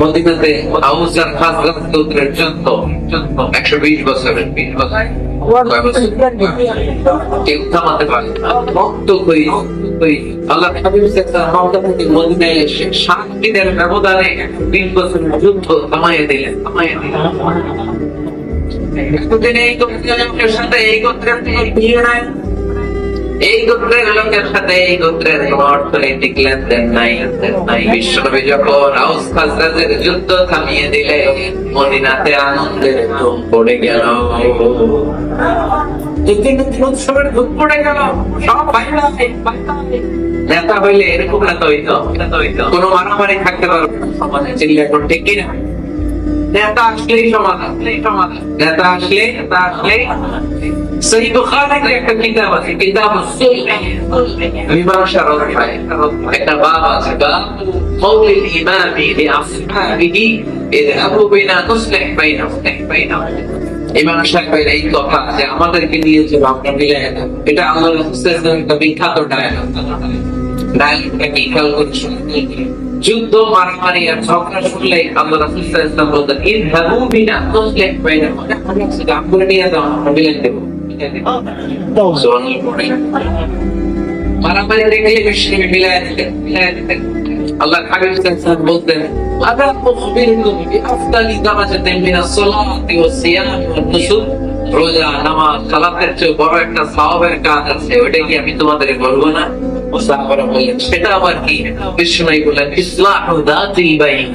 মদিনাতে আউস আর খাজরাজ গোত্রের যুদ্ধ 120 বছরের কয় বছর? কেউ থামাতে পারে না। রক্ত হয়ে আল্লাহ হাবিব সাল্লাল্লাহু আলাইহি ওয়াসাল্লাম থেকে মদিনায় এসে 7 দিনের ব্যবধানে 20 বছরের যুদ্ধ থামাইয়ে দিলেন। এতদিন এই গোত্রের সাথে এই গোত্রের বিয়ে নাই, এই গোত্রের লোকের সাথে এই গোত্রের অর্থনৈতিক লেনদেন নাই। বিশ্বনবী যখন আউস খাজরাজের যুদ্ধ থামিয়ে দিলে মদিনাতে আনন্দের ধুম পড়ে গেল। উৎসবের ধুম পড়ে গেল। সব ভাইরা নেতা হইলে এরকম নেতা হইতো, কোনো মারামারি থাকতে পারবে না সমাজে। চিল্লা এখন ঠিক কিনা? নেতা আসলেই সমাধান, নেতা আসলে সহিহ বুখারীতে একটা কিতাব আছে, কিতাবুস সুলহ, মীমাংসা অধ্যায়। একটা বাব আছে, বাব কওলিল ইমামি লিআসহাবিহি ইযহাবু বিনা তুসলিহ বাইনাহুম। ইমাম সাহেবের এই কথা যে আমাদেরকে নিয়ে যে ভাবনা মিলায় না, এটা আল্লাহর রাসূলের একটা বিখ্যাত ডায়ালগটা কি খেয়াল করে শুনতে। যুদ্ধ মারামারি আর ঝগড়া শুনলে আল্লাহ রাসূল সাল্লাল্লাহু আলাইহি ওয়াসাল্লাম বলতেন ইযহাবু বিনা তুসলিহ বাইনাহুম, আমরা নিয়ে যাও, আমরা মিলাই দেব। মারামারি দেখলে বিশ্বনবী মিলাই দিতেন। আল্লাহ হাবিব সাল্লাল্লাহু আলাইহি ওয়াসাল্লাম বলতেন আদা মুখবিরুকুম বিআফদালি দারাজাতিন মিনাস সালাতি ওয়াস সিয়াম ওয়ান নুসুক, রোজা নামাজ সালাতের চেয়ে বড় একটা সওয়াবের কাজ আছে, ওটা কি আমি তোমাদের বলবো না? সাহাবারা বললেন সেটা আবার কি? বিশ্বনবী বললেন ইসলাহু যাতিল বাইন,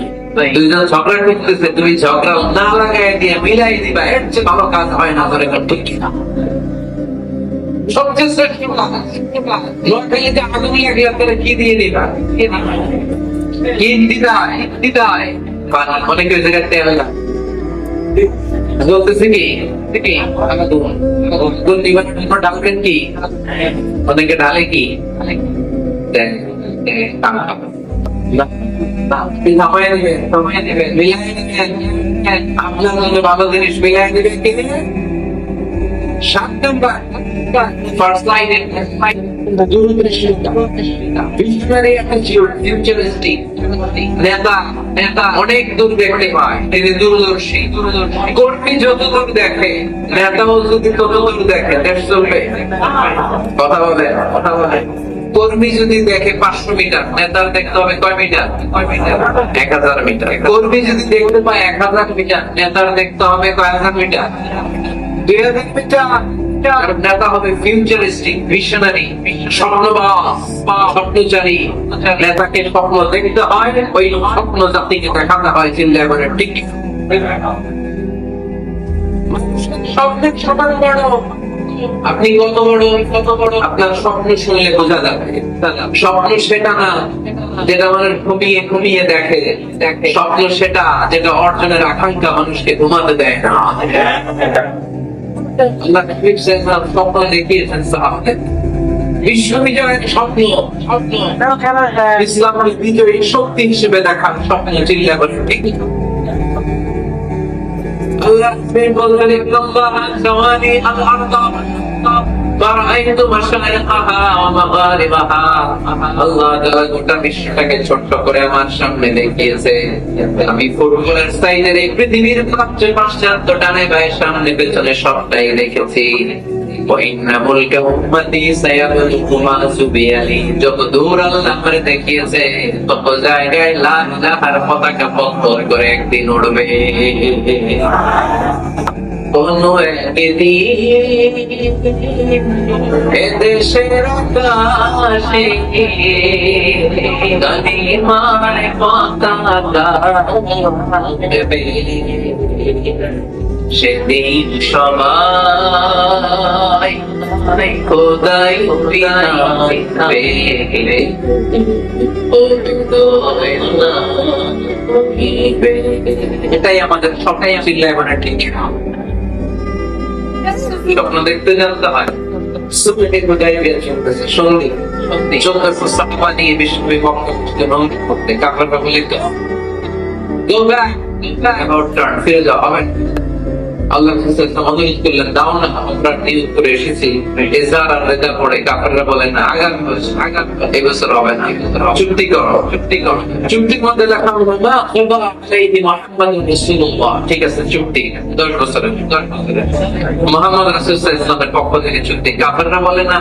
দুইজন ঝগড়া করতেছে, তুমি ঝগড়া না লাগায় দিয়ে মিলাই দিবা, এর চেয়ে ভালো কাজ হয় না। ধরে ঠিক কিনা? সবচেয়ে শ্রেষ্ঠ কাজ নোয়াখালীতে আগুন লাগলে তারা কি দিয়ে দিবা? কি দিতে হয়? অনেকে জায়গায় তেল না বলতেছে কি ডালবেন কি, অনেকে ডালে কি আপনার ভালো জিনিস মিলাই দিবেন কিনে 7 নম্বর ফার্স্ট লাইন নেতা অনেক দূর দেখতে পায়, তিনি দূরদর্শী। কর্মী যত দূর দেখে, নেতাও যদি তত দূর দেখে, দেশ চলবে। কথা বলে কর্মী যদি দেখে 500 মিটার, নেতার দেখতে হবে কয় মিটার? 1000 মিটার। কর্মী যদি দেখতে পায় 1000 মিটার, নেতার দেখতে হবে কয় হাজার মিটার? 2000 মিটার। নেতা হবে ফিউচারিস্টিক, ভিশনারি, স্বপ্নবাজ, স্বপ্নচারী। নেতাকে স্বপ্ন দেখতে হয়, ওই স্বপ্ন জাতিকে দেখাতে হয়। চিন্তা করে ঠিক স্বপ্নের সমান বড়। আপনি কত বড় আপনার স্বপ্ন শুনলে বোঝা যাবে। স্বপ্ন সেটা না যেটা মানুষ ঘুমিয়ে দেখে, স্বপ্ন সেটা যেটা অর্জনের আকাঙ্ক্ষা মানুষকে ঘুমাতে দেয় না। আল্লাহ হাবিব সাল্লাল্লাহু আলাইহি ওয়াসাল্লাম স্বপ্ন দেখিয়েছেন সাহাবাদের। বিশ্ব বিজয়ের স্বপ্ন, ইসলামের বিজয়ী শক্তি হিসেবে দেখার স্বপ্ন। চিল্লা করে ঠিক আল্লাহ হাবিব বললেন ইন্নাল্লাহ জাওয়ানি আল-আরদা ফারাআইতু মাশারিকাহা ওয়া মাগারিবাহা। আল্লাহ তাআলা গোটা বিশ্বটাকে ছোট্ট করে আমার সামনে দেখিয়েছে। আমি ফুটবলের সাইজের এই পৃথিবীর পাশ্চাত্য ডানে বায়ে সামনে পেছনে সবটাই দেখেছি। যত দূর আল্লাহ আমারে দেখিয়েছে তত জায়গায় লা ইলাহার পতাকা বন্দর করে একদিন উড়বে। কোনো একদিন এদেশের আকাশে কালিমার পতাকা উড়বে। সেদিন সবাই খোদাই এটাই আমাদের স্বপ্ন। চিল্লায় মানে ঠিক স্বপ্ন দেখতে জানতে হয়। সন্ধি 1400 সাহাবা নিয়ে বিশ্বনবী মক্কা ভ্রমণ করতে কাফেররা বলতো go back about turn, ফিরে যাও হবে। আল্লাহ অনুরোধ করলেন, দাও না, আমরা নিয়োগ করে এসেছি। এজার আর রেজা পড়ে কাফেররা বলেন না, আগামী বছর এই বছর হবে না, চুক্তি করো, চুক্তি করো। চুক্তির মধ্যে লেখা হলো না খোদা আলাইহি মুহাম্মাদুর রাসূলুল্লাহ, ঠিক আছে, চুক্তি 10 বছরের মুহাম্মদ রাসূলুল্লাহ ইসলামের পক্ষ থেকে চুক্তি। কাফেররা বলে না,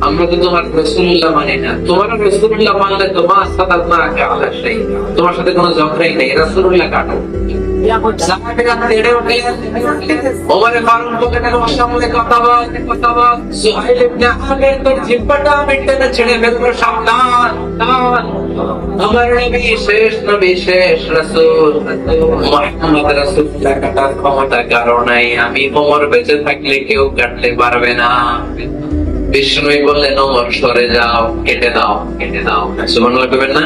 আমরা তো তোমার রাসূলুল্লাহ মানি না। তোমার রাসূলুল্লাহ মানলে তোমার সাদাত না আলা শাই, তোমার সাথে কোনো ঝগড়াই নেই, রাসূলুল্লাহ কাটো। সাহাবীরা তেড়ে উঠলেন, ওমর ফারুক বললেন, আমার সামনে কথা বল, কথা বল। সুহাইল ইবনে আমির তোর জিহ্বাটা আমি টেনে ছেড়ে ফেলবো, সাবধান। আমার নবী শেষ, নবী শেষ রাসূল মুহাম্মদ রাসূলুল্লাহ কাটার ক্ষমতা কারো নাই। আমি ওমর বেঁচে থাকলে কেউ কাটতে পারবে না। বিষ্ণু বললেন, ওমর সরে যাও, কেটে দাও, কেটে দাও। সুবহানাল্লাহ বলবেন না?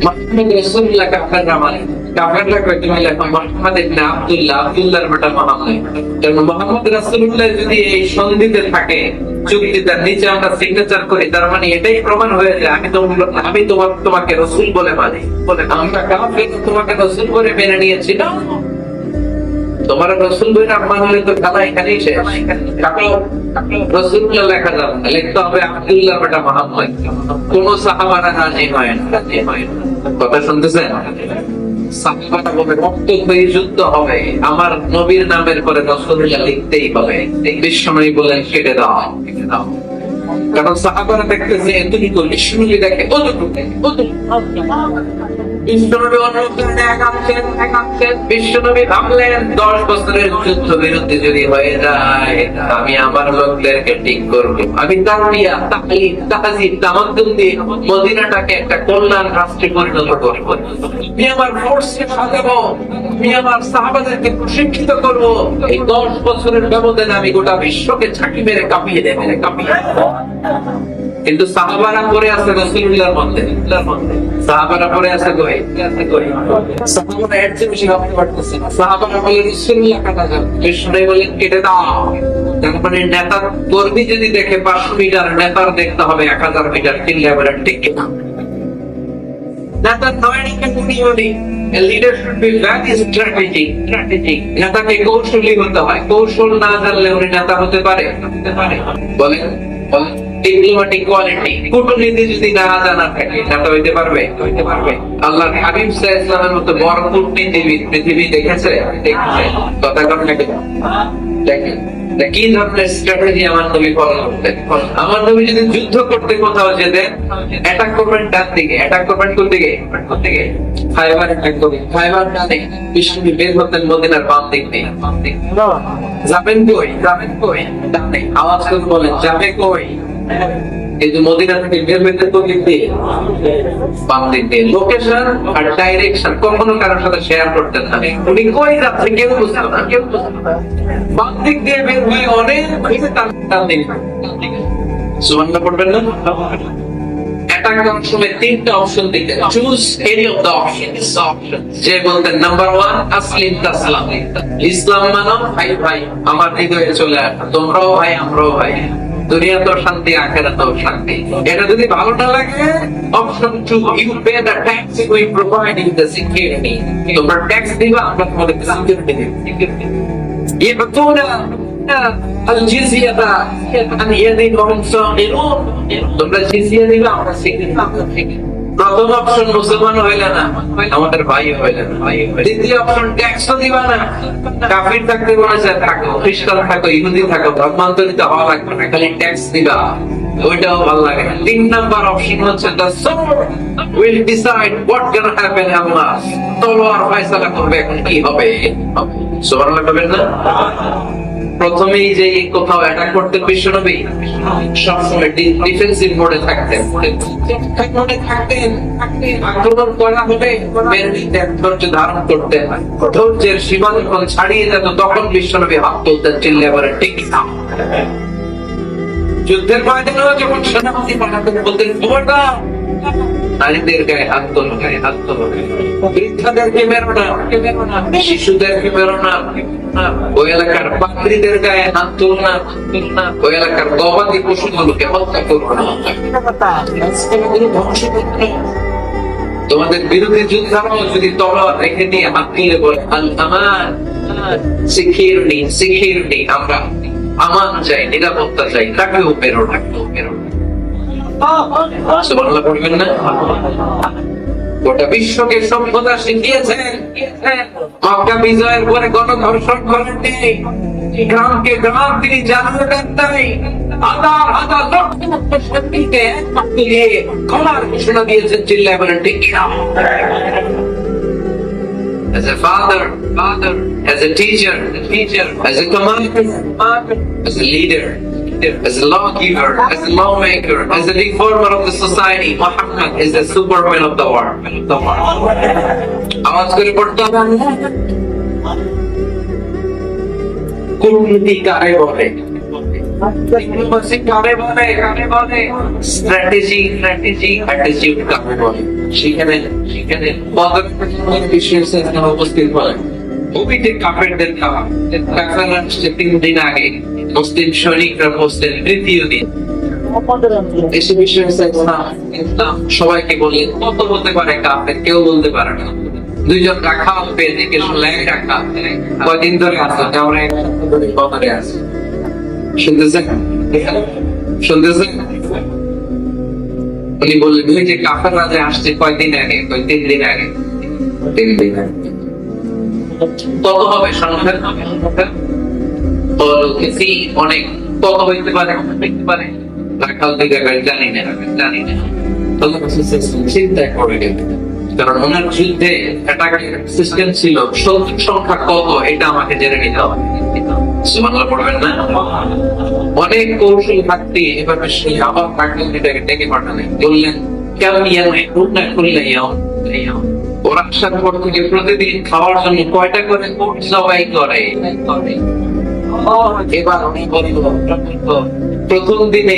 মুহাম্মদ রাসূলুল্লাহ কাফেররা মানে কাফেররা কয় তুমি লেখো মুহাম্মদ ইবনে আব্দুল্লাহ, আব্দুল্লাহর বেটা মুহাম্মদ। কারণ মুহাম্মদ রাসূলুল্লাহ যদি এই সন্ধিতে থাকে, চুক্তিটার নিচে আমরা সিগনেচার করি, তার মানে এটাই প্রমাণ হয়ে যায় আমি তোমাকে রাসূল বলে মানি। বলে আমরা কাফের তোমাকে রাসূল বলে মেনে নিয়েছি না, তোমার রাসূল বলে না হলে তো খেলা এখানেই শেষ। রাসূলুল্লাহ লেখা যাবে না, লিখতে হবে আব্দুল্লাহ বেটা মুহাম্মদ। কোন সাহাবারা রাজি হয় না, রাজি হয় না। কথা শুনতেছেন? সাহাবারা বলে বক্তব্য যুদ্ধ হবে, আমার নবীর নামের পরে রাসূলুল্লাহ লিখতেই হবে। বিশ্বনবী বলেন কেটে দাও, কেটে দাও। কারণ সাহাবারা দেখতেছে এতটুকু, বিশ্বনবী দেখে বিশ্বনবী অন্য প্ল্যানে একাচ্ছেন। বিশ্বনবী ভাবলেন 10 বছরের যুদ্ধ বিরতি যদি হয়ে যায়, আমি আমার লোকদেরকে ঠিক করবো। আমি তারবিয়া, তাকলিদ, তাহজিব, তামাদ্দুন দিয়ে মদিনাটাকে একটা কল্যাণ রাষ্ট্রে পরিণত করবো। আমি আমার ফোর্সকে সাজাবো, আমি আমার সাহাবাদেরকে প্রশিক্ষিত করবো। এই 10 বছরের ব্যবধানে আমি গোটা বিশ্বকে ঝাঁকি মেরে কাঁপিয়ে দেবো, কাঁপিয়ে দেবো। কিন্তু সাহাবারা পরে আছে রাসূলুল্লাহর মধ্যে, সাহাবারা পরে আছে কই? সাহাবারা এর চেয়ে বেশি ভাবতে পারতেছে না। সাহাবারা বলে রাসূলুল্লাহ কাটা যাবে, বিষ্ণু বলেন কেটে দাও। তার মানে নেতার কর্মী যদি দেখে 500 মিটার, নেতার দেখতে হবে 1000 মিটার, কিনলে আবার ঠিক না। নেতার নয়নিকে বুনিয়নি, leader should be very strategic, strategic. নেতাকে কৌশলী হতে হয়, কৌশল না জানলে উনি নেতা হতে পারে, হতে পারে। বলেন ডিপ্লোম্যাটিক কোয়ালিটি, কূটনীতি যদি না জানা থাকে, নেতা হইতে পারবে? হইতে পারবে। আল্লাহর হাবিব সাল্লাল্লাহু আলাইহি ওয়াসাল্লামের মতো বড় কূটনীতিবিদ পৃথিবী দেখেছে? দেখেছে। কথা কম নাকি? দেখেন কি ধরনের স্ট্র্যাটেজি আমার নবী ফলো করতেন। আমার নবী যদি যুদ্ধ করতে কোথাও যেতেন, অ্যাটাক করবেন ডান দিকে, অ্যাটাক করবেন কোন দিকে? কোন দিকে? খায়বার অ্যাটাক করবেন, খায়বার ডানে। বিষ্ণু বের হতেন মদিনার বাম দিক দিয়ে, বাম দিক। যাবেন কই? যাবেন কই? ডানে। আওয়াজ করে বলেন, যাবে কই? এই যে মদিনা থেকে বের হইতে কোন দিক দিয়ে? বাম দিক দিয়ে। লোকেশন আর ডাইরেকশন কখনো কারোর সাথে শেয়ার করতেন না। উনি কই যাচ্ছেন কেউ বুঝতো না, কেউ বুঝতো না। বাম দিক দিয়ে বের হয়ে অনেক ঘুরে টান দিকে। সুবহানাল্লাহ পড়বেন না? অ্যাটাক করার সময় 3টা অপশন দিতে, choose any of the options. যে বলতেন নাম্বার 1 আসলিম তাসলাম, ইসলাম মানো, ভাই ভাই আমার হৃদয়ে চলে আসো, তোমরাও ভাই আমরাও ভাই, দুনিয়া তো শান্তি, আখিরাত তো শান্তি। এটা যদি ভালো না লাগে, option 2 you pay the tax, we providing the security. তোমরা ট্যাক্স দিবা, আমরা তোমাদের সিকিউরিটি দেব। ইবতুনা আল জিজিয়াতা আন ইয়াদিন ওয়া হুম সাগিরুন, তোমরা জিজিয়া দিবা, আমরা সিকিউরিটি। প্রথম অপশন মুসলমান হইলে না, আমাদের ভাই হইলে না। দ্বিতীয় অপশন ট্যাক্স দিবা না, কাফির থাকতে মনে চায় থাকো, খ্রিস্টান থাকো, ইহুদি থাকো, ধর্মান্তরিত হওয়া লাগবে না, খালি ট্যাক্স দিবা, ওইটাও ভালো লাগে না। 3 নাম্বার অপশন হচ্ছে the sword will decide what gonna happen among us, তলোয়ার ফয়সালা করবে এখন কি হবে। সুবহানাল্লাহ বলবেন না? প্রথমেই যে কোথাও অ্যাটাক করতে বিশ্বনবী সবসময় ডিফেন্সিভ মোডে থাকতেন, আক্রমণ করা হলে ধৈর্য ধারণ করতে হয়। ধৈর্যের সীমা যখন ছাড়িয়ে যেত, তখন বিশ্বনবী হাত তুলতেন, চিল্লে বলে ঠিক না। যুদ্ধের ময়দানেও যখন সেনাপতি পাঠাতেন, বলতেন নারীদের গায়ে হাত তোলো, গায়ে হাত তোলো, বৃদ্ধাদেরকে মেরো না, শিশুদেরকে মেরো না, ওই এলাকার পাত্রীদের গায়ে হাত তোলো না, ওই এলাকার গবাদি পশুগুলোকে হত্যা করো না, ধ্বংস করো না। তোমাদের বিরুদ্ধে যুদ্ধারও যদি তলোয়ার রেখে নিয়ে হাত তুলে বলে আল আমান, সিকিউরিটি আমরা আমান চাই, নিরাপত্তা চাই, তাকেও বেরোনো। সুবহানাল্লাহ পড়বেন না? গোটা বিশ্বকে সভ্যতা শিখিয়েছেন। মক্কা বিজয়ের পরে গণধর্ষণ করেননি, গ্রামকে গ্রাম তিনি জানালেন তাই হাজার হাজার লক্ষ লক্ষ সৈনিককে একমাত্র নিয়ে ক্ষমার ঘোষণা দিয়েছেন। চিল্লায় বলেন ঠিক কিনা? As a father, as a teacher, as a commander, as a leader, as a lawgiver, as a lawmaker, as a reformer of the society, Muhammad is the superman of the world. আওয়াজ করে পড়তে হবে। কূটনীতি কারে বলে? Diplomacy কারে বলে? Strategy attitude কারে বলে? সেখানে উপস্থিত হলেন ভূমিতে কাফেরদের খাওয়া। কাফেররা আসছে 3 দিন আগে, মুসলিম সৈনিকরা বসলেন তৃতীয় দিন। এসে বিষয় সবাইকে বললেন কত হতে পারে কাফের, কেউ বলতে পারে না। 2 জন রাখাল পেয়ে দিকে শুনলেন রাখাল কয়দিন ধরে আসছে, আমরা বদরে আছি। শুনতেছেন? উনি বললেন ওই যে কাফেররা যে আসছে কয়দিন আগে, 3 দিন আগে। কত হবে সংখ্যা? অনেক। কত হইতে পারে? রাখাল দিকে জানি না। চিন্তা করে, কারণ ওনার যুদ্ধে একটা সিস্টেম ছিল, শত্রু সংখ্যা কত এটা আমাকে জেনে নিতে হবে। সুবহানাল্লাহ পড়বেন না? অনেক কৌশল থাকতে এভাবে সেই আবার রাখালটাকে ডেকে পাঠালেন, বললেন কেমন ওরা আসার পর থেকে প্রতিদিন খাওয়ার জন্য কয়টা করে উট জবাই করে। এবার উনি বলল প্রথম দিনে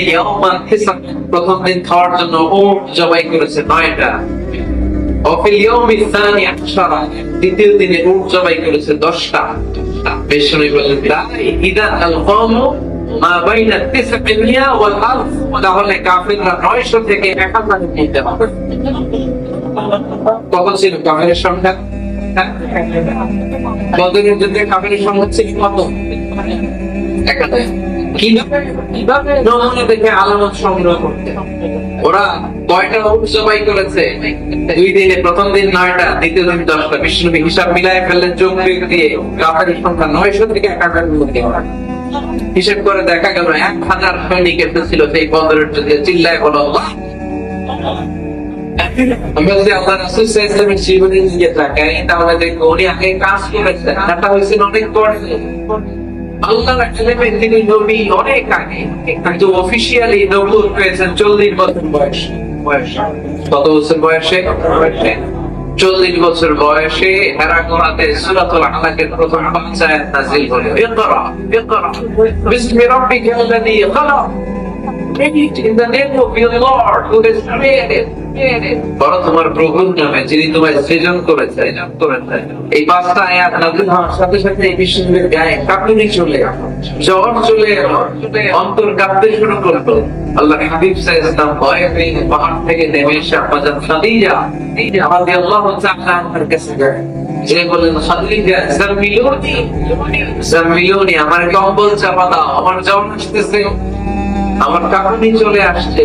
প্রথম দিন খাওয়ার জন্য উট জবাই করেছে 9টা। দ্বিতীয় দিনে উট জবাই করেছে 10টা। তাহলে কাফিররা 900 থেকে 1000 নিতে হবে। কত ছিল কাফেরের সংখ্যা? বদরের যুদ্ধে কাফেরের সংখ্যা ছিল কত? 1000। কিভাবে নমুনা দেখে আলামত সংগ্রহ করতে? ওরা কয়টা উট জবাই করেছে 2 দিনে? প্রথম দিন 9টা, দ্বিতীয় দিন 10টা। বিষ্ণুবী হিসাব মিলায় ফেললেন যোগ বিয়োগ দিয়ে, কাফেরের সংখ্যা 900 থেকে 1000 মধ্যে। হিসাব করে দেখা গেল 1000 সৈনিক এসেছিল সেই বদরের যুদ্ধে। চিল্লায় বলো আল্লাহ। আমরা যদি আল্লাহ রাসূল সাল্লাল্লাহু আলাইহি ওয়াসাল্লামের জীবনী নিয়ে তাকাই তাহলে দেখব উনি আগে কাজ করেছেন। এটা হয়েছে অনেক পরে। আল্লাহর ইলমে তিনি নবী অনেক আগে, কিন্তু অফিশিয়ালি নবুয়ত পেয়েছেন 40 বছর বয়সে। কত বছর বয়সে? 40 বছর বয়সে হেরাগুনাতে সূরাতুল আলাকের প্রথম 5 আয়াত নাযিল হলো। ইকরা বিসমি রাব্বিকাল্লাযী খালাক। In the name of your Lord who has created. তোমার প্রভুর নামে যিনি তোমায় সৃজন করেছেন। এই 5টা আয়াত নাযিল হওয়ার সাথে সাথে এই বিশ্বনবীর গায়ে কাঁপুনি চলে এলো, জ্বর চলে এলো, অন্তর কাঁপতে শুরু করলো। আল্লাহর হাবিব সাল্লাল্লাহু আলাইহি ওয়াসাল্লাম পাহাড় থেকে নেমে এসে আম্মা খাদিজা রাদিয়াল্লাহু তাআলা আনহার কাছে গেলেন। যে বললেন খাদিজা জামিলুনি, আমার কম্বল চাপা দাও, আমার জ্বর আসতেছে, আমার কাঁপুনি চলে আসছে,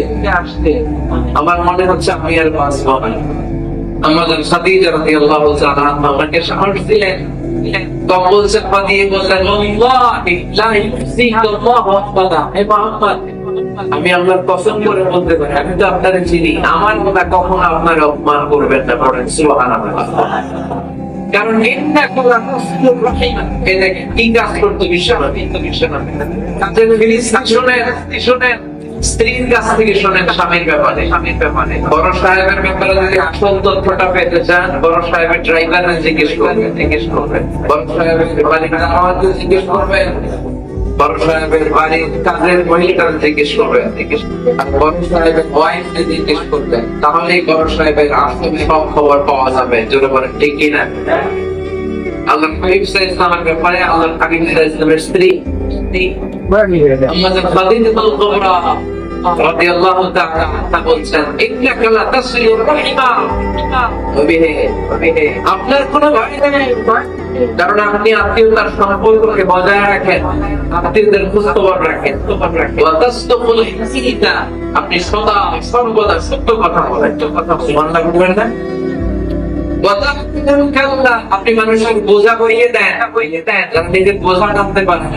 আমার মনে হচ্ছে আমি আর বাঁচব না। আমাদের খাদিজা রাদিয়াল্লাহু তাআলা আনহা আমাকে সাহস দিলেন, কম্বল চাপা দিয়ে বললেন আল্লাহি লা ইউসিকাল্লাহু আবাদা। হে মুহাম্মদ, আমি আল্লাহর কসম করে বলতে পারি আমি তো আপনারে চিনি, আমার কথা কখনো আপনার অপমান করবেন না। পড়েন সুবহানাল্লাহ। কারণ ইন্নাকা লাতাসিলুর রাহিম, এটা কি কাজ করতে বিশ্বনবী কাজের ফিরিস্তা শুনেন স্ত্রীর কাছ থেকে শোনেন স্বামীর ব্যাপারে। বড় সাহেবের ব্যাপারে যদি আসল তথ্যটা পেতে চান, বড় সাহেবের ড্রাইভারের জিজ্ঞেস করবেন, বড় সাহেবের বাড়ির জামাতে জিজ্ঞেস করবেন, বড় সাহেবের বাড়ির কাজের মহিলার জিজ্ঞেস করবেন, আর বড় সাহেবের ওয়াইফকে জিজ্ঞেস করবেন। তাহলেই বড় সাহেবের আসল সব খবর পাওয়া যাবে। জোরে বলেন ঠিক কিনা? আল্লাহর হাবিব সাল্লাল্লাহু আলাইহি ওয়াসাল্লামের ব্যাপারে আল্লাহর হাবিব সাল্লাল্লাহু আলাইহি ওয়াসাল্লামের স্ত্রী আমাদের খাদিজাতুল কুবরা রাদিয়াল্লাহু তাআলা আনহা বলছেন ইন্নাকা লা তাসিলুর রাহিমা। আপনার কোনো ভাই নেই, কারণ আপনি আত্মীয়তার সম্পর্ককে বজায় রাখেন, আত্মীয়দের খোঁজখবর রাখেন, আপনি সদা সর্বদা সত্য কথা বলেন, সুবহানাল্লাহ বলবেন না? আপনি মানুষের বোঝা বইয়ে দেন, নিজের বোঝা টানতে পারেন,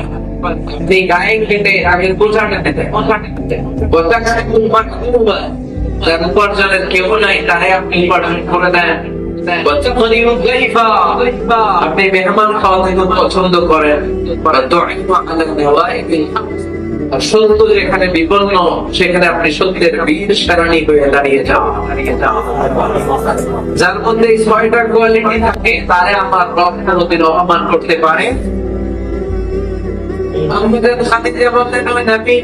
আপনি গায়ে কেটে আগের বোঝা টানতে দেন, যার উপার্জনের কেউ নাই তারে আপনি উপার্জন করে দেন। আপনি মেহমান খাওয়াতে খুব পছন্দ করেন, সত্য যেখানে বিপন্ন সেখানে আপনি সত্যের বীর সারণী হয়ে দাঁড়িয়ে যান। যার মধ্যে এই ৬টা কোয়ালিটি থাকে তারে আমার রব কোনদিন অপমান করতে পারে। আমাদের খাদিজা বললেন, ওই নবী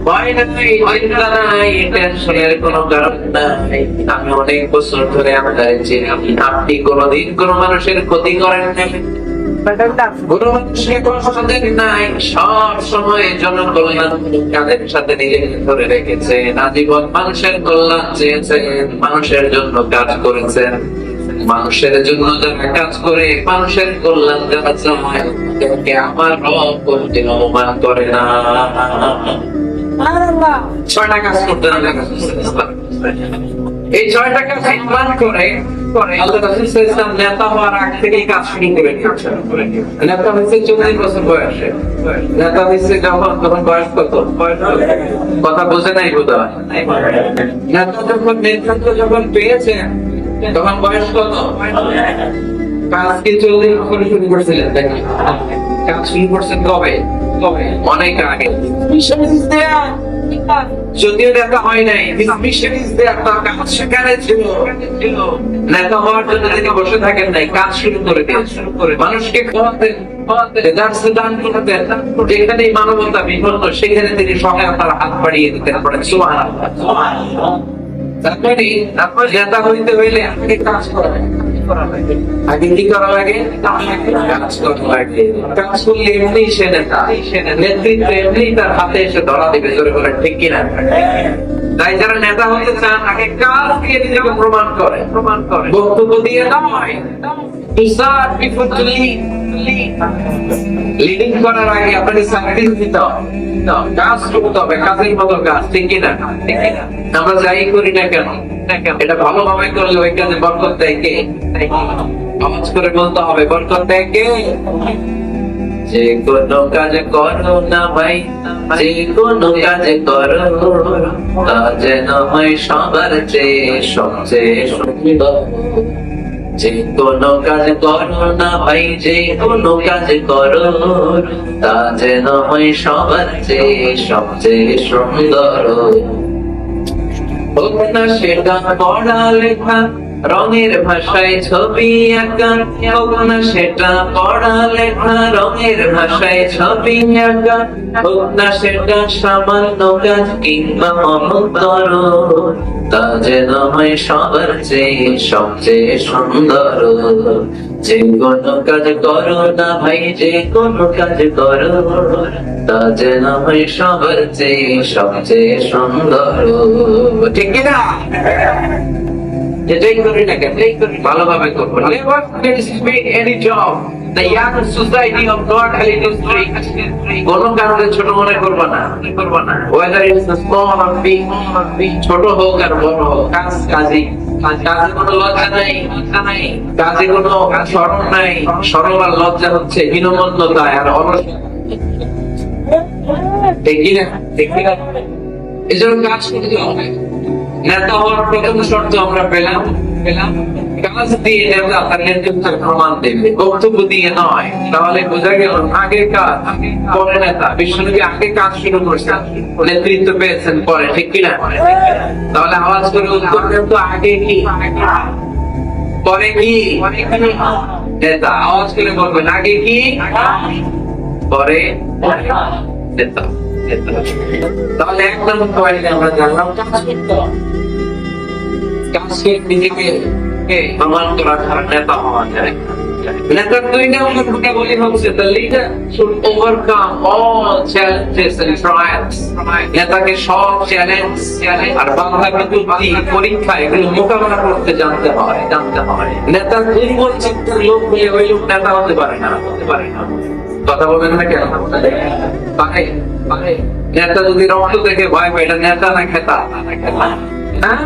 ভয় নাই, চিন্তা নাই, টেনশনের কোনো কারণ নাই। আমি অনেক বছর ধরে আমদানি, আপনি কোনদিন কোন মানুষের ক্ষতি করেন নাই, কোন মানুষকে কষ্ট দেন নাই, সব সময় জনকল্যাণ কাজের সাথে নিজেকে ধরে রেখেছেন, আজীবন মানুষের কল্যাণ চেয়েছেন, মানুষের জন্য কাজ করেছেন। মানুষের জন্য যারা কাজ করে, মানুষের কল্যাণ যারা চায়, তাদেরকে আমার রব কোনদিন অপমান করে না। ৬টা কাজ করতে হবে। এই ৬টা কাজ ইমান করে আল্লাহ রাসূল সাল্লাল্লাহু আলাইহি ওয়াসাল্লাম নেতা হওয়ার আগ থেকেই কাজ শুরু করে দিয়েছেন। নেতা হয়েছে ৪০ বছর বয়সে। নেতা হয়েছে তখন বয়স কত? কথা বোঝে নাই বোধহয়। নেতা যখন নেতৃত্ব যখন পেয়েছেন তখন বয়স কত? কাজ কি ৪০ বছর শুরু করেছিলেন? কাজ শুরু করছেন কবে? অনেক আগে। যদিও নেতা হয় নাই, কাজ সেখানে ছিল। নেতা হওয়ার জন্য তিনি বসে থাকেন নাই, কাজ শুরু করে দিন, মানুষকে খাওয়াতেন, দান করতেন। যেখানে মানবতা বিপন্ন সেখানে তিনি সহায়তার হাত বাড়িয়ে দিতেন। সুবহানাল্লাহ। তারপরে নেতা হইতে হইলে আগে কাজ করা লাগে। আগে কি করা লাগে? কাজ করা লাগে। কাজ করলে এমনি সে নেতা, নেতৃত্ব এমনি তার হাতে এসে ধরা দিবে। জোরে বলেন ঠিক কিনা? তাই যারা নেতা হতে চান আগে কাজ দিয়ে নিজেকে প্রমাণ করে, বক্তব্য দিয়ে নয়। লিডিং করার আগে আপনাকে সার্ভিস দিতে হবে, কাজ করতে হবে, কাজের মতো কাজ। ঠিক কিনা? আমরা যাই করি না কেন, এটা ভালোভাবে করলে ওই কাজে বরকত দেয় কে? আওয়াজ করে বলতে হবে, বরকত দেয় কে? যে কোনো কাজ করো না ভাই, যে কোনো কাজ করো, তা যেন হয় সবার চেয়ে সবচেয়ে সুন্দর। যে কোনো কাজ করো না ভাই, যে কোনো কাজ করো, তা যেন হয় সবার চেয়ে সবচেয়ে সুন্দর। হোক না সেটা পড়া লেখা, রঙের ভাষায় ছবি আঁকা, হোক না সেটা পড়া লেখা, রঙের ভাষায় ছবি আঁকা, হোক না সেটা সামান্য কাজ কিংবা মহত্তর, তা যেন হয় সবার চেয়ে সবচেয়ে সুন্দর। যে কোনো কাজ করো না ভাই, যে কোনো কাজ করো, তা যেন হয় সবার চেয়ে সবচেয়ে সুন্দর। ঠিক কিনা? যেটাই করি না কেন ভালোভাবে করবো। Never participate in any job. The young society of God industry. কোন কারণে ছোট মনে করবা না। Whether it's small or big, ছোট হোক আর বড় হোক, কাজ কাজই। কাজে কোনো লজ্জা নাই, কাজে কোনো শরম নাই। শরম আর লজ্জা হচ্ছে হীনমন্যতায় আর অলসতা। ঠিক কিনা? এজন্য কাজ করতে হবে। নেতা হওয়ার প্রথম শর্ত আমরা পেলাম, কাজ দিয়ে নেতা তার নেতৃত্বের প্রমাণ দেবে, বক্তব্য দিয়ে নয়। তাহলে বোঝা গেল আগে কাজ পরে নেতা। বিশ্বনবী আগে কাজ শুরু করেছেন, নেতৃত্ব পেয়েছেন পরে। ঠিক কিনা? তাহলে আওয়াজ করে উত্তর দেন তো, আগে কি পরে কি? নেতা। আওয়াজ করে বলবেন, আগে কি পরে নেতা। তাহলে এক নম্বর পয়েন্টে আমরা জানলাম কাজ করতে হবে। কাজকে নিজেকে প্রমাণ করা ছাড়া নেতা হওয়া যায়। নেতার 2 নম্বর ভূমিকা হচ্ছে the leader should overcome all challenges and trials. নেতাকে সব চ্যালেঞ্জ আর বাধা বিপত্তি পরীক্ষা এগুলো মোকাবেলা করতে জানতে হয়। নেতার দুর্বল চিন্তার লোক হলে ওই লোক নেতা হতে পারে না। কথা বলেন না কেন? পারে। নেতা যদি রক্ত দেখে ভয় পায়, এটা নেতা না খেতা? হ্যাঁ,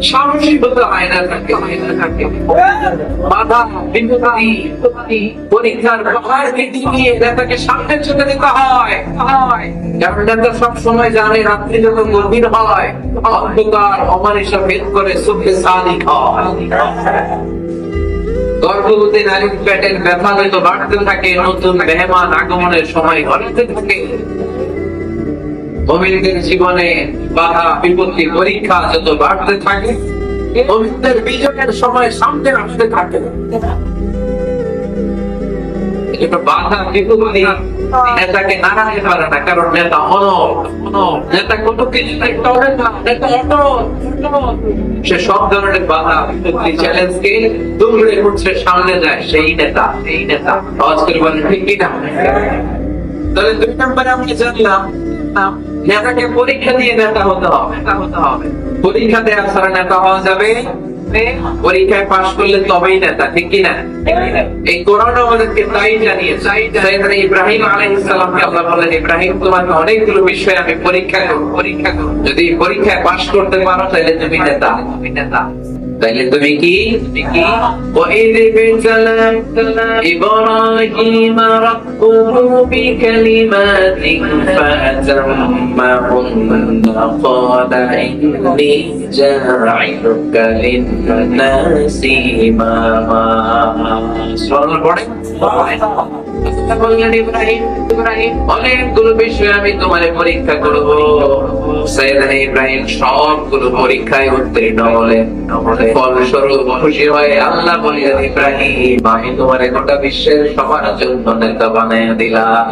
সাহসী হতে হয় না তাকে। বাধা বিপত্তি পরীক্ষার পাহাড়কে দিয়ে নেতাকে সামনে চলে যেতে হয়। কারণ নেতা সবসময় জানে রাত্রি যখন গভীর হয়, অন্ধকার অমানিসা ভেদ করে সুখে সাদিক হয়। গর্ভবতী নারীর পেটের ব্যথা হয়তো বাড়তে থাকে, নতুন মেহমান আগমনের সময় ঘটাতে থাকে। মুমিনদের জীবনে বাধা বিপত্তি পরীক্ষা যত বাড়তে থাকে, মুমিনদের বিজয়ের সময় সামনে আসতে থাকে। এটা বাধা বিপত্তি নেতাকে নাড়াতে পারে না, কারণ নেতা অনড়। নেতা কত কিছুতে টরে না, নেতা অটল। সে সব ধরনের বাধা বিপত্তি চ্যালেঞ্জকে দুমড়ে মুচড়ে সামনে যায়। সেই নেতা আওয়াজ করে বলেন ঠিক কিনা? তাহলে 2 নম্বরে আমরা জানলাম নেতাকে পরীক্ষা দিয়ে নেতা হতে হবে। পরীক্ষা দেওয়া ছাড়া নেতা হওয়া যাবে? পরীক্ষায় পাশ করলে তবেই নেতা, ঠিক কিনা? এই কোরআন আমাদেরকে তাই জানিয়েছে। সাইয়েদনা ইব্রাহিম আলাইহিস সালামকে আল্লাহ বললেন, ইব্রাহিম তোমাকে অনেকগুলো বিষয়ে আমি পরীক্ষা করব, যদি পরীক্ষায় পাশ করতে পারো তাহলে তুমি নেতা। তাহলে তুমি কি? وَإِذِ ابْتَلَى إِبْرَاهِيمَ رَبُّهُ بِكَلِمَاتٍ فَأَتَمَّهُنَّ قَالَ إِنِّي جَاعِلُكَ لِلنَّاسِ إِمَامًا। সুবহানাল্লাহ পড়েন। বললেন ইব্রাহিম অনেকগুলো বিষয় আমি তোমারে পরীক্ষা করব। সাইয়েদনা ইব্রাহিম সবগুলো পরীক্ষায় উত্তীর্ণ হলেন। ফলস্বরূপ খুশি হয়ে আল্লাহ বললেন, ইব্রাহিম আমি তোমারে গোটা বিশ্বের সবার জন্য নেতা বানায় দিলাম।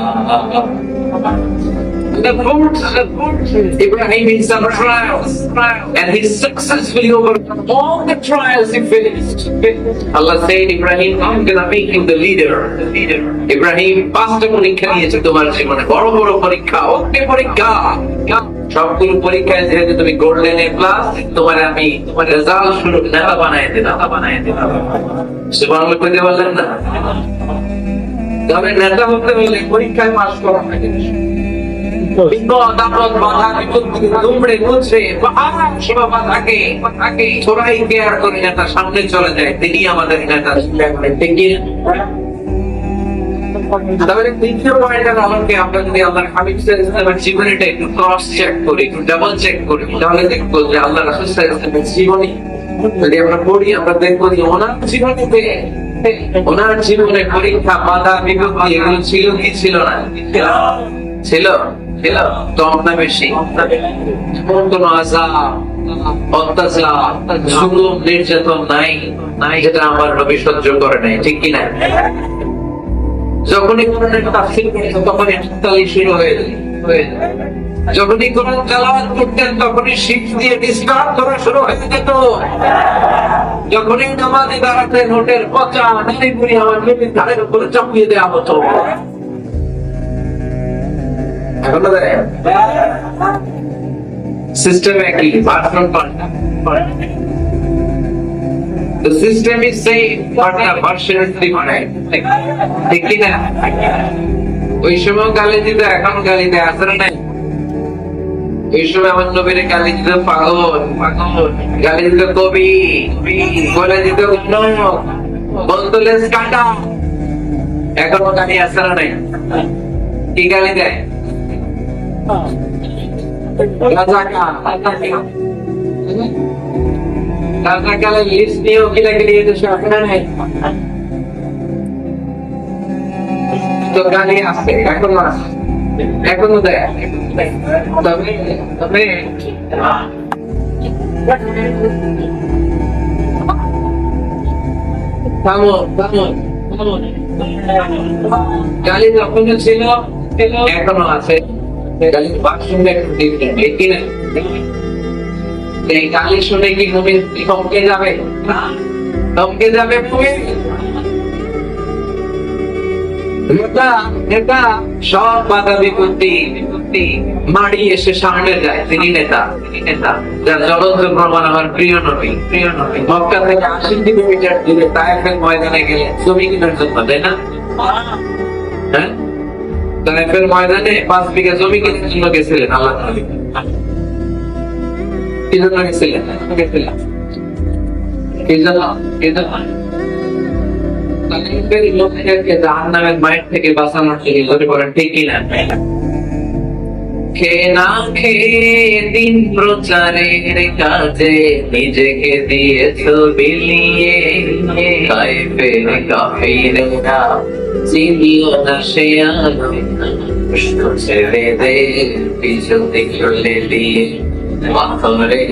Ibrahim is some trials, and he successfully overcome all the trials he faced. Allah said, Ibrahim, I'm gonna make you the leader. Ibrahim, 5টা পরীক্ষা নিয়েছে তোমার জীবনে, বড় বড় পরীক্ষা, অগ্নি পরীক্ষা। সবগুলো পরীক্ষায় যেহেতু তুমি গোল্ডেন এ প্লাস, তোমার আমি তোমার রেজাল্ট শুরু নেতা বানায় দিলাম। সুবহানাল্লাহ কইতে বললেন না? তবে নেতা হতে হলে পরীক্ষায় পাস করা লাগে। বিপদ আপদ বাধা বিপত্তি দুমড়ে মুচড়ে পাহাড় সীমা বাধাকে থোড়াই কেয়ার করে নেতা সামনে চলে যায়। তিনি আমাদের নেতা। তাহলে 3য় পয়েন্টের আলোকে আমরা যদি আল্লাহর হাবিব সাল্লাল্লাহু আলাইহি ওয়াসাল্লামের জীবনীটা একটু ক্রস চেক করি, একটু ডাবল চেক করি, তাহলে দেখবো যে আল্লাহ রাসূল সাল্লাল্লাহু আলাইহি ওয়াসাল্লামের জীবনী যদি আমরা পড়ি, আমরা দেখবো যে ওনার জীবনে পরীক্ষা বাধা বিপত্তি এগুলো ছিল কি ছিল না? ছিল কম না বেশি? এমন কোন আযাব অত্যাচার জুলুম নির্যাতন নাই যেটা আমার নবী সহ্য করে নাই, ঠিক কিনা? যখনই কোরআনের তাফসীর করতেন তখনই তালি শুরু হয়ে যায়। যখনই কোরআন তেলাওয়াত করতেন তখনই শিখ দিয়ে ডিস্টার্ব করা শুরু হয়ে যেত। যখনই নামাজে দাঁড়াতেন হোটেল পচা নারীপুরি আমার নবীর ধারের উপরে চাপিয়ে দেওয়া হতো। এখনো দেয় সিস্টেম একই, ভার্সন পাল্টা। The system is same, but the version is different. ঠিক কি না? ওই সময় গালি দিত, এখন গালি দেয়, আসলে নাই? ওই সময় আমার নবীর গালি দিত পাগল, গালি দিত কবি, বলে দিত বলতো লেস কাটা। এখনো গালি আসলে নাই? কি গালি দেয়? রাজাকালের লিস্ট নিয়েও কিলাকিলি এদেশে আপনার নেই তো গালি আসছে, এখনো দেয়। তবে গালি যখনও ছিল এখনো আছে। গালির ভার্সনটা একটু ডিফারেন্ট, ঠিক কিনা? এই গালি শুনে কি মুমিন থমকে যাবে? থমকে যাবে মুমিন? নেতা নেতা সব বাধা বিপত্তি মাড়ি এসে সামনে যায়, তিনি নেতা যার জ্বলন্ত প্রমাণ আমার প্রিয় নবী মক্কা থেকে 80 কিলোমিটার দূরে তায়েফের ময়দানে গেলে জমি কেনার জন্য, তাই না? হ্যাঁ, তায়েফের ময়দানে 5 বিঘা জমি কেনার জন্য গেছিলেন আল্লাহ নবী। কি জন্য গেছিলেন? কি জন্য? লোকেদেরকে জাহান্নামের মায়ের থেকে বাঁচানোর জন্য ধরে করেন, ঠিক কিনা? খেয়ে না খেয়ে দিন প্রচারের কাজে নিজেকে দিয়েছ বিলিয়ে, কাফের কাফিররা চিনিও না সে আলো, ছেলেদের পিছনে চলে দিয়ে পাথরের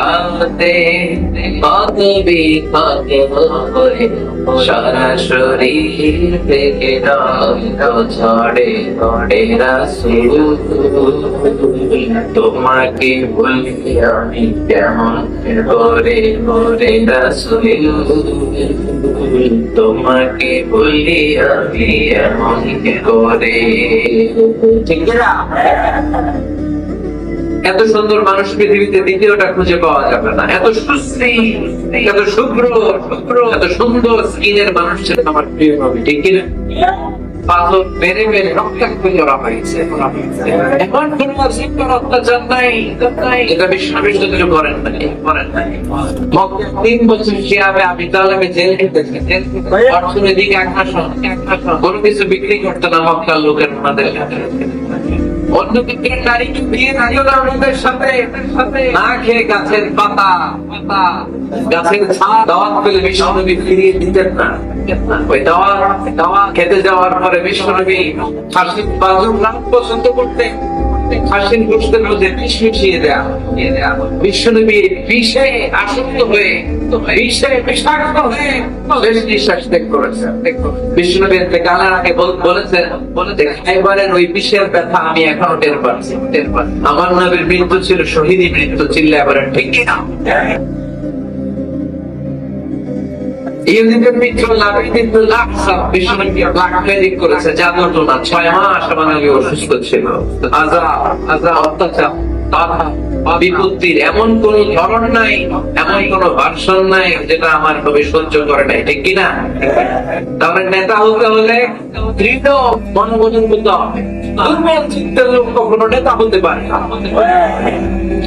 আঘাতে কত বিপদ হয়ে সারা শরীর থেকে রক্ত ঝরে পড়ে রাসূল। তোমাকে ভুলি আমি কেমন করে করে রাসূল, তোমাকে ভুলি আমি এমন করে। ঠিক না? এত সুন্দর মানুষ পৃথিবীতে দ্বিতীয়টা খুঁজে পাওয়া যাবে না। এত সুশ্রী, এত শুভ্র, এত সুন্দর স্কিনের মানুষ ছিলেন আমার প্রিয় নবী, ঠিক কিনা? পাথর মেরে মেরে রক্তাক্ত করা হয়েছে, এখন কোন অসীমর অত্যাচার নাই, এটা বিশ্বনবী শুধু করেন নাই। মক্কায় 3 বছর সিয়ামে আবি তালেবে জেল খেটেছে, অর্থনৈতিক আগ্রাসন, কোনো কিছু বিক্রি করতে না মক্কার লোকের ওনাদের অন্য দিকের নারীকে বিয়ে দিও না ওনাদের সাথে, না খেয়ে গাছের পাতা গাছের ছাদ দাওয়াত পেলে বিশ্বনবী ফিরিয়ে দিতেন না। ওই দাওয়াত খেতে যাওয়ার পরে বিশ্বনবী খাসির বাজুর নাম পছন্দ করতেন, খাসির গোশতের মধ্যে বিষ মিশিয়ে দেয়া। বিশ্বনবী বিষে আসক্ত হয়ে, বিষে বিষাক্ত হয়ে শেষ নিঃশ্বাস ত্যাগ করেছেন। বিশ্বনবী কালার আগে বলেছেন, খাইবারের ওই বিষের ব্যথা আমি এখনো টের পাচ্ছি। আমার নবীর মৃত্যু ছিল শহীদী মৃত্যু, চিল্লায় বলেন ঠিক কিনা? ইহুদীদের মিত্র লাবিদুল আকসা বিশ্বনবী ব্ল্যাকমেইলিং করেছে, জাদু টোনা। 6 মাস আমার নবী অসুস্থ ছিল। আযাব অত্যাচার বিপত্তির এমন কোন ধরন নাই, এমন কোন ভার্সন নাই যেটা আমার নবী সহ্য করে নাই, ঠিক কিনা? তাহলে নেতা হতে হলে দৃঢ় মনোবল হতে হবে। দুর্বল চিত্তের লোক কখনো নেতা হতে পারে না।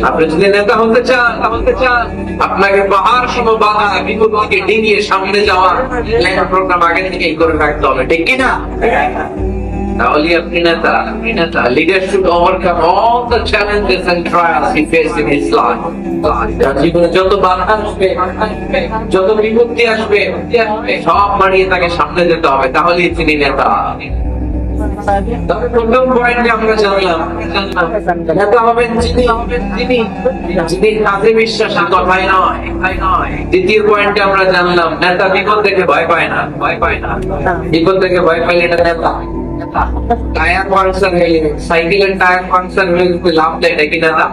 আপনি যদি নেতা হতে চান, আপনাকে পাহাড় সম বাধা বিপত্তিকে ডিঙিয়ে সামনে যাওয়ার প্ল্যান প্রোগ্রাম আগে থেকেই করে রাখতে হবে, ঠিক কিনা? তাহলে আপনি নেতা। Leader should overcome all the challenges and trials he faced in his life. জীবনে যত বাধা আসবে, যত বিপত্তি আসবে, সব মারিয়ে তাকে সামনে যেতে হবে, তাহলেই তিনি নেতা। তবে প্রথম পয়েন্টে আমরা জানলাম নেতা হবেন যিনি কাজে বিশ্বাসী, কথাই নয়। দ্বিতীয় পয়েন্টে আমরা জানলাম নেতা বিপদ দেখে ভয় পায় না। বিপদ দেখে ভয় পাইলে এটা নেতা। টায়ার পাংচার হলে, সাইকেলের টায়ার পাংচার হলে লাভ দেয় নাকি নেতা?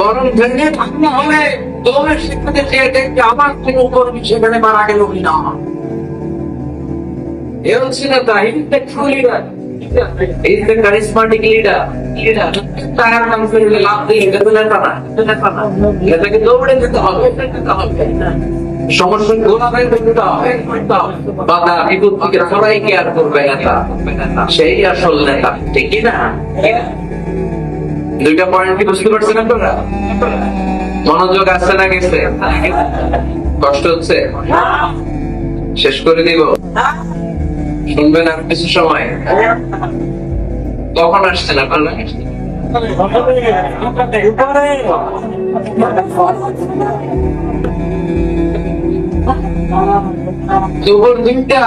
বরং ভেঙে থাকতে হলে দৌড়ের শিক্ষাতে চেয়ে দেখবে আমার কোন কর্মী সেখানে মারা গেল কিনা। এ হচ্ছে নেতা। He is the true leader. He is the charismatic leader. Tyre puncture হলে লাভ দেয়, এটা তো নেতা না। নেতাকে দৌড়ে যেতে হবে, সমস্যার গোলাপে করতে হবে, বাধা বিপত্তিকে সবাই কেয়ার করবে নেতা, সেই আসল নেতা, ঠিক কিনা? দুইটা পয়েন্ট কি বুঝতে পারছেন আপনারা? মনোযোগ আসছে না গেছে? কষ্ট হচ্ছে? শেষ করে দিব, শুনবেন আর কিছু সময়? কখন আসছেন আপনারা? দুপুর 2টা।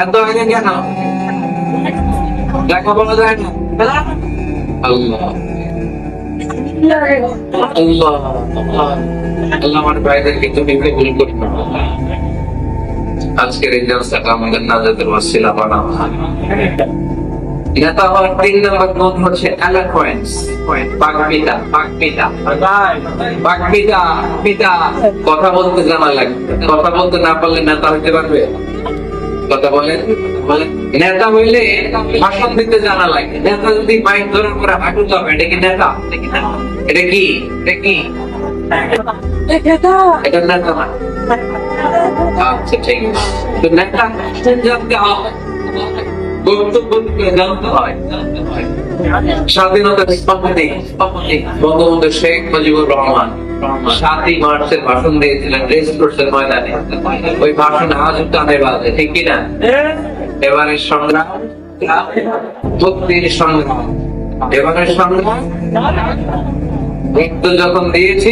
এত আগে কেন? দেখা বলা যায় না? আল্লাহ আমার ভাইদেরকে তুমি কবুল করো। আজকের এই জলসাটা আমাদের নাজাতের ওয়াসিলা বানাও। নেতা হওয়ার 3 নম্বর গুণ হচ্ছে এলোকোয়েন্স, কথা বলতে জানা লাগবে। কথা বলতে না পারলে নেতা হতে পারবে? কথা বলেন। নেতা হইলে ভাষণ দিতে জানা লাগে। নেতা যদি মাইক ধরার পরে হাঁটু চাপে, এটা কি নেতা? এটা কি? এটা নেতা না। আচ্ছা ঠিক আছে। তো নেতা জানতে হয়, বক্তব্য জানতে হয়। স্বাধীনতার স্থপতি বঙ্গবন্ধু শেখ মুজিবুর রহমান 7ই মার্চের ভাষণ দিয়েছিলেন রেসকোর্সের ময়দানে। ওই ভাষণ আজও কানে বাজে, ঠিক কিনা? এবারের সংগ্রাম মুক্তির সংগ্রাম, এবারের সংগ্রাম মৃত্যু যখন দিয়েছি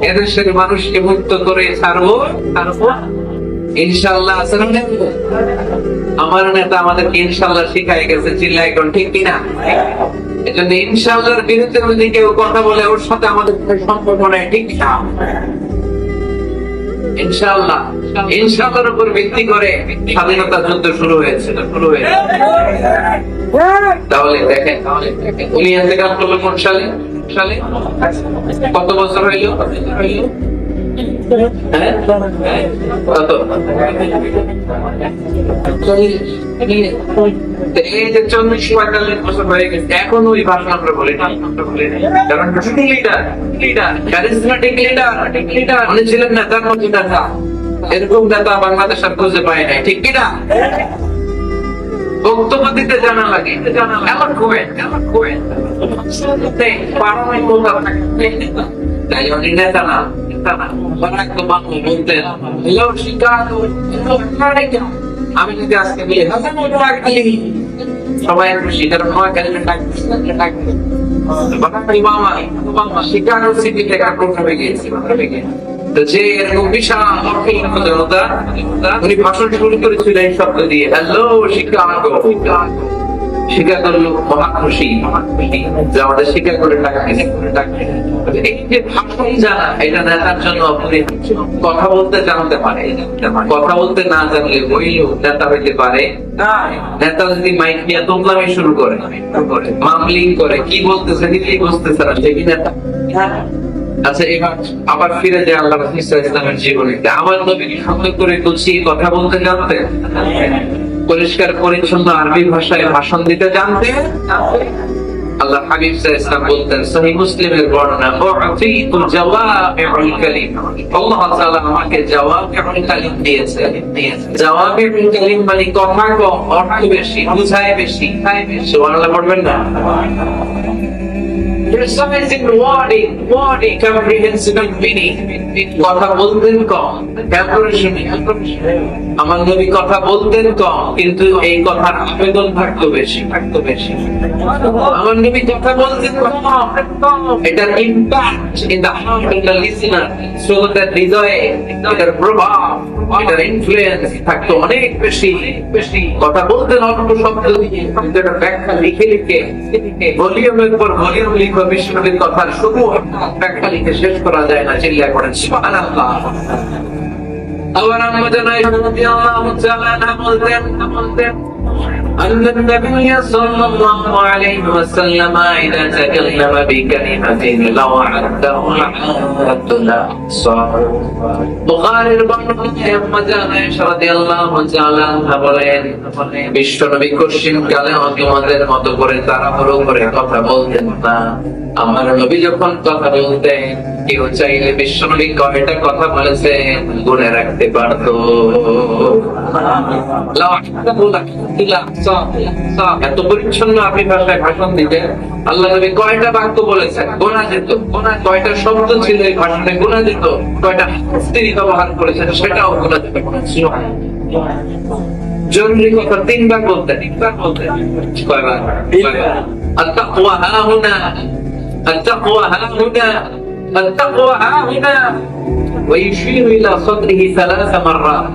এদেশের মানুষকে মুক্ত করে ছাড়বো ইনশাআল্লাহ। আমার নেতা আমাদেরকে ইনশাআল্লাহ শিখাই গেছে, চিল্লাই কোন, ঠিক কিনা? এজন্য ইনশাআল্লাহর বিরুদ্ধে যদি কেউ কথা বলে ওর সাথে আমাদের কোনো সম্পর্ক নাই, ঠিক না? ইনশাআল্লাহ, ইনশাআল্লাহর উপর ভিত্তি করে স্বাধীনতা যুদ্ধ শুরু হয়েছে। তাহলে দেখেন, উনি ইন্তেকাল করলো কোন সালে? কত বছর হইল? কত? এই যে 40-45 বছর হয়ে গেছে, এখন ওই ভাষণ আমরা বলি না। কারণ ক্যারিজমেটিক লিডার উনি ছিলেন নেতার মতো নেতা। এরকম নেতা বাংলাদেশ আর খুঁজে পায় নাই, ঠিক কিনা? বক্তব্য দিতে জানা লাগে, এমন খুবেন তাই উনি নেতা না। বারাক ওবামা বলতেন, হ্যালো শিকাগো, হ্যালো আমেরিকা। আমি যদি আজকে বলি সবাই খুশি, কারণ বারাক ওবামা শিকাগো সিটি থেকে প্রোগ্রামে গিয়েছিল। তো যে এরকম বিশাল জনতা, উনি ভাষণ শুরু করেছিলেন এই শব্দ দিয়ে, হ্যালো শিকাগো। শিকাগোর লোক মহা খুশি যে আমাদের শিকাগোরে ডাকবে। এই যে ভাষণ জানা, এটা নেতার জন্য কথা বলতে জানতে পারে। কথা বলতে না জানলে ওই লোক নেতা হইতে পারে না। নেতা যদি মাইক নিয়ে তোমলামি শুরু করে, মামলিং করে, কি বলতেছে নিজেই বুঝতেছে না, সে কি নেতা? আচ্ছা, এবার আবার ফিরে যায় আল্লাহ রাসূল ইসলামের জীবনে। আমার নবী কি সুন্দর করে গুছিয়ে কথা বলতে জানতেন, পরিষ্কার পরিচ্ছন্ন আরবি ভাষায় ভাষণ দিতে জানতেন। আল্লাহ হাবিব সাল্লাল্লাহু আলাইহি ওয়াসাল্লাম বলতেন, সহিহ মুসলিমের বর্ণনা, উতিতু জাওয়ামিউল কালিম, আল্লাহ তাআলা আমাকে জাওয়ামিউল কালিম দিয়েছে। জাওয়ামিউল কালিম মানে কথা কম, অর্থ বেশি, বুঝায় বেশি। সুবহানাল্লাহ পড়বেন না? কথা বলতেন কম, আমার নবী কথা বলতেন কম, কিন্তু এই কথার আবেদন থাকতো বেশি। আমার নবী কথা বলতেন কম, এটার impact in the heart of the listener, শ্রোতাদের হৃদয়ে এটার প্রভাব, এটার ইনফ্লুয়েন্স থাকতো অনেক বেশি। কথা বলতেন অল্প শব্দ দিয়ে, এটার ব্যাখ্যা লিখে ভলিউমের পর ভলিউম লিখে বিশ্বনবীর কথার শুরু ব্যাখ্যা লিখে শেষ করা যায় না। চিল্লায় পড়েন সুবহানাল্লাহ। আবার আমরা জানাই রাদিয়াল্লাহু তাআলা বলতেন, أن النبي صلى الله عليه وسلم إذا تكلم بكلمة لو عده العاد لا صار بخاري বলেন, বিশ্বনবী কঠিন কালে তোমাদের মতো করে তাড়াহুড়ো করে কথা বলতেন না। আমার নবী যখন কথা বলতেন, কেউ চাইলে বিশ্বনবী কয়টা কথা বলেছেন গুনে রাখতে পারতো। এত পরিচ্ছন্ন আপনি ভাষায় ভাষণ দিতেন, আল্লাহ নবী কয়টা বাক্য বলেছেন গোনা যেত, কয়টা শব্দ ছিল এই ভাষণে গোনা যেত, কয়টা স্ত্রী ব্যবহার করেছেন সেটাও গোনা যেত। জরুরি কথা 3 বার বলতেন। কয়বার? আত-তাকওয়া হাহুনা, আত-তাকওয়া হাহুনা, আত-তাকওয়া হাহুনা, ويشير إلى صدره 3 مرات।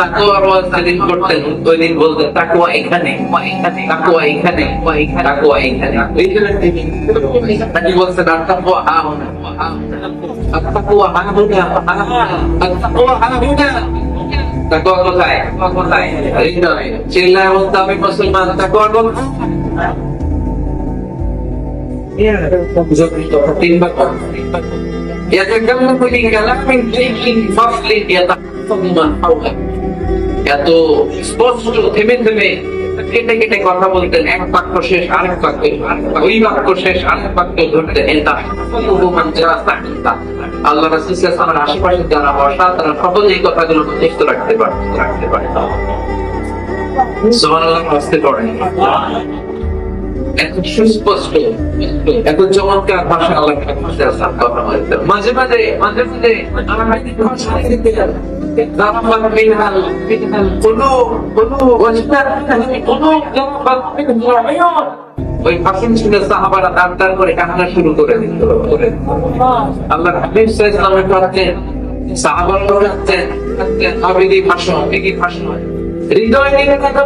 তাকওয়া ওয়াজ দিন করতেন, ওই দিন বলতেন তাকওয়া এখানে, তাকওয়া এখানে, তাকওয়া এখানে। নাকি বলছেন আত-তাকওয়া হাহুনা, আত-তাকওয়া হাহুনা, আত-তাকওয়া হাহুনা। তাকওয়া কোথায়? হৃদয়ে। চিল্লায় বলতে হবে মুসলমান, তাকওয়া কোথায়? 3 বার। يتكلم بكلام طيب فصل يتحفظ من حوله এত স্পষ্ট থেমে থেমে কেটে কেটে কথা বলতেন, এক বাক্য শেষ আরেক বাক্য, ওই বাক্য শেষ আরেক বাক্য ধরতেন। এটা আল্লাহ রাসূল সাল্লাল্লাহু আলাইহি ওয়াসাল্লামের আশেপাশে যারা বসা তারা সকলেই কথাগুলো মুখস্থ রাখতে পারে। সুবহানাল্লাহ, আসতে পড়েন। এত সুস্পষ্ট, এত চমৎকার ভাষা আল্লাহ কথা বলতেন। মাঝে মাঝে আমার ভাষা দিতেন ওই ভাষণ শুনে সাহাবারা দাঁড় করে কান্না শুরু করে দিত। আল্লাহ হাবিব সাল্লাল্লাহু আলাইহি ওয়াসাল্লাম সাহাবারা বলতেন আবেগী ভাষণ, আবেগী ভাষণ, হৃদয় নির্গত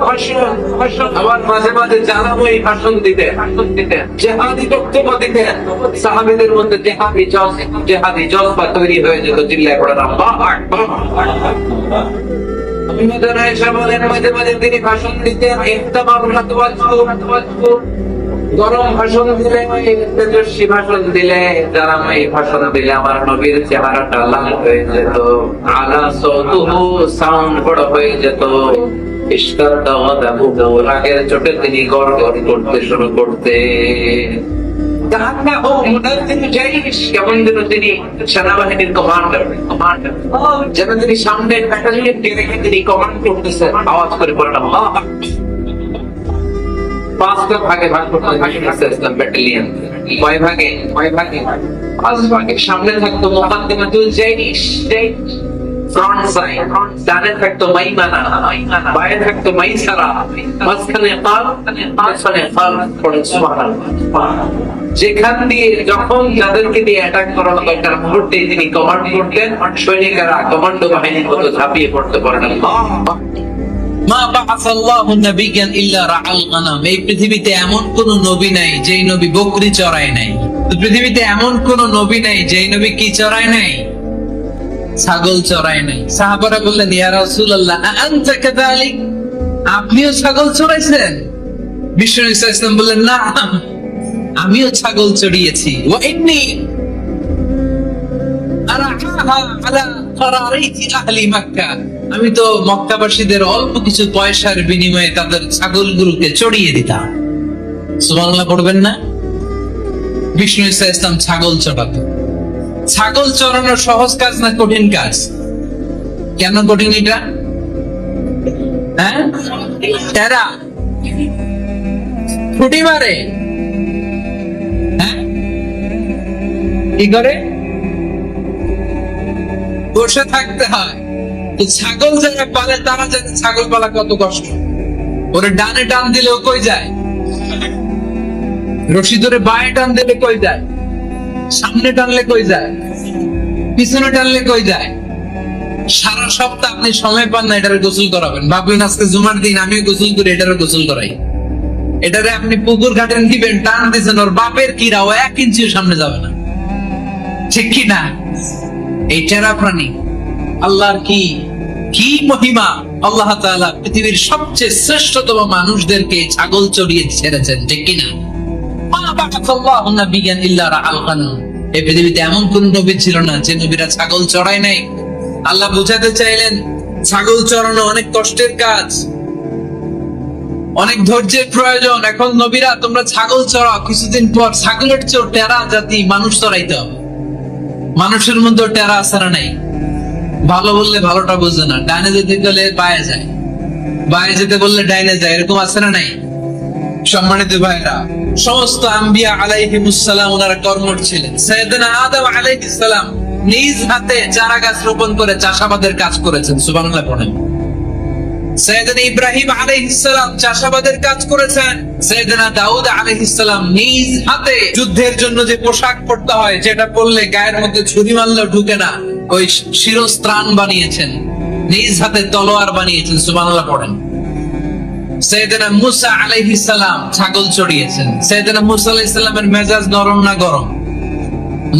ভাষণ। আবার মাঝে মাঝে জানাময়ী ভাষণ দিতেন, জেহাদি বক্তব্য দিতেন। সাহাবীদের মধ্যে জেহাদি জজবা তৈরি হয়ে যেত। চিল্লায় পড়েন আল্লাহু আকবার। মদিনা এসে বলেন মাঝে মাঝে তিনি ভাষণ দিতেন, গরম ভাষণ দিলে, তেজস্বী ভাষণ দিলে, জানাময়ী ভাষণ দিলে আমার নবীর চেহারাটা লাল হয়ে যেত, আলা সাউতুহু, সাউন্ড বড় হয়ে যেত, ইশতাদ্দা গাদাবুহু, রাগের চোটে তিনি গড়গড় করতে শুরু করতেন। কান্নাহু মুনাজ্জিল জাইশ, কেমন যেন তিনি সেনাবাহিনীর কমান্ডার, যেন তিনি সামনে ব্যাটালিয়নকে রেখে তিনি কমান্ড করতেছেন। আওয়াজ করে বলেন আল্লাহু আকবার। পাঁচটা ভাগে ভাগ করতে ইসলাম ব্যাটালিয়ন। কয় ভাগে? পাঁচ ভাগে। সামনে থাকতো মুকাদ্দিমাতুল জাইশ, ফ্রন্ট সাইড, ডানে থাকতো মাইমানা, বায়ে থাকতো মাইসারা, মাঝখানে খালফ, পড়ে সুবহানাল্লাহ। যেখান দিয়ে যখন যাদেরকে দিয়ে অ্যাটাক করানো দরকার মুহূর্তে তিনি কমান্ড করতেন, সৈনিকেরা কমান্ডো বাহিনীর মতো ঝাঁপিয়ে পড়তে পারেন। মা বাআসাল্লাহু নাবিয়্যান ইল্লা রাআল গানাম। এই পৃথিবীতে এমন কোন নবী নাই যেই নবী বকরি চড়ায় নাই। পৃথিবীতে এমন কোন নবী নাই যেই নবী কি চড়ায় নাই? ছাগল চড়ায় নাই। সাহাবারা বললেন ইয়া রাসূলুল্লাহ আনতা কাযালিক, আপনিও ছাগল চড়াইছেন? বিষ্ণু সাল্লাল্লাহু আলাইহি ওয়াসাল্লাম বললেন না, আমিও ছাগল চড়িয়েছি। ওয়া ইন্নী আরাহা আলা কারারিতি আহলি মক্কা, আমি তো মক্কাবাসীদের অল্প কিছু পয়সার বিনিময়ে তাদের ছাগলগুলোকে চড়িয়ে দিতাম। সুবহানাল্লাহ পড়বেন না? বিষ্ণু ইসলাম ছাগল চড়াতো। ছাগল চড়ানো সহজ কাজ না কঠিন কাজ? কেন কঠিন এটা? হ্যাঁ, এরা ছুটি মারে, হ্যাঁ, কি করে? বসে থাকতে হয়। তো ছাগল যারা পালে তারা জানে ছাগল পালা কত কষ্ট। ওরে ডানে টান দিলে ও কই যায়? রশি ধরে বায়ে টান দিলে কই যায়? সামনে টানলে কই যায়? পিছনে টানলে কই যায়? সারা সপ্তাহ আপনি সময় পান না এটারে গোসল করাবেন। ভাবলেন আজকে জুমার দিন আমিও গোসল করি, এটারে গোসল করাই। এটারে আপনি পুকুর ঘাটে দিবেন, টান দিয়েছেন, ওর বাপের কিরা ও 1 ইঞ্চিও সামনে যাবে না। ঠিক কি না? এই টেরা প্রাণী আল্লাহর কি মহিমা। আল্লাহ তাআলা পৃথিবীর সবচেয়ে শ্রেষ্ঠতম মানুষদেরকে ছাগল চড়িয়ে ছেড়েছেন, ঠিক কিনা? এই পৃথিবীতে এমন কোন নবী ছিল না যে নবীরা ছাগল চড়ায় নাই। আল্লাহ বুঝাতে চাইলেন ছাগল চড়ানো অনেক কষ্টের কাজ, অনেক ধৈর্যের প্রয়োজন। এখন নবীরা তোমরা ছাগল চড়াও, কিছুদিন পর ছাগলের চেয়েও টেরা জাতি মানুষ চড়াইতে হবে। মানুষের মধ্যে টেরা আসারা নাই। ভালো বললে ভালোটা বুঝে না, ডাইনে যেতে গেলে বায়ে যায়, বায়ে যেতে বললে ডাইনে যায়, এরকম আছে না নাই? সম্মানিত ভাইরা, সমস্ত আম্বিয়া আলাইহিমুস সালাম ওনারা কর্মঠ ছিলেন। সাইয়েদনা আদম আলাইহিস সালাম নিজ হাতে চারা গাছ রোপণ করে চাষাবাদের কাজ করেছেন। সুবহানাল্লাহ পড়েন। সাইয়েদনা ইব্রাহিম আলাইহিস সালাম চাষাবাদের কাজ করেছেন। সাইয়েদনা দাউদ আলাইহিস সালাম নিজ হাতে যুদ্ধের জন্য যে পোশাক পরতে হয়, যেটা পরলে গায়ের মধ্যে ছুরি মারলেও ঢুকে না, ওই শিরস্ত্রাণ বানিয়েছেন, নিজ হাতে তলোয়ার বানিয়েছেন। সুবহানাল্লাহ পড়েন। সাইয়েদনা মুসা আলাইহিস সালাম ছাগল চড়িয়েছেন। সাইয়েদনা মুসা আলাইহিস সালামের মেজাজ নরম না গরম?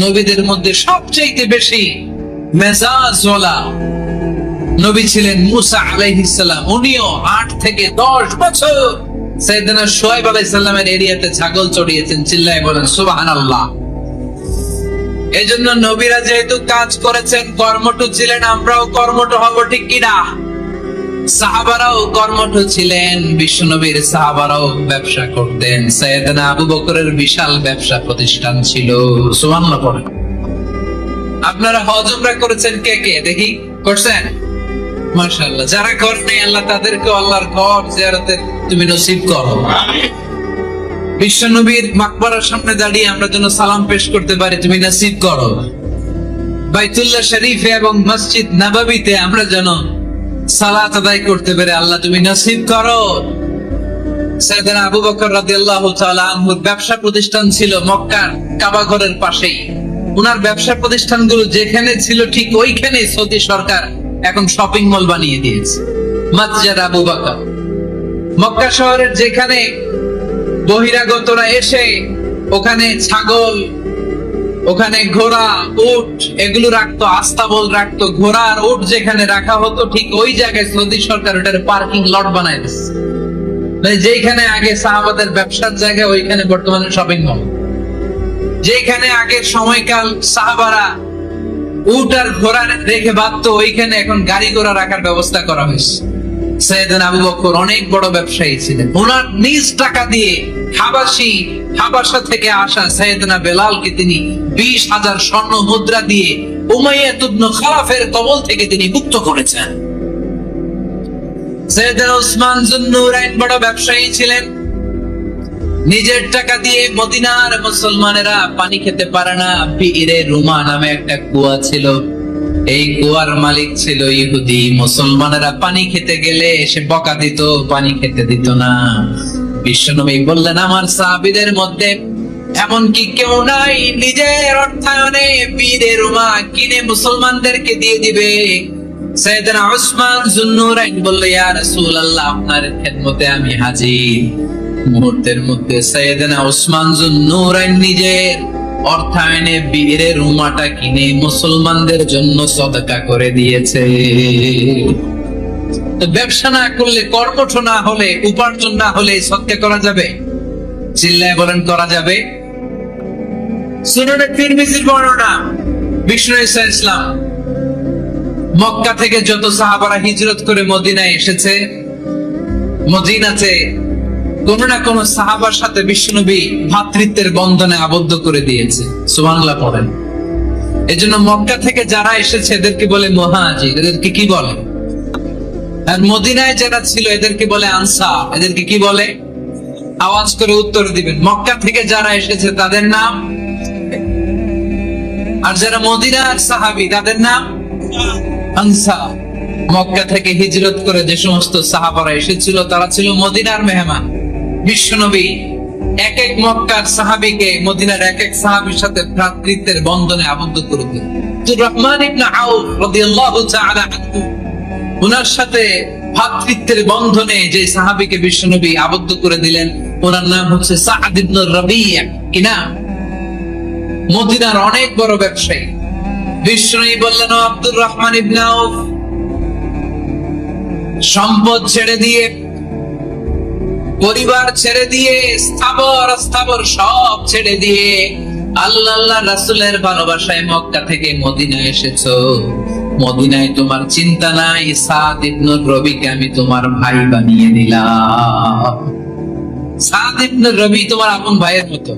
নবীদের মধ্যে সবচেয়ে বেশি মেজাজওয়ালা নবী ছিলেন মুসা আলাইহিস সালাম। উনিও 8 থেকে 10 বছর সাইয়েদনা শুআয়ব আলাইহিস সালামের এরিয়াতে ছাগল চড়িয়েছেন। চিল্লায় বলেন সুবহানাল্লাহ। এজন্য নবীরা যেহেতু কাজ করেছেন, কর্মঠ ছিলেন, আমরাও কর্মঠ হব, ঠিক কিনা? সাহাবারাও কর্মঠ ছিলেন, বিশ্বনবীর সাহাবারাও ব্যবসা করতেন। সাইয়েদনা আবু বকরের বিশাল ব্যবসা প্রতিষ্ঠান ছিল। সুবহানাল্লাহ পড়েন। আপনারা হজ উমরা করেছেন কে কে দেখি? করছেন? মাশাআল্লাহ। যারা করেন আল্লাহ তাদেরকে আল্লাহর ঘর জিয়ারতের তুমি নসিব করো। বিশ্বনবীর মাকবারার সামনে দাঁড়িয়ে আমরা যেন সালাম পেশ করতে পারি, তুমি নসিব করো। বাইতুল্লাহ শরীফে এবং মসজিদ নববীতে আমরা যেন সালাত আদায় করতে পারে, আল্লাহ তুমি নসিব করো। সাইয়েদনা আবু বকর রাদিয়াল্লাহু তাআলা আনহুর ব্যবসা প্রতিষ্ঠান ছিল মক্কার কাবা ঘরের পাশেই। উনার ব্যবসা প্রতিষ্ঠানগুলো যেখানে ছিল ঠিক ওইখানে সৌদি সরকার এখন শপিং মল বানিয়ে দিয়েছে, মসজিদ আবু বকর। মক্কা শহরের যেখানে বহিরাগতরা এসে ওখানে ছাগল, ওখানে ঘোড়া, উট এগুলো রাখতো, আস্তাবল রাখতো, ঘোড়া আর উট যেখানে রাখা হতো ঠিক ওই জায়গায় সৌদি সরকার ওটার পার্কিং লট বানায় দিচ্ছে। যেখানে আগে সাহাবাদের ব্যবসার জায়গা ওইখানে বর্তমানে শপিং মল। যেখানে আগের সময়কাল সাহাবারা উট আর ঘোড়া রেখে বাঁধতো ওইখানে এখন গাড়ি ঘোড়া রাখার ব্যবস্থা করা হয়েছে। সাইয়েদনা আবু বকর অনেক বড় ব্যবসায়ী ছিলেন। ওনার নিজ টাকা দিয়ে হাবাসা থেকে আসা সাইয়েদনা বেলালকে তিনি 20,000 স্বর্ণ মুদ্রা দিয়ে উমাইয়া ইবনে খালাফের কবল থেকে তিনি মুক্ত করেছেন। সাইয়েদনা উসমান যুন্নুরাইন বড় ব্যবসায়ী ছিলেন। নিজের টাকা দিয়ে মদিনার মুসলমানেরা পানি খেতে পারে না, বীরে রুমা নামে একটা কুয়া ছিল, এই কুয়ার মালিক ছিল ইহুদি। মুসলমানেরা পানি খেতে গেলে এসে বকা দিত, পানি খেতে দিত না। বিশ্বনবী বললেন, আমার সাহাবীদের মধ্যে এমন কি কেউ নাই নিজের অর্থায়নে বীরে রুমা কিনে মুসলমানদেরকে দিয়ে দিবে? সাইয়েদনা উসমান যুন্নুরাইন বলল, ইয়া রাসূলুল্লাহ, আপনার খেদমতে আমি হাজির। মুহূর্তের মধ্যে সাইয়েদনা উসমান যুন্নুরাইন নিজের অর্থায়নে বীরে রুমাটা কিনে মুসলমানদের জন্য সদকা করে দিয়েছে। তো ব্যবসা না করলে, কর্মঠ না হলে, উপার্জন না হলে সদকা করা যাবে? চিল্লায় বলেন, করা যাবে? সুনানে তিরমিজির বর্ণনা, বিষ্ণু ঈসা ইসলাম মক্কা থেকে যত সাহাবারা হিজরত করে মদিনায় এসেছে, মদিনাতে কোন না কোন সাহাবার সাথে বিশ্বনবী ভ্রাতৃত্বের বন্ধনে আবদ্ধ করে দিয়েছে। সুবহানাল্লাহ পড়েন। এজন্য মক্কা থেকে যারা এসেছে এদেরকে বলে মুহাজির, এদেরকে কি বলে? আর মদিনায় যারা ছিল এদেরকে বলে আনসার, এদেরকে কি বলে? আওয়াজ করে উত্তর দিবেন। মক্কা থেকে যারা এসেছে তাদের নাম, আর যারা মদিনার সাহাবী তাদের নাম আনসার। মক্কা থেকে হিজরত করে যে সমস্ত সাহাবারা এসেছিল তারা ছিল মদিনার মেহমান। বিশ্বনবী এক এক মক্কার সাহাবীকে মদিনার এক এক সাহাবীর সাথে ভ্রাতৃত্বের বন্ধনে আবদ্ধ করে দিলেন। আব্দুর রহমান ইবনে আউফ রাদিয়াল্লাহু তাআলা আনহু, ওনার সাথে ভ্রাতৃত্বের বন্ধনে যে সাহাবীকে বিশ্বনবী আবদ্ধ করে দিলেন ওনার নাম হচ্ছে সাআদ ইবনে রাবিয়া। কি নাম? মদিনার অনেক বড় ব্যবসায়ী। বিশ্বনবী বললেন, ও আব্দুর রহমান ইবনে আউফ, সম্পদ ছেড়ে দিয়ে, পরিবার ছেড়ে দিয়ে, স্থাবর সব ছেড়ে দিয়ে আল্লাহ রাসূলের ভালোবাসায় মক্কা থেকে মদিনায় এসেছো। মদিনায় তোমার চিন্তা নাই, সাদ ইবনে রবিকে আমি তোমার ভাই বানিয়ে দিলাম। সাদ ইবনে রবি তোমার আপন ভাইয়ের মতো।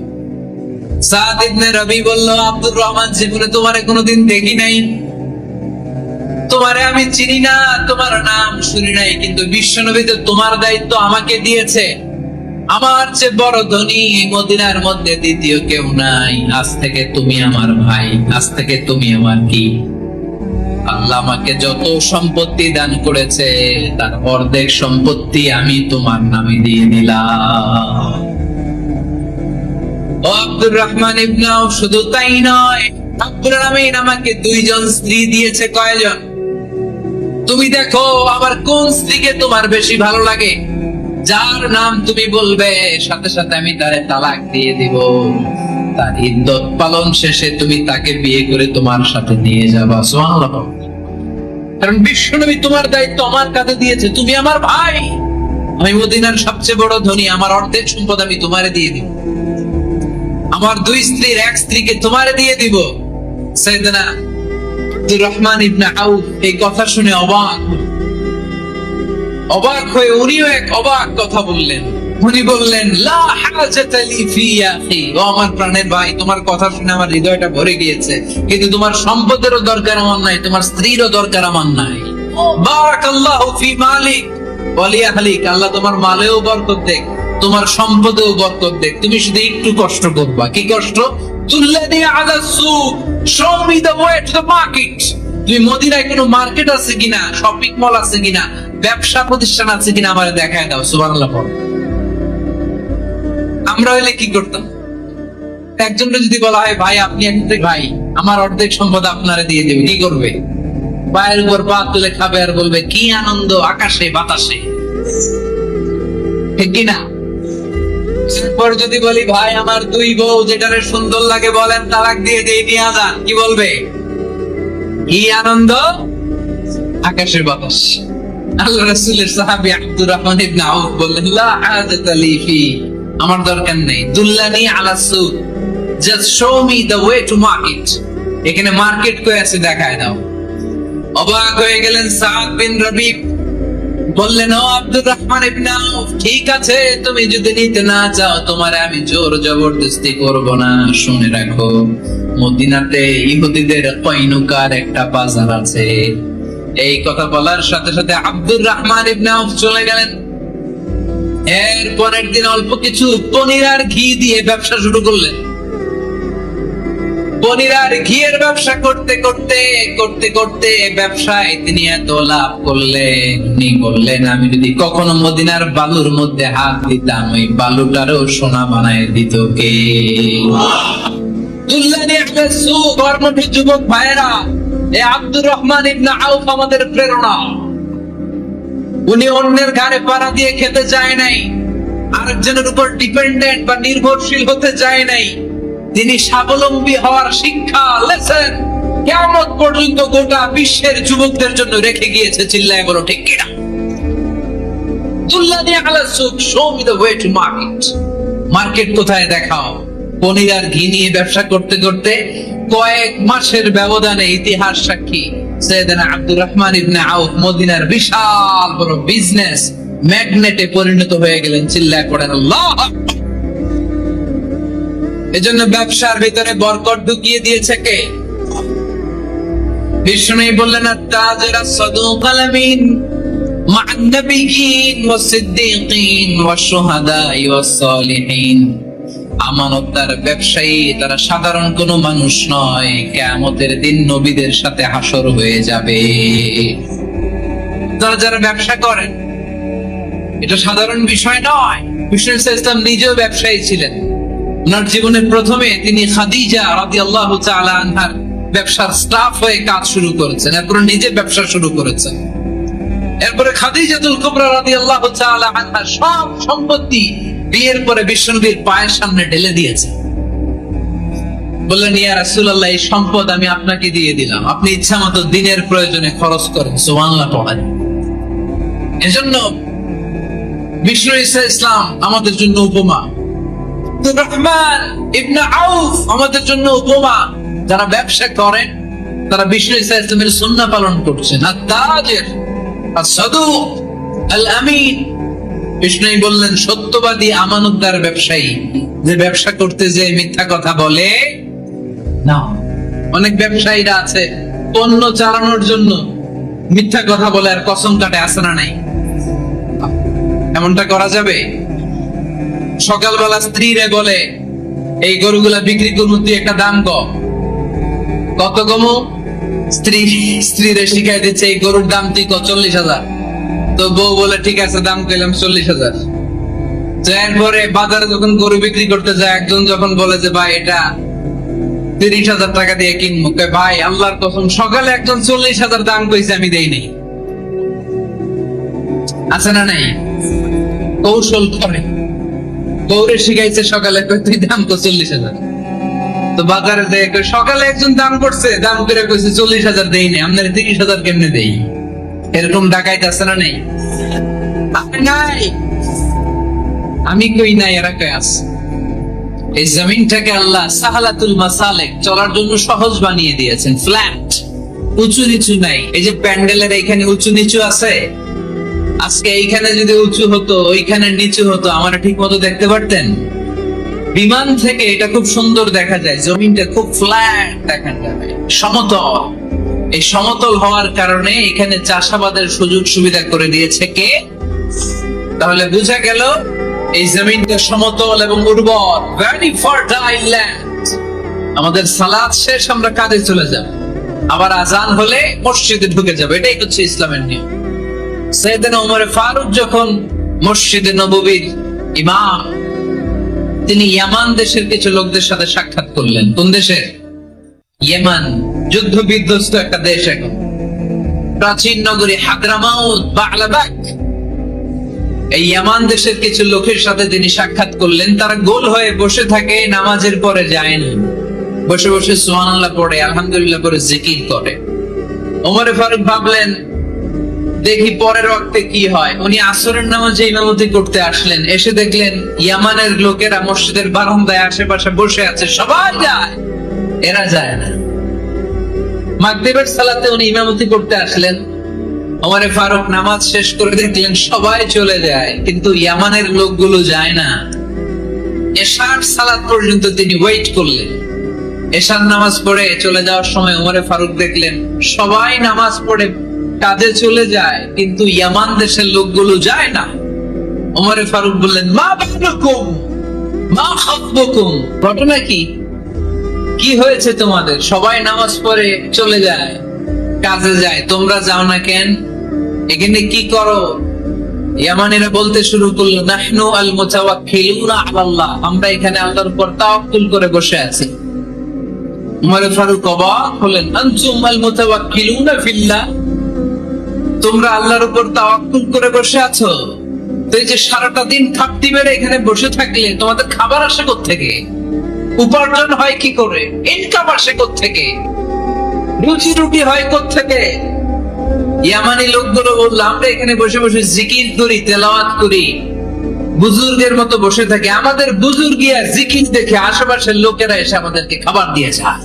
সাদ ইবনে রবি বলল, আব্দুর রহমান, জীবনে তোমারে কোনোদিন দেখি নাই, তোমারে আমি চিনি না, তোমার নাম শুনি নাই, কিন্তু বিশ্বনবী তো তোমার দায়িত্ব আমাকে দিয়েছে। আমার চেয়ে বড় ধনী মদিনার মধ্যে দ্বিতীয় কেউ নাই। আজ থেকে তুমি আমার ভাই, আজ থেকে তুমি আমার কি? আল্লাহ আমাকে যত সম্পত্তি দান করেছে তার অর্ধেক সম্পত্তি আমি তোমার নামে দিয়ে দিলাম। ও আব্দুর রহমান ইবনে আউফ, শুধু তাই নয়, রব্বুল আলামিন আমাকে 2 জন স্ত্রী দিয়েছে। কয়জন? তুমি দেখো আমার কোন স্ত্রীকে তোমার বেশি ভালো লাগে, যার নাম তুমি বলবে সাথে সাথে আমি তারে তালাক দিয়ে দিব। তার ইদ্দত পালন শেষে তুমি তাকে বিয়ে করে তোমার সাথে নিয়ে যাবা। সুবহানাল্লাহ। কারণ বিশ্বনবী তোমার দায়িত্ব আমার কাছে দিয়েছে, তুমি আমার ভাই, আমি মদিনার সবচেয়ে বড় ধনী, আমার অর্ধেক সম্পদ আমি তোমারে দিয়ে দিব। আমার 2 স্ত্রীর 1 স্ত্রীকে তোমারে দিয়ে দিব। সাইয়েদনা আব্দুর রহমান ইবনে আউফ এই কথা শুনে অবাক। অবাক হয়ে উনিও এক অবাক কথা বললেন। উনি বললেন, লা হাজাতা লি ফি ইয়া আখি, ও আমার প্রাণের ভাই, তোমার কথা শুনে আমার হৃদয়টা ভরে গিয়েছে, কিন্তু তোমার সম্পদেরও দরকার আমার নাই, তোমার স্ত্রীরও দরকার আমার নাই। বারাকাল্লাহু ফি মালিক ওয়া লি আহলিক, আল্লাহ তোমার মালেও বরকত দেখ, তোমার সম্পদেও বরকত দেখ, তুমি শুধু একটু কষ্ট করবা। কি কষ্ট? তুল্লানি আলা সুক, show me the way to the market. তুমি মদিনায় কোনো মার্কেট আছে কিনা, শপিং মল আছে কিনা, ব্যবসা প্রতিষ্ঠান আছে কিনা আমারে দেখায় দাও। সুবহানাল্লাহ। আমরা হইলে কি করতাম? একজনকে যদি বলা হয়, ভাই আপনি একজন, ভাই আমার অর্ধেক সম্পদ আপনারে দিয়ে দেবে, কি করবে? পায়ের উপর পা তুলে খাবে আর বলবে, কি আনন্দ আকাশে বাতাসে, ঠিক কিনা? এরপর যদি বলি, ভাই আমার দুই বউ, যেটারে সুন্দর লাগে বলেন তালাক দিয়ে দেই, নিয়ে যান, কি বলবে? কি আনন্দ আকাশের বাতাস। আল্লাহ রাসূলের সাহাবী আব্দুর রহমান ইবনে আউফ বললেন, লা হাজাতা লি ফি, আমার দরকার নেই। দুল্লানি আলা সুক, just show me the way to market. এখানে মার্কেট কই আছে দেখায় দাও। অবাক হয়ে গেলেন সাদ বিন রবি, বললেন, ও আব্দুর রহমান ইবনে আউফ, ঠিক আছে, তুমি যদি নিতে না চাও, তোমারে আমি জোর জবরদস্তি করব না। শুনে রাখো, মদিনাতে ইহুদিদের কয়নুকার একটা বাজার আছে। এই কথা বলার সাথে সাথে আব্দুর রহমান ইবনে আউফ চলে গেলেন। এর পরের দিন অল্প কিছু পনির আর ঘি দিয়ে ব্যবসা শুরু করলেন। পনির আর ঘিয়ের ব্যবসা করতে করতে করতে করতে ব্যবসায় তিনি এত লাভ করলেন, উনি বললেন, আমি যদি কখনো মদিনার বালুর মধ্যে হাত দিতাম, ওই বালুটারও সোনা বানায় দিত কে? কর্মঠ যুবক ভাইয়েরা, এ আব্দুর রহমান ইবনে আউফ আমাদের প্রেরণা। উনি অন্যের ঘাড়ে পাড়া দিয়ে খেতে চায় নাই, আরেকজনের উপর ডিপেন্ডেন্ট বা নির্ভরশীল হতে চায় নাই। তিনি স্বাবলম্বী হওয়ার শিক্ষা, লেসন কিয়ামত পর্যন্ত গোটা বিশ্বের যুবকদের জন্য রেখে গিয়েছে। চিল্লায় বলো ঠিক কিনা? দুল্লানি আলা সুক, show me the way to market. Market কোথায় দেখাও। পনির আর ঘি নিয়ে ব্যবসা করতে করতে কয়েক মাসের ব্যবধানে ইতিহাস সাক্ষী, সাইয়েদনা আব্দুর রহমান ইবনে আউফ মদিনার বিশাল বড় বিজনেস ম্যাগনেটে পরিণত হয়ে গেলেন। চিল্লায় পড়েন আল্লাহ। এজন্য ব্যবসার ভিতরে বরকত ঢুকিয়ে দিয়েছে কে? বিষ্ণু বললেন, আত-তাজিরা সাদুকাল আমিন মা'আন নাবিয়্যিন ওয়াস সিদ্দীকিন ওয়াস শুহাদা'i ওয়াস সালিহিন। আমানতদার ব্যবসায়ী, তারা সাধারণ কোনো মানুষ নয়, কিয়ামতের দিন নবীদের সাথে হাসর হয়ে যাবে। তারা যারা ব্যবসা করেন, এটা সাধারণ বিষয় নয়। বিষ্ণু ইসলাম নিজেও ব্যবসায়ী ছিলেন। ওনার জীবনের প্রথমে তিনি খাদিজা রাদিয়াল্লাহু তাআলা আনহার ব্যবসার স্টাফ হয়ে কাজ শুরু করেছেন, এরপর নিজে ব্যবসা শুরু করেছেন। এরপরে খাদিজাতুল কুবরা রাদিয়াল্লাহু তাআলা আনহার সব সম্পত্তি বিয়ের পরে বিশ্বনবীর পায়ের সামনে ঢেলে দিয়েছেন। বললেন, ইয়া রাসূলুল্লাহ, এই সম্পদ আমি আপনাকে দিয়ে দিলাম, আপনি ইচ্ছামতো দিনের প্রয়োজনে খরচ করেন। সুবহানাল্লাহ পড়েন। এজন্য বিষ্ণু ইসলাম আমাদের জন্য উপমা, রহমান ইবনে আউফ আমাদের জন্য উপমা। যারা ব্যবসা করেন তারা বিষ্ণু ইসলামের সুন্নাহ পালন করছেন। আত-তাজির আস-সাদুক আল-আমিন, বিষ্ণু বললেন সত্যবাদী আমানতদার ব্যবসায়ী, যে ব্যবসা করতে যে মিথ্যা কথা বলে না। অনেক ব্যবসায়ীরা আছে পণ্য চালানোর জন্য মিথ্যা কথা বলে আর কসম কাটে, আছে না নাই? এমনটা করা যাবে? সকালবেলা স্ত্রীরে বলে, এই গরুগুলা বিক্রি করবো, তুই একটা দাম কত কমু? স্ত্রীরে শিখাই দিচ্ছে, এই গরুর দাম তুই 40,000। তো বউ বলে, ঠিক আছে, দাম কইলাম 40,000। তো এরপরে বাজারে যখন গরু বিক্রি করতে যায়, একজন যখন বলে যে, ভাই এটা 30,000 টাকা দিয়ে কিনবো, ভাই আল্লাহর কসম সকালে একজন 40,000 দাম কইছে, আমি দেই নাই। আছে না নাই? কৌশল করে গৌরে শিখাইছে, সকালে তুই দাম কর 40,000। তো বাজারে সকালে একজন দাম করছে, দাম করে কইছে 40,000 দেই নাই, আপনার 30,000 কেমনে দেই? এরকম ডাকাইতে আছে না নাই? নাই, আমি কই নাই, এরা কই আছে। এই জমিনটাকে আল্লাহ সাহালাতুল মাসালিক, চলার জন্য সহজ বানিয়ে দিয়েছেন। ফ্ল্যাট, উঁচু নিচু নাই। এই যে প্যান্ডেলের এখানে উঁচু নিচু আছে, আজকে এইখানে যদি উঁচু হতো, ওইখানে নিচু হতো, আমরা ঠিক মতো দেখতে পারতেন? বিমান থেকে এটা খুব সুন্দর দেখা যায়, জমিনটা খুব ফ্ল্যাট দেখা যাবে, সমতল। এই সমতল হওয়ার কারণে এখানে চাষাবাদের সুযোগ সুবিধা করে দিয়েছে কে? তাহলে বোঝা গেল এই জমিনটা সমতল এবং উর্বর, ভেরি ফার্টাইল ল্যান্ড। আমাদের সালাত শেষ, আমরা কাজে চলে যাব, আবার আজান হলে মসজিদে ঢুকে যাবে। এটাই হচ্ছে ইসলামের নিয়ম। সাইয়েদনা ওমর ফারুক যখন মসজিদে নববীর ইমাম, তিনি ইয়ামান দেশের কিছু লোকদের সাথে সাক্ষাৎ করলেন। কোন দেশের? ইয়েমান, যুদ্ধ বিধ্বস্ত একটা দেশ। এখন প্রাচীন নগরী হাদরামাউত, বা'লাবাক, এই ইয়ামান দেশের কিছু লোকের সাথে তিনি সাক্ষাৎ করলেন। তারা গোল হয়ে বসে থাকে, নামাজের পরে যায় না, বসে বসে সুবহানাল্লাহ পড়ে, আলহামদুলিল্লাহ পড়ে জিকির করে। ওমর ফারুক ভাবলেন দেখি পরের ওয়াক্তে কি হয়। উনি আসরের নামাজে ইমামতি করতে আসলেন, এসে দেখলেন ইয়ামানের লোকেরা মসজিদের বারান্দায় আশেপাশে বসে আছে, সবাই যায়, এরা যায় না। মাগরিবের সালাতে উনি ইমামতি করতে আসলেন, ওমর ফারুক নামাজ শেষ করে দেখলেন সবাই চলে যায়, কিন্তু ইয়ামানের লোকগুলো যায় না। এশার সালাত পর্যন্ত তিনি ওয়েট করলেন। এশার নামাজ পড়ে চলে যাওয়ার সময় ওমর ফারুক দেখলেন সবাই নামাজ পড়ে কাজে চলে যায়, কিন্তু ইয়ামান দেশের লোকগুলো যায় না। ওমর ফারুক বললেন, মা বালুকুম মা খাতবুকুম, ঘটনা কি? কি হয়েছে তোমাদের? সবাই নামাজ পড়ে চলে যায়, কাজে যায়, তোমরা যাও না কেন? এখানে কি করো? ইয়ামানিরা বলতে শুরু করলো, নাহনু আল মুতাওয়াক্কিলুনা আলাল্লাহ, আমরা এখানে আল্লাহর উপর তাওয়াক্কুল করে বসে আছি। ওমর ফারুক অবাক হলেন, আনতুম আল মুতাওয়াক্কিলুনা ফিল্লাহ, তোমরা আল্লাহর উপর তাওয়াক্কুল করে বসে আছো? তো এই যে সারাটা দিন খাপটি মেরে এখানে বসে থাকলে তোমাদের খাবার আসে কোত্থেকে? উপার্জন হয় কি করে? ইনকাম আসে কোত্থেকে? রুজি রুটি হয় কোত্থেকে? ইয়ামানি লোকগুলো বললো, আমরা এখানে বসে বসে জিকির করি, তেলাওয়াত করি, বুজুর্গের মতো বসে থাকি, আমাদের বুজুর্গিয়া জিকির দেখে আশেপাশের লোকেরা এসে আমাদেরকে খাবার দিয়ে যায়।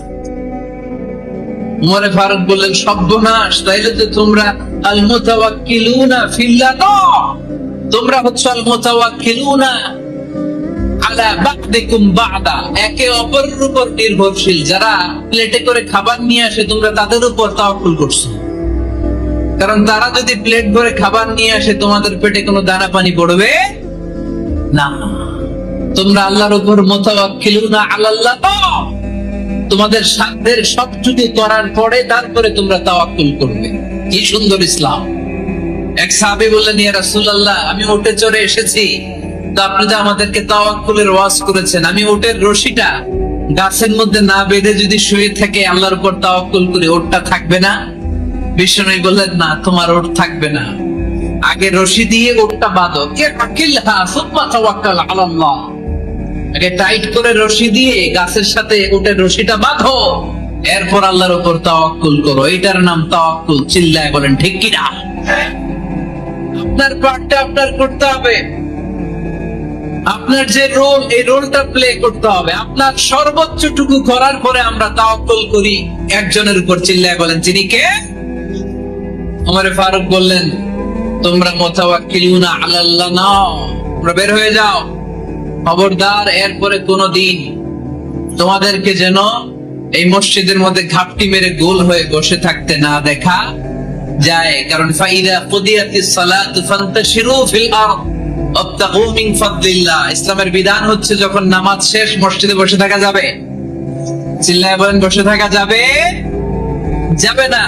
ওমর ফারুক বললেন, সর্বনাশ, তাইলে তো তোমরা আল মুতাওয়াক্কিলুনা ফিল্লাহ নও, তোমরা হচ্ছে আল মুতাওয়াক্কিলুনা আলা বা'দিকুম বা'দা, একে অপরের উপর নির্ভরশীল। যারা প্লেটে করে খাবার নিয়ে আসে তোমরা তাদের উপর তাওয়াক্কুল করছো, কারণ তারা যদি প্লেট ভরে খাবার নিয়ে আসে তোমাদের পেটে কোনো দানা পানি পড়বে না। তোমরা আল্লাহর উপর মুতাওয়াক্কিলুনা আলাল্লাহ নও, তোমাদের সাধ্যের সবটুকু করার পরে তারপরে তোমরা তাওয়াক্কুল করবে। কি সুন্দর ইসলাম! এক সাহাবী বললেন, ইয়া রাসূলুল্লাহ, আমি উটে চড়ে এসেছি, তো আপনি তো আমাদেরকে তাওয়াক্কুলের ওয়াজ করেছেন, আমি উটের রশিটা গাছের মধ্যে না বেঁধে যদি শুয়ে থেকে আল্লাহর উপর তাওয়াক্কুল করি, ওটটা থাকবে না? বিষ্ণু বললেন, না, তোমার ওট থাকবে না, আগে রশি দিয়ে ওটটা বাঁধো, কে আকিলহা সুম্মা তাওয়াক্কাল আলাল্লাহ, আগে টাইট করে রশি দিয়ে গাছের সাথে উটের রশিটা বাঁধো, এরপর আল্লাহর উপর তাওয়াক্কুল করো। এটার নাম তাওয়াক্কুল। চিল্লায় বলেন ঠিক কি না? আপনার পার্টটা আপনার করতে হবে, আপনার যে রোল, এই রোলটা প্লে করতে হবে। আপনার সর্বোচ্চটুকু করার পরে আমরা তাওয়াক্কুল করি একজনের উপর। চিল্লায় বলেন তিনি কে? ওমর ফারুক বললেন, তোমরা মুতাওয়াক্কিলুনা আলাল্লাহ নাও, তোমরা বের হয়ে যাও, খবরদার এরপরে কোনদিন তোমাদেরকে যেন এই মসজিদের মধ্যে ঘাপটি মেরে গোল হয়ে বসে থাকতে না দেখা যায়। কারণ ফাইদা কুদিয়াতিস সালাতু ফান্তাশিরু ফিল আরদ ওয়াবতাগু মিন ফাদলিল্লাহ, ইসলামের বিধান হচ্ছে যখন নামাজ শেষ মসজিদে বসে থাকা যাবে। চিল্লায় বলেন, বসে থাকা যাবে? যাবে না,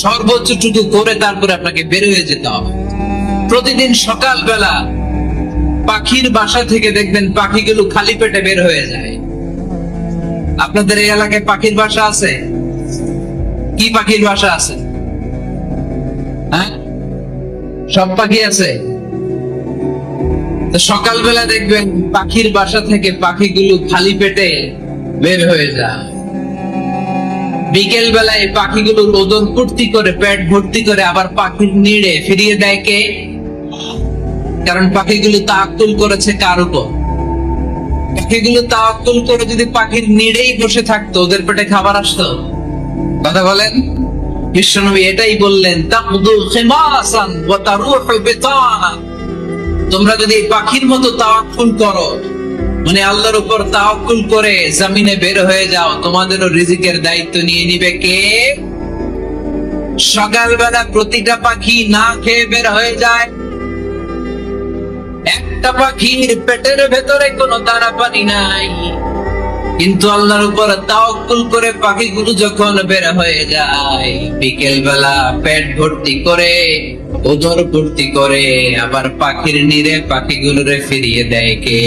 সর্বোচ্চটুকু করে তারপরে আপনাকে বের হয়ে যেতে হবে। প্রতিদিন সকালবেলা পাখির বাসা থেকে দেখবেন পাখিগুলো খালি পেটে বের হয়ে যায়। আপনাদের এই এলাকায় পাখির বাসা আছে? কি পাখির বাসা আছে? হ্যাঁ, সব পাখি আছে? তো সকালবেলা দেখবেন পাখির বাসা থেকে পাখিগুলো খালি পেটে বের হয়ে যায়। বিকেল বেলায় পাখিগুলোর ওজন পূর্তি করে, পেট ভর্তি করে আবার পাখির নিড়ে ফিরিয়ে দেয় কে? কারণ পাখিগুলো তাওয়াক্কুল করেছে কার উপর? পাখিগুলো তাওয়াক্কুল করে যদি পাখির নিড়েই বসে থাকতো, ওদের পেটে খাবার আসতো? কথা বলেন, বিশ্বনবী এটাই বললেন, তাকদু খিমাসান ওয়া তারুহু বিতানা। তোমরা যদি পাখির মতো তাওয়াক্কুল করো, মানে আল্লাহর উপর তাওয়াক্কুল করে জমিনে বের হয়ে যাও, তোমাদেরও রিজিকের দায়িত্ব নিয়ে নিবে কে? সকালবেলা প্রতিটা পাখি না খেয়ে বের হয়ে যায়, একটা পাখির পেটের ভেতরে কোনো দানা পানি নাই, কিন্তু আল্লাহর উপর তাওয়াক্কুল করে পাখিগুলো যখন বের হয়ে যায়, বিকেল বেলা পেট ভর্তি করে, উদর ভর্তি করে, আবার পাখির নিরে পাখিগুলোরে ফিরিয়ে দেয় কে?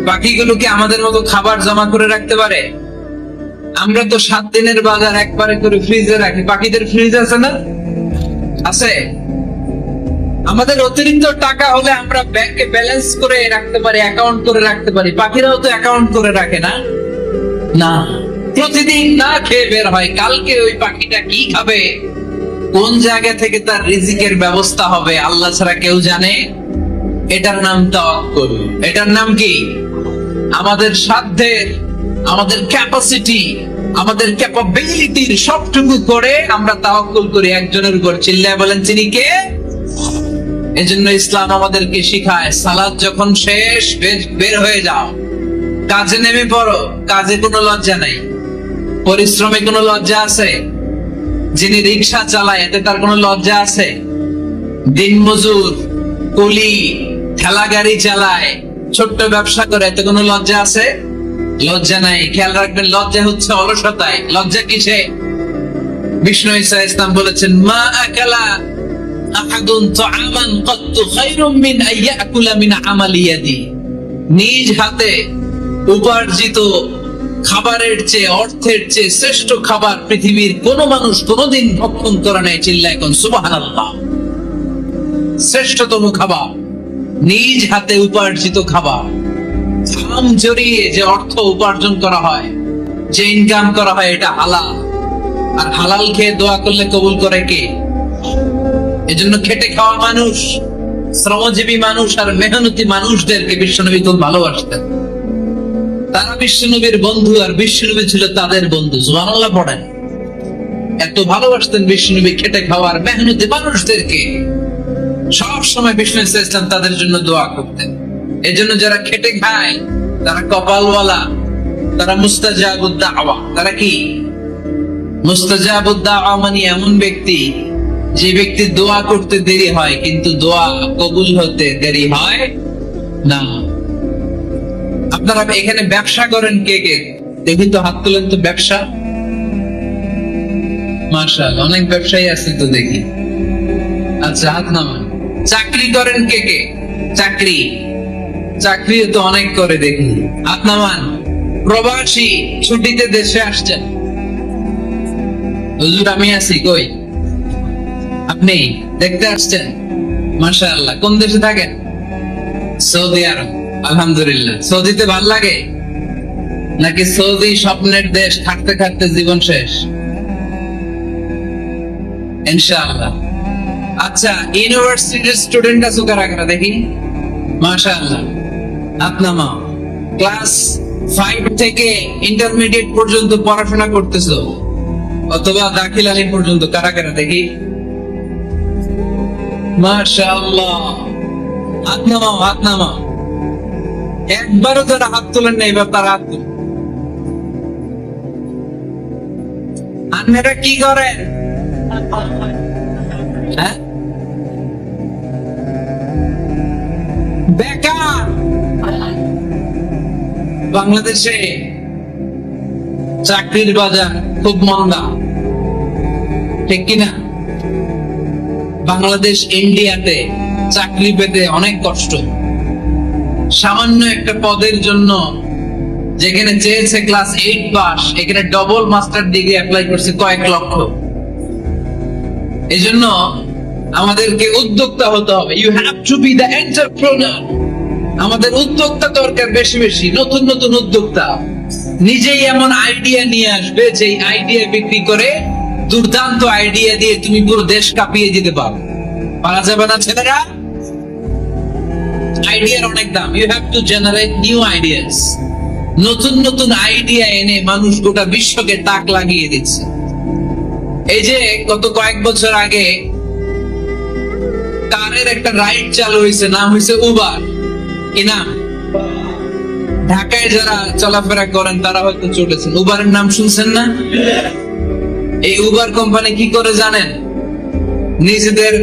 পাখিগুলোকে আমাদের মতো খাবার জমা করে রাখতে পারে? আমরা তো 7 দিনের বাজার একবারে করে ফ্রিজে রাখি, পাখিদের ফ্রিজ আছে না? আছে। আমাদের অতিরিক্ত টাকা হলে আমরা ব্যাংকে ব্যালেন্স করে রাখতে পারি, অ্যাকাউন্ট করে রাখতে পারি, পাখিরাও তো অ্যাকাউন্ট করে রাখে না? না, প্রতিদিন না খেয়ে বের হয়। কালকে ওই পাখিটা কি খাবে, কোন জায়গা থেকে তার রিজিকের ব্যবস্থা হবে, আল্লাহ ছাড়া কেউ জানে। এটার নাম তাওয়াক্কুল। এটার নাম কি? আমাদের সাধ্যের, আমাদের ক্যাপাসিটি, আমাদের ক্যাপাবিলিটির সবটুকু করে আমরা তাওয়াক্কুল করি একজনের উপর। চিল্লায় বলেন তিনি কে? এজন্য ইসলাম আমাদেরকে শিখায়, সালাত যখন শেষ বের হয়ে যাও, কাজে নেমে পড়ো। কাজে কোনো লজ্জা নাই, পরিশ্রমে কোনো লজ্জা আছে? যিনি রিক্সা চালায় এতে তার কোনো লজ্জা আছে? দিনমজুর, কুলি, ঠেলা গাড়ি চালায়, ছোট্ট ব্যবসা করে, এতে কোনো লজ্জা আছে? লজ্জা নাই। খেয়াল রাখবেন, লজ্জা হচ্ছে অলসতায়। লজ্জা কিসে? বিষ্ণু ঈসা ইসলাম বলেছেন, মা আকালা আহাদুন তাআমান কাত্তু খায়রুম মিন আইয়াকুলা মিন আমালি ইয়াদি। নিজ হাতে উপার্জিত খাবারের চেয়ে, অর্থের চেয়ে শ্রেষ্ঠ খাবার পৃথিবীর কোন মানুষ কোনদিন ভক্ষণ করে নাই। চিল্লায় এখন সুবহানাল্লাহ। শ্রেষ্ঠতম খাবার, নিজ হাতে উপার্জিত খাবার। ঘাম জড়িয়ে যে অর্থ উপার্জন করা হয়, যে ইনকাম করা হয়, এটা হালাল। আর হালাল খেয়ে দোয়া করলে কবুল করে কে? এজন্য খেটে খাওয়া মানুষ, শ্রমজীবী মানুষ আর মেহনতি মানুষদেরকে বিশ্বনবী খুব ভালোবাসতেন। তারা বিশ্বনবীর বন্ধু, আর বিশ্বনবী ছিল তাদের বন্ধু। সুবহানাল্লাহ পড়েন। এত ভালোবাসতেন বিশ্বনবী খেটে খাওয়ার মেহনতি মানুষদেরকে। সব সময় বিষ্ণু ইসলাম তাদের জন্য দোয়া করতেন। এজন্য যারা খেটে খায় তারা কপালওয়ালা, তারা মুস্তাজাবুদ দাওয়া। তারা কি? মুস্তাজাবুদ দাওয়া মানে এমন ব্যক্তি, যে ব্যক্তি দোয়া করতে দেরি হয় কিন্তু দোয়া কবুল হতে দেরি হয় না। আপনারা এখানে ব্যবসা করেন কে কে? দেখি তো, হাত তোলেন তো। ব্যবসা, মাশাআল্লাহ, অনেক ব্যবসায়ী আছে তো দেখি। আচ্ছা, হাত নামান। চাকরি করেন কে কে? চাকরি, চাকরি তো অনেক করে দেখি, হাত নামান। প্রবাসী, ছুটিতে দেশে আসছেন। হুজুর আমি আছি, কই? আপনি দেখতে আসছেন? মাশাআল্লাহ। কোন দেশে থাকেন? সৌদি আরব। আলহামদুলিল্লাহ। সৌদিতে ভাল লাগে নাকি সৌদি স্বপ্নের দেশ, থাকতে থাকতে জীবন শেষ? ইনশাআল্লাহ। আচ্ছা, ইউনিভার্সিটির স্টুডেন্ট আছো কারা কারা দেখি? মাশাআল্লাহ, হাত নামাও। ক্লাস 5 থেকে ইন্টারমিডিয়েট পর্যন্ত পড়াশোনা করতেছো, অথবা দাখিল আলিম পর্যন্ত, কারা কারা দেখি? মাশাআল্লাহ, হাত নামাও, হাত নামাও। একবারও যারা হাত তোলেন না, এবার তারা হাত তুলেন। আপনারা কি করেন? হ্যাঁ, বেকার। বাংলাদেশে চাকরির বাজার খুব মন্দা, ঠিক কিনা? বাংলাদেশ ইন্ডিয়াতে চাকরি পেতে অনেক কষ্ট। সামান্য একটা পদের জন্য যেখানে চেয়েছে ক্লাস 8 পাস, এখানে ডবল মাস্টার ডিগ্রি অ্যাপ্লাই করছে কয়েক লক্ষ। এজন্য আমাদেরকে উদ্যোক্তা হতে হবে। You have to be the entrepreneur. আমাদের উদ্যোক্তা দরকার, বেশি বেশি নতুন নতুন উদ্যোক্তা। নিজেই এমন আইডিয়া নিয়ে আসবে, যে আইডিয়া বিক্রি করে, দুর্দান্ত আইডিয়া দিয়ে তুমি পুরো দেশ কাঁপিয়ে দিতে পারো। পারা যাবে না ছেলেরা? আইডিয়ার অনেক দাম। You have to generate new ideas. নতুন নতুন আইডিয়া এনে মানুষ গোটা বিশ্বকে তাক লাগিয়ে দিচ্ছে। এই যে গত কয়েক বছর আগে কারের একটা রাইড চালু হয়েছে, নাম হয়েছে উবার। কি নাম? ঢাকায় যারা চলাফেরা করেন তারা হয়তো চলেছেন, উবারের নাম শুনছেন না? এই উবার কোম্পানি কি করে জানেন? নিজেদের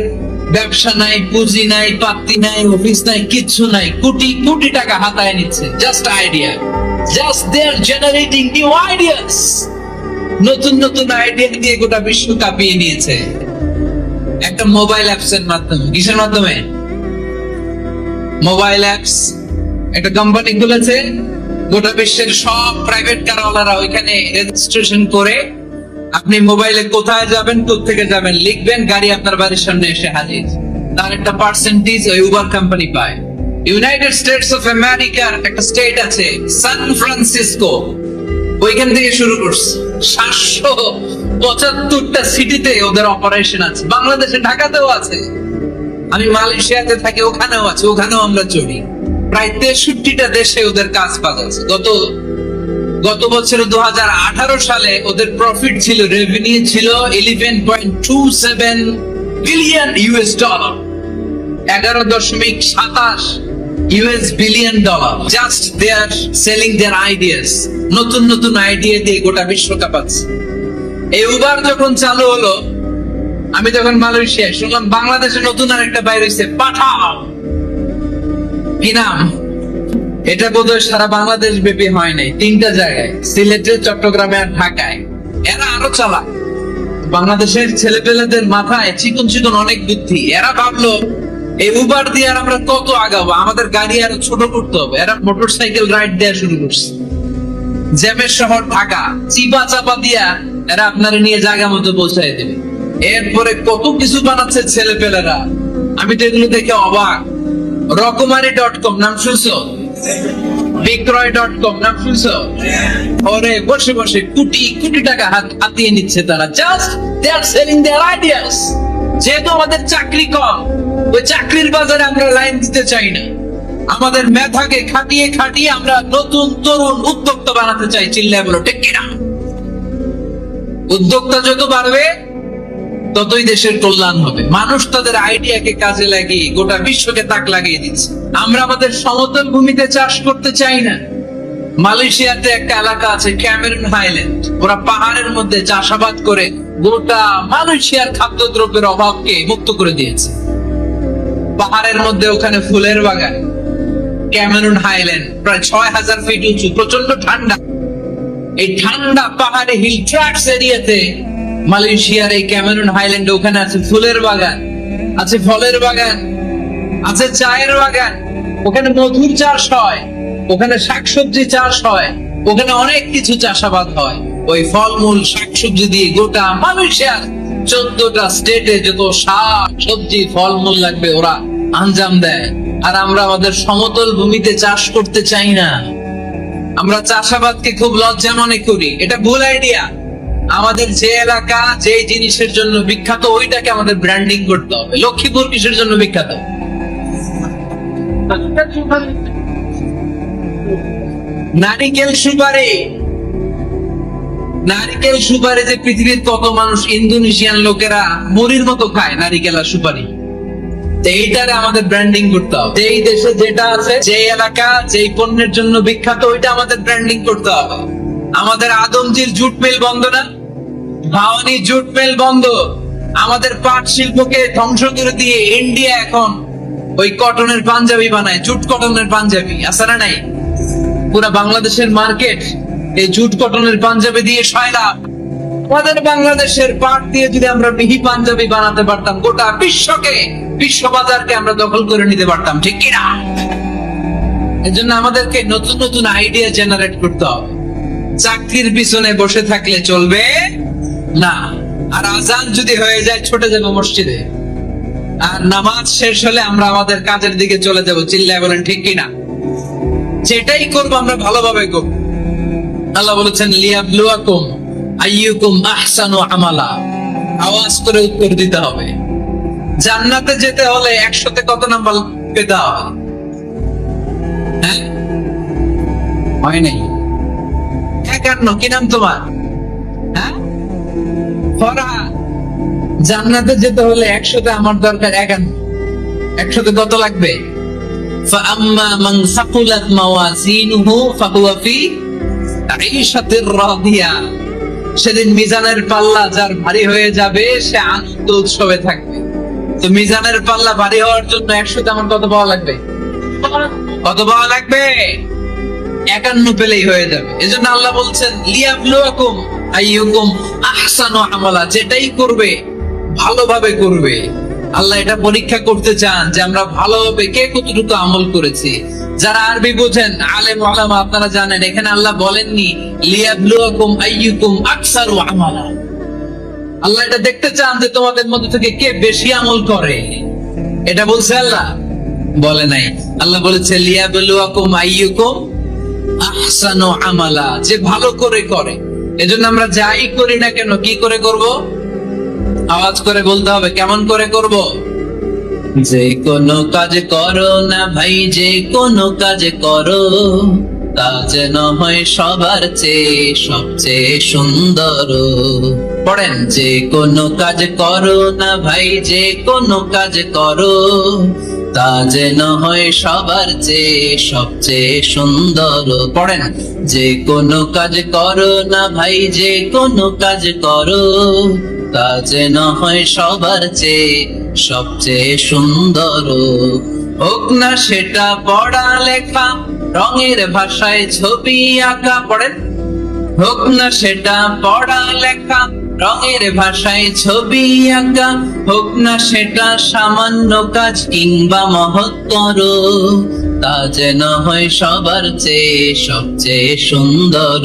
ব্যবসা নাই, পুঁজি নাই, পাত্তি নাই, অফিস নাই, কিচ্ছু নাই, কোটি কোটি টাকা হাতায় নিচ্ছে। Just idea, just they are generating new ideas. নতুন নতুন আইডিয়া দিয়ে গোটা বিশ্ব কাঁপিয়ে নিয়েছে একটা মোবাইল অ্যাপস এর মাধ্যমে। কিসের মাধ্যমে? Mobile apps. একটা কোম্পানি খুলেছে, গোটা বিশ্বের সব প্রাইভেট কারওয়ালারা ওইখানে রেজিস্ট্রেশন করে আপনি মোবাইলে কোথায় যাবেন, কোত্থেকে যাবেন লিখবেন, গাড়ি আপনার বাড়ির সামনে এসে হাজির। তার একটা পার্সেন্টেজ ওই উবার কোম্পানি পায়। ইউনাইটেড স্টেটস অফ আমেরিকার একটা স্টেট আছে সান ফ্রান্সিসকো, ওইখান থেকে শুরু করছে। 775টা সিটিতে ওদের অপারেশন আছে। বাংলাদেশে ঢাকাতেও আছে। আমি মালয়েশিয়াতে থাকি, ওখানেও আছে, ওখানেও আমরা চড়ি। প্রায় 63টা দেশে ওদের কাজ আছে। গত বছর 2018 সালে ওদের প্রফিট ছিল, রেভিনিউ ছিল 11.27 billion US dollar, 11.27 US billion dollar. Just they are selling their ideas. নতুন নতুন আইডিয়া দিয়ে গোটা বিশ্ব কাঁপাচ্ছে। এই উবার যখন চালু হলো, আমি যখন মালয়েশিয়া শুনলাম বাংলাদেশে নতুন আরেকটা বাইর হয়েছে, পাঠাও। কি নাম? এটা বোধহয় সারা বাংলাদেশ ব্যাপী হয় নাই, 3টা জায়গায়, সিলেটে, চট্টগ্রামে আর ঢাকায়। এরা আরো চালাক। বাংলাদেশের ছেলেপেলেদের মাথায় চিকন চিকন অনেক বুদ্ধি। এরা ভাবলো এই উবার দিয়ে আর আমরা কত আগাবো, আমাদের গাড়ি আরো ছোট করতে হবে। এরা মোটরসাইকেল রাইড দেওয়া শুরু করছে। জ্যামের শহর ঢাকা, চিপা চাপা দিয়া এরা আপনারা নিয়ে জায়গা মতো পৌঁছায় দেবে। এরপরে কত কিছু বানাচ্ছে ছেলেপেলেরা, আমি তো এগুলো দেখে অবাক। রকমারি.com নাম শুনছো? বিক্রয়.com নাম শুনছো? ওরে বসে বসে কোটি কোটি টাকা হাতিয়ে নিচ্ছে তারা। Just they are selling their ideas. যেহেতু আমাদের চাকরি কম, ওই চাকরির বাজারে আমরা লাইন দিতে চাই না। আমাদের মেধাকে খাটিয়ে খাটিয়ে আমরা নতুন তরুণ উদ্যোক্তা বানাতে চাই। চিল্লায় বলো ঠিক কিনা? উদ্যোক্তা যত বাড়বে ততই দেশের কল্যাণ হবে। মানুষ তাদের আইডিয়াকে কাজে লাগিয়ে গোটা বিশ্বকে তাক লাগিয়ে দিচ্ছে। আমরা আমাদের সমতল ভূমিতে চাষ করতে চাই না। মালয়েশিয়াতে একটা এলাকা আছে ক্যামেরুন হাইল্যান্ড, ওরা পাহাড়ের মধ্যে চাষাবাদ করে গোটা মালয়েশিয়ার খাদ্যদ্রব্যের অভাবকে মুক্ত করে দিয়েছে। পাহাড়ের মধ্যে ওখানে ফুলের বাগান, ক্যামেরুন হাইল্যান্ড প্রায় 6000 ফিট উঁচু, প্রচন্ড ঠান্ডা। এই ঠান্ডা পাহাড়ে হিল ট্র্যাক্টস এরিয়াতে মালয়েশিয়ার এই ক্যামেরুন হাইল্যান্ডে ওখানে আছে ফুলের বাগান, আছে ফলের বাগান, আছে চায়ের বাগান, ওখানে মধুর চাষ হয়, ওখানে শাকসবজি চাষ হয়, ওখানে অনেক কিছু চাষাবাদ হয়। ওই ফলমূল শাকসবজি দিয়ে গোটা মালয়েশিয়ার 14টা স্টেটে যত শাক সবজি ফলমূল লাগবে ওরা আঞ্জাম দেয়। আর আমরা আমাদের সমতল ভূমিতে চাষ করতে চাই না। আমরা চাষাবাদকে খুব লজ্জা মনে করি। এটা ভুল আইডিয়া। আমাদের যে এলাকা যে জিনিসের জন্য বিখ্যাত ওইটাকে আমাদের ব্র্যান্ডিং করতে হবে। লক্ষ্মীপুর কিসের জন্য বিখ্যাত? নারিকেল সুপারি। নারিকেল সুপারি যে পৃথিবীর কত মানুষ, ইন্দোনেশিয়ান লোকেরা মুড়ির মতো খায় নারিকেল আর সুপারি। এইটারে আমাদের ব্র্যান্ডিং করতে হবে। যেই দেশে যেটা আছে, যে এলাকা যেই পণ্যের জন্য বিখ্যাত ওইটা আমাদের ব্র্যান্ডিং করতে হবে। আমাদের আদমজির জুট মিল বন্ধ না? ভাওয়ানি জুট মিল বন্ধ। আমাদের পাট শিল্পকে ধ্বংস করে দিয়ে ইন্ডিয়া এখন ওই কটনের পাঞ্জাবি বানায়, জুট কটনের পাঞ্জাবি। আছে না নাই? পুরা বাংলাদেশের মার্কেট এই জুট কটনের পাঞ্জাবি দিয়ে সয়লা। আমাদের বাংলাদেশের পাট দিয়ে যদি আমরা মিহি পাঞ্জাবি বানাতে পারতাম, গোটা বিশ্ব বাজারকে আমরা দখল করে নিতে পারতাম। ঠিক কিনা? এর জন্য আমাদেরকে নতুন নতুন আইডিয়া জেনারেট করতে হবে। চাকরির পিছনে বসে থাকলে চলবে না। আর আজান যদি হয়ে যায় ছুটে যাবো মসজিদে, আর নামাজ শেষ হলে আমরা আমাদের কাজের দিকে চলে যাব। চিল্লায় বলেন ঠিক কিনা? যেটাই করবো আমরা ভালোভাবে করবো। আল্লাহ বলেছেন লিয়াবলুয়াকুম আইয়ুকুম আহসানু আমালা। আওয়াজ করে উত্তর দিতে হবে। জান্নাতে যেতে হলে 100তে কত নাম্বার পেতে হবে? হ্যাঁ, হয় নাই 51। কি নাম তোমার? হ্যাঁ, ফরহা। জান্নাতে যেতে হলে 100তে আমার দরকার 51। 100তে কত লাগবে? فأما من ثقلت موازينه فهو في عيشة راضية। সেদিন মিজানের পাল্লা যার ভারী হয়ে যাবে সে আনন্দ উৎসবে থাকবে। তো মিজানের পাল্লা ভারী হওয়ার জন্য 100তে আমার কত পাওয়া লাগবে? কত পাওয়া লাগবে? 51 পেলেই হয়ে যাবে। এজন্য আল্লাহ বলছেন লিয়াবলুয়াকুম আইয়ুকুম আহসানু আমালা, যেটাই করবে ভালোভাবে করবে। আল্লাহ এটা পরীক্ষা করতে চান যে আমরা ভালোভাবে কে কতটুকু আমল করেছি। যারা আরবি বোঝেন আলেম ওলামা আপনারা জানেন এখানে আল্লাহ বলেননি লিয়াবলুয়াকুম আইয়ুকুম আকসারু আমালা। আল্লাহ এটা দেখতে চান যে তোমাদের মধ্যে থেকে কে বেশি আমল করে, এটা বলছে আল্লাহ? বলে নাই। আল্লাহ বলেছে লিয়াবলুয়াকুম আইয়ুকুম আহসানু আমালা, যে ভালো করে করে। এজন্য আমরা যাই করি না কেন কি করে করব? আওয়াজ করে বলতে হবে। কেমন করে করব? যে কোনো কাজ করো না ভাই, যে কোনো কাজ করো তা যেন হয় সবার চেয়ে সবচেয়ে সুন্দর। পড়েন, যে কোনো কাজ করো না ভাই, যে কোনো কাজ করো তা যেন হয় সবার চেয়ে সবচেয়ে সুন্দর। পড়েন, যে কোনো কাজ করো না ভাই, যে কোনো কাজ করো তা যেন হয় সবার চেয়ে সবচেয়ে সুন্দর। হোক না সেটা পড়া লেখা, রঙের ভাষায় ছবি আঁকা। পড়েন, হোক না সেটা পড়া লেখা, রঙের ভাষায় ছবি আঁকা। হোক না সেটা সামান্য কাজ কিংবা মহত্তর, তা যেন হয় সবার চেয়ে সবচেয়ে সুন্দর।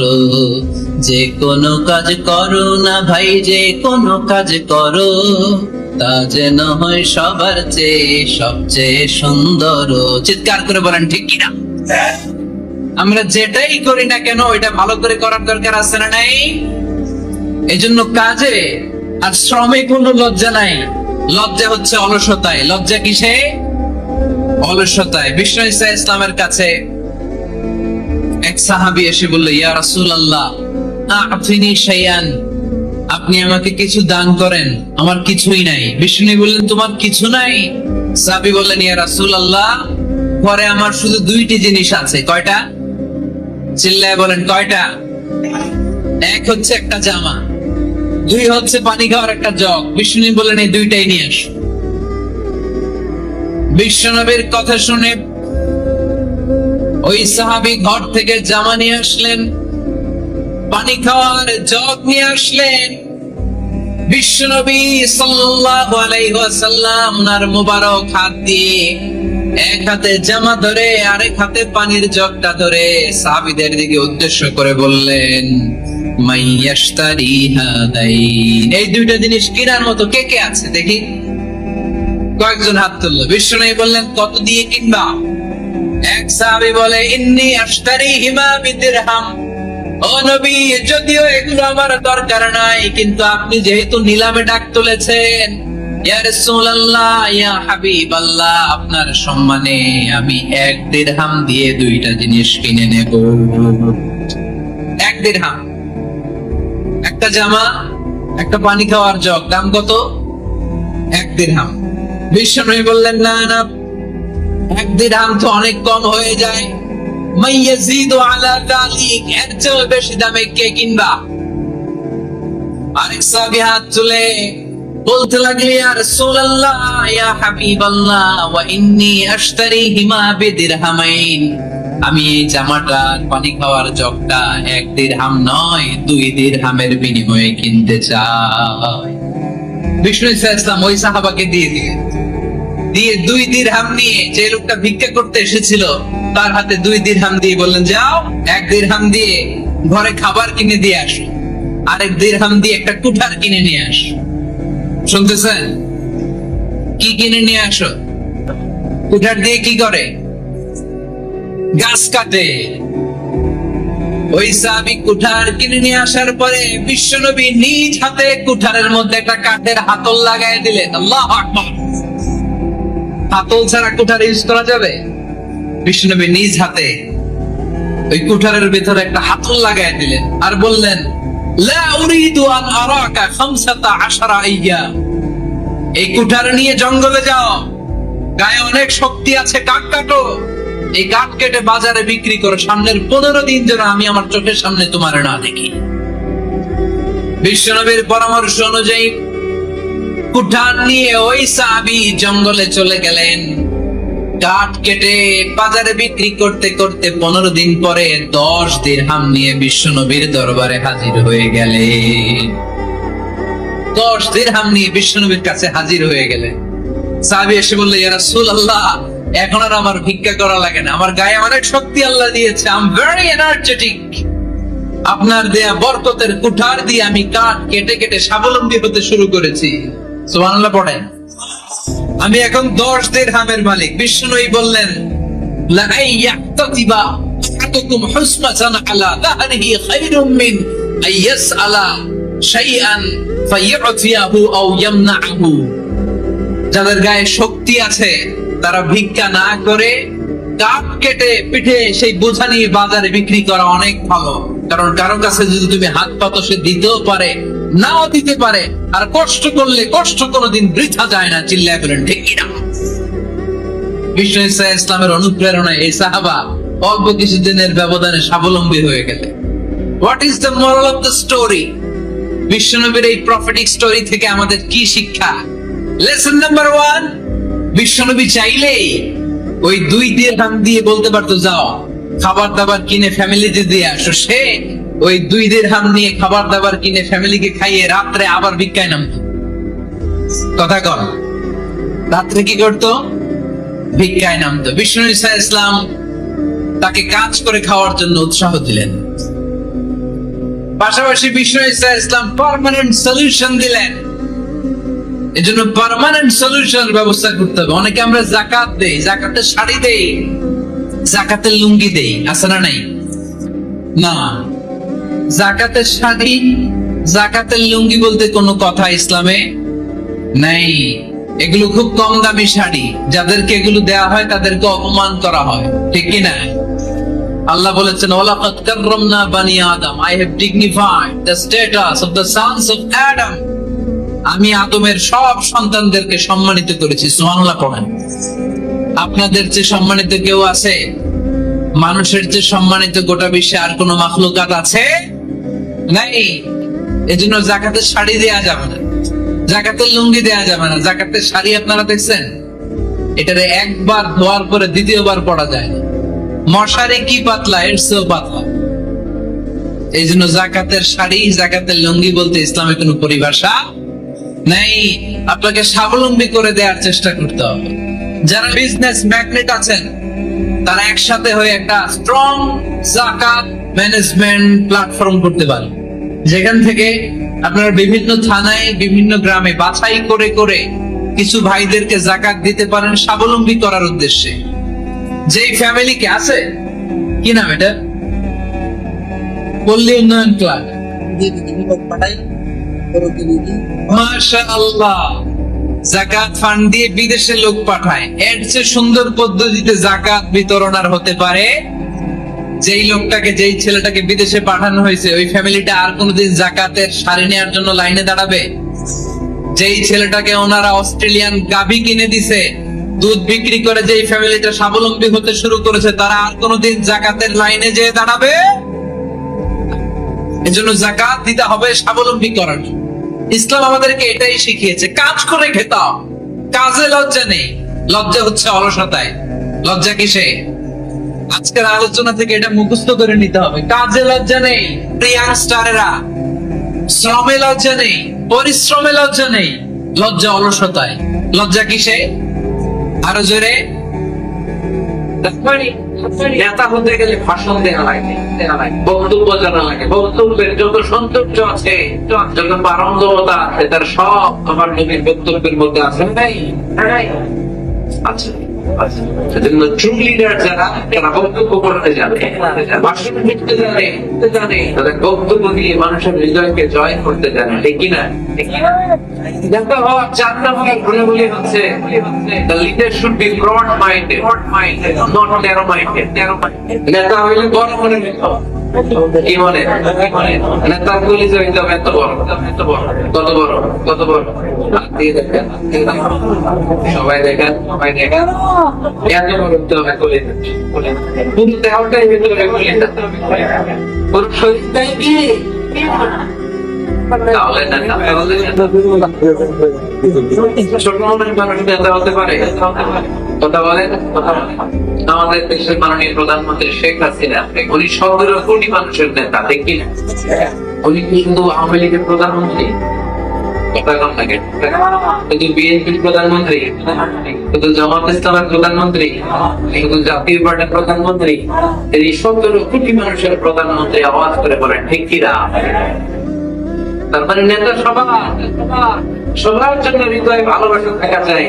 যে কোনো কাজ করো না ভাই, যে কোনো কাজ করো তা যেন হয় সবার চেয়ে সবচেয়ে সুন্দর। চিৎকার করে বলেন ঠিক কিনা? আমরা যেটাই করি না কেন ওইটা ভালো করে করার দরকার আছে না নাই? এজন্য কাজে আর শ্রমে কোনো লজ্জা নাই। লজ্জা হচ্ছে অলসতায়। লজ্জা কিসে? অলসতায়। বিষ্ণু ঈসা ইসলামের কাছে এক সাহাবী এসে বলল, ইয়া রাসূলুল্লাহ আ'তিনি শাইআন, আপনি আমাকে কিছু দান করেন, আমার কিছুই নাই। বিষ্ণু বললেন, তোমার কিছু নাই? সাহাবী বললেন, ইয়া রাসূলুল্লাহ ঘরে আমার শুধু 2টি জিনিস আছে। কয়টা? চিল্লায় বলেন কয়টা? এক হচ্ছে একটা জামা, 2 হচ্ছে পানি খাওয়ার একটা জগ। বিষ্ণু বললেন, এই 2টাই নিয়ে আসো। বিশ্বনবীর কথা শুনে ওই সাহাবী ঘর থেকে জামা নিয়ে আসলেন, পানি খাওয়ার জগ নিয়ে আসলেন। বিশ্বনবী সাল্লাল্লাহু আলাইহি ওয়াসাল্লাম ওনার মুবারক হাত দিয়ে এক হাতে জামা ধরে আরেক হাতে পানির জগটা ধরে সাহাবীদের দিকে উদ্দেশ্য করে বললেন, মাইয়াশতারি হাদাইন, এই 2টা জিনিস কেনার মতো কে কে আছে দেখি? কয়েকজন হাত তুললো। বিশ্বনবী বললেন, কত দিয়ে কিনবা? এক সাহাবী বলে, ইন্নী আশতারিহিমা বিদিরহাম, ও নবী যদিও এগুলো আমার দরকার নাই, কিন্তু আপনি যেহেতু নিলামে ডাক তুলেছেন, ইয়া রাসূলুল্লাহ ইয়া হাবিবাল্লাহ, আপনার সম্মানে আমি 1 দিরহাম দিয়ে 2টা জিনিস কিনে নেব। 1 দিরহাম, একটা জামা, একটা পানি খাওয়ার জগ, দাম কত? 1 দিরহাম। বিশ্বনবী বললেন, না না, 1 দিরহাম তো অনেক কম হয়ে যায়। মাইয়াজিদু আলা যালিক, এর চেয়ে বেশি দামে কে কিনবা? আরেক সাহাবী হাত তুলে বলতে লাগলেন, ইয়া রাসূলুল্লাহ ইয়া হাবিবাল্লাহ ওয়া ইন্নী আশতারিহিমা বিদিরহামাইন, আমি এই জামাটা পানি খাওয়ার জগটা 1 দিরহাম নয় 2 দিরহামের বিনিময়ে কিনতে চাই। বিষ্ণু ইসলাম ওই সাহাবাকে দিয়ে 2 দিরহাম নিয়ে, যে লোকটা ভিক্ষা করতে এসেছিল তার হাতে 2 দিরহাম দিয়ে বললেন, যাও 1 দিরহাম দিয়ে ঘরে খাবার কিনে দিয়ে আসো, আরেক দিরহাম দিয়ে একটা কুঠার কিনে নিয়ে আসো। শুনতেছেন? কি কিনে নিয়ে আসো? কুঠার দিয়ে কি করে? গাছ কাটে। ওই সাহাবী কুঠার কিনে নিয়ে আসার পরে বিশ্বনবী নিজ হাতে কুঠারের মধ্যে একটা কাঠের হাতল লাগাই দিলেন। আল্লাহু আকবার। হাতল ছাড়া কুঠার ইউজ করা যাবে? বিশ্বনবী নিজ হাতে ওই কুঠারের ভিতরে একটা হাতল লাগাই দিলেন আর বললেন, লা উরিদু আন আরাকা 15 আইয়াম, এই কুঠার নিয়ে জঙ্গলে যাও, গায়ে অনেক শক্তি আছে, কাঠ কাটো, এই কাঠ কেটে বাজারে বিক্রি করো, সামনের 15 দিন যেন আমি আমার চোখের সামনে তোমার না দেখি। বিশ্বনবীর পরামর্শ অনুযায়ী কুঠার নিয়ে ওই সাহাবী জঙ্গলে চলে গেলেন। কাঠ কেটে বাজারে বিক্রি করতে করতে 15 দিন পরে 10 দিরহাম নিয়ে বিশ্বনবীর দরবারে হাজির হয়ে গেলেন। 10 দিরহাম নিয়ে বিশ্বনবীর কাছে হাজির হয়ে গেলেন। সাহাবী এসে বললেন, ইয়া রাসূলুল্লাহ, এখন আর আমার ভিক্ষা করা লাগে না, আমার গায়ে অনেক শক্তি আল্লাহ দিয়েছে, আই এম ভেরি এনার্জেটিক। আপনার দেয়া বরকতের কুঠার দিয়ে আমি কাঠ কেটে কেটে স্বাবলম্বী হতে শুরু করেছি। সুবহানাল্লাহ পড়েন। আমি এখন 10 দিরহামের মালিক। বিষ্ণুই বললেন, লা আইয়াতাতিবা আহাদুকুম হুসনাতান আলা দাহরিহি খায়রুম মিন আইয়াসআলা শাইআন ফায়ুতিয়াহু আও ইয়ামনাহু। যাদের গায়ে শক্তি আছে তারা ভিক্ষা না করে কাঠ কেটে পিঠে সেই বোঝা নিয়ে বাজারে বিক্রি করা অনেক ভালো। কারণ কারো কাছে যদি তুমি হাত পাতো, সে দিতেও পারে, নাও দিতে পারে। আর কষ্ট করলে কষ্ট কোনোদিন বৃথা যায় না। চিল্লায় বলেন ঠিক কিনা? বিষ্ণু ঈসা ইসলামের অনুপ্রেরণায় এই সাহাবা অল্প কিছুদিনের ব্যবধানে স্বাবলম্বী হয়ে গেলে। What is the moral of the story? বিশ্বনবীর এই প্রফেটিক স্টোরি থেকে আমাদের কি শিক্ষা? লেসন নাম্বার 1, বিশ্বনবী চাইলেই ওই 2 দিরহাম দিয়ে বলতে পারতো, যাও খাবার দাবার কিনে ফ্যামিলিতে দিয়ে আসো। সে ওই 2 দিরহাম নিয়ে খাবার দাবার কিনে ফ্যামিলিকে খাইয়ে রাত্রে আবার ভিক্ষায় নামতো। কথা কর, রাত্রে কি করতো? ভিক্ষায় নামতো। বিষ্ণু ঈসা ইসলাম তাকে কাজ করে খাওয়ার জন্য উৎসাহ দিলেন। পাশাপাশি বিষ্ণু ঈসা ইসলাম পার্মানেন্ট সলিউশন দিলেন। এজন্য পার্মানেন্ট সলিউশনের ব্যবস্থা করতে হবে। অনেকে আমরা যাকাত দেই, যাকাতের শাড়ি দেই, যাকাতের লুঙ্গি দেই, আছে না নাই? না, যাকাতের শাড়ি, যাকাতের লুঙ্গি বলতে কোনো কথা ইসলামে নাই। এগুলো খুব কম দামি শাড়ি, যাদেরকে এগুলো দেয়া হয় তাদেরকে অপমান করা হয়, ঠিক কি না? আল্লাহ বলেছেন, ওয়ালাকাদ কাররামনা বানি আদম, I have dignified the status of the sons of Adam. আমি আদমের সব সন্তানদেরকে সম্মানিত করেছি। সুবহানাল্লাহ পড়েন। আপনাদের চেয়ে সম্মানিত কেউ আছে? মানুষের চেয়ে সম্মানিত গোটা বিশ্বে আর কোন মাখলুকাত আছে? নাই। এজন্য যাকাতের শাড়ি দেয়া যাবে না, যাকাতের লুঙ্গি দেয়া যাবে না। যাকাতের শাড়ি আপনারা দেখছেন? এটারে একবার ধোয়ার পরে দ্বিতীয়বার পরা যায় না। মশারি কি পাতলা, এর চেয়েও পাতলা। এই জন্য যাকাতের শাড়ি, যাকাতের লুঙ্গি বলতে ইসলামে কোনো পরিভাষা নাই। আপনাকে স্বাবলম্বী করে দেওয়ার চেষ্টা করতে হবে। যারা বিজনেস ম্যাগনেট আছেন তারা একসাথে হয়ে একটা স্ট্রং যাকাত ম্যানেজমেন্ট প্ল্যাটফর্ম করতে পারেন, যেখান থেকে আপনারা বিভিন্ন থানায়, বিভিন্ন গ্রামে বাছাই করে করে কিছু ভাইদেরকে যাকাত দিতে পারেন স্বাবলম্বী করার উদ্দেশ্যে। যেই ফ্যামিলিকে আছে, কি নাম এটা, পল্লী উন্নয়ন ক্লাব, মাশাআল্লাহ, যাকাত ফান্ড দিয়ে বিদেশে লোক পাঠায়। এর চেয়ে সুন্দর পদ্ধতিতে যাকাত বিতরণ আর হতে পারে? যেই লোকটাকে, যেই ছেলেটাকে বিদেশে পাঠানো হয়েছে, ওই ফ্যামিলিটা আর কোনোদিন যাকাতের শাড়ি নেওয়ার জন্য লাইনে দাঁড়াবে? যেই ছেলেটাকে ওনারা অস্ট্রেলিয়ান গাভী কিনে দিছে, দুধ বিক্রি করে যেই ফ্যামিলিটা স্বাবলম্বী হতে শুরু করেছে, তারা আর কোনোদিন যাকাতের লাইনে যেয়ে দাঁড়াবে? এজন্য যাকাত দিতে হবে স্বাবলম্বী করার জন্য। ইসলাম আমাদেরকে এটাই শিখিয়েছে, কাজ করে খেতে হবে। কাজে লজ্জা নেই, লজ্জা হচ্ছে অলসতায়। লজ্জা কিসে? আজকের আলোচনা থেকে এটা মুখস্থ করে নিতে হবে। কাজে লজ্জা নেই, ইয়াংস্টারেরা, শ্রমে লজ্জা নেই, পরিশ্রমে লজ্জা নেই, লজ্জা অলসতায়। লজ্জা কিসে? আরো জোরে। নেতা হতে গেলে ভাষণ দেওয়া লাগে, বক্তব্য জানা লাগে, বক্তব্যের যত সৌন্দর্য আছে, যত পারঙ্গমতা আছে, তার সব আমার নবীর বক্তব্যের মধ্যে আছে। নাই? আচ্ছা, সেজন্য ট্রু লিডার যারা, তারা বক্তব্য করতে জানে, ভাষণ লিখতে জানে, তাদের বক্তব্য দিয়ে মানুষের হৃদয়কে জয় করতে জানে, ঠিক কিনা? নেতা হওয়ার 4 নম্বর গুণাবলী হচ্ছে, the leader should be broad minded, not narrow minded। নেতা হইলে বড় মনে নিতে হবে। কি মনে নেতার কলিজা হইতে হবে এত বড়, এত বড়, কত বড়, কত বড়। হাত দিয়ে দেখেন, হাত দিয়ে দেখেন। সবাই দেখেন, সবাই দেখেন, এত বড় হইতে হবে কলিজা। পুরো দেহটাই হইতে হবে কলিজা, পুরো শরীরটাই কি তাহলে না, তাহলে ছোট মানুষ নেতা হতে পারে, কথা বলেন, কথা বলেন। আমাদের দেশের মাননীয় প্রধানমন্ত্রী শেখ হাসিনা, উনি 17 কোটি মানুষের নেতা, ঠিক কিনা? উনি কিন্তু আওয়ামী লীগের প্রধানমন্ত্রী, কথা কম লাগে, শুধু বিএনপির প্রধানমন্ত্রী, শুধু জামাত ইসলামের প্রধানমন্ত্রী, শুধু জাতীয় পার্টির প্রধানমন্ত্রী, এই 17 কোটি মানুষের প্রধানমন্ত্রী আওয়াজ করে বলেন, ঠিক কিনা? তার মানে নেতা সবার জন্য হৃদয়ে ভালোবাসা থাকা যায়,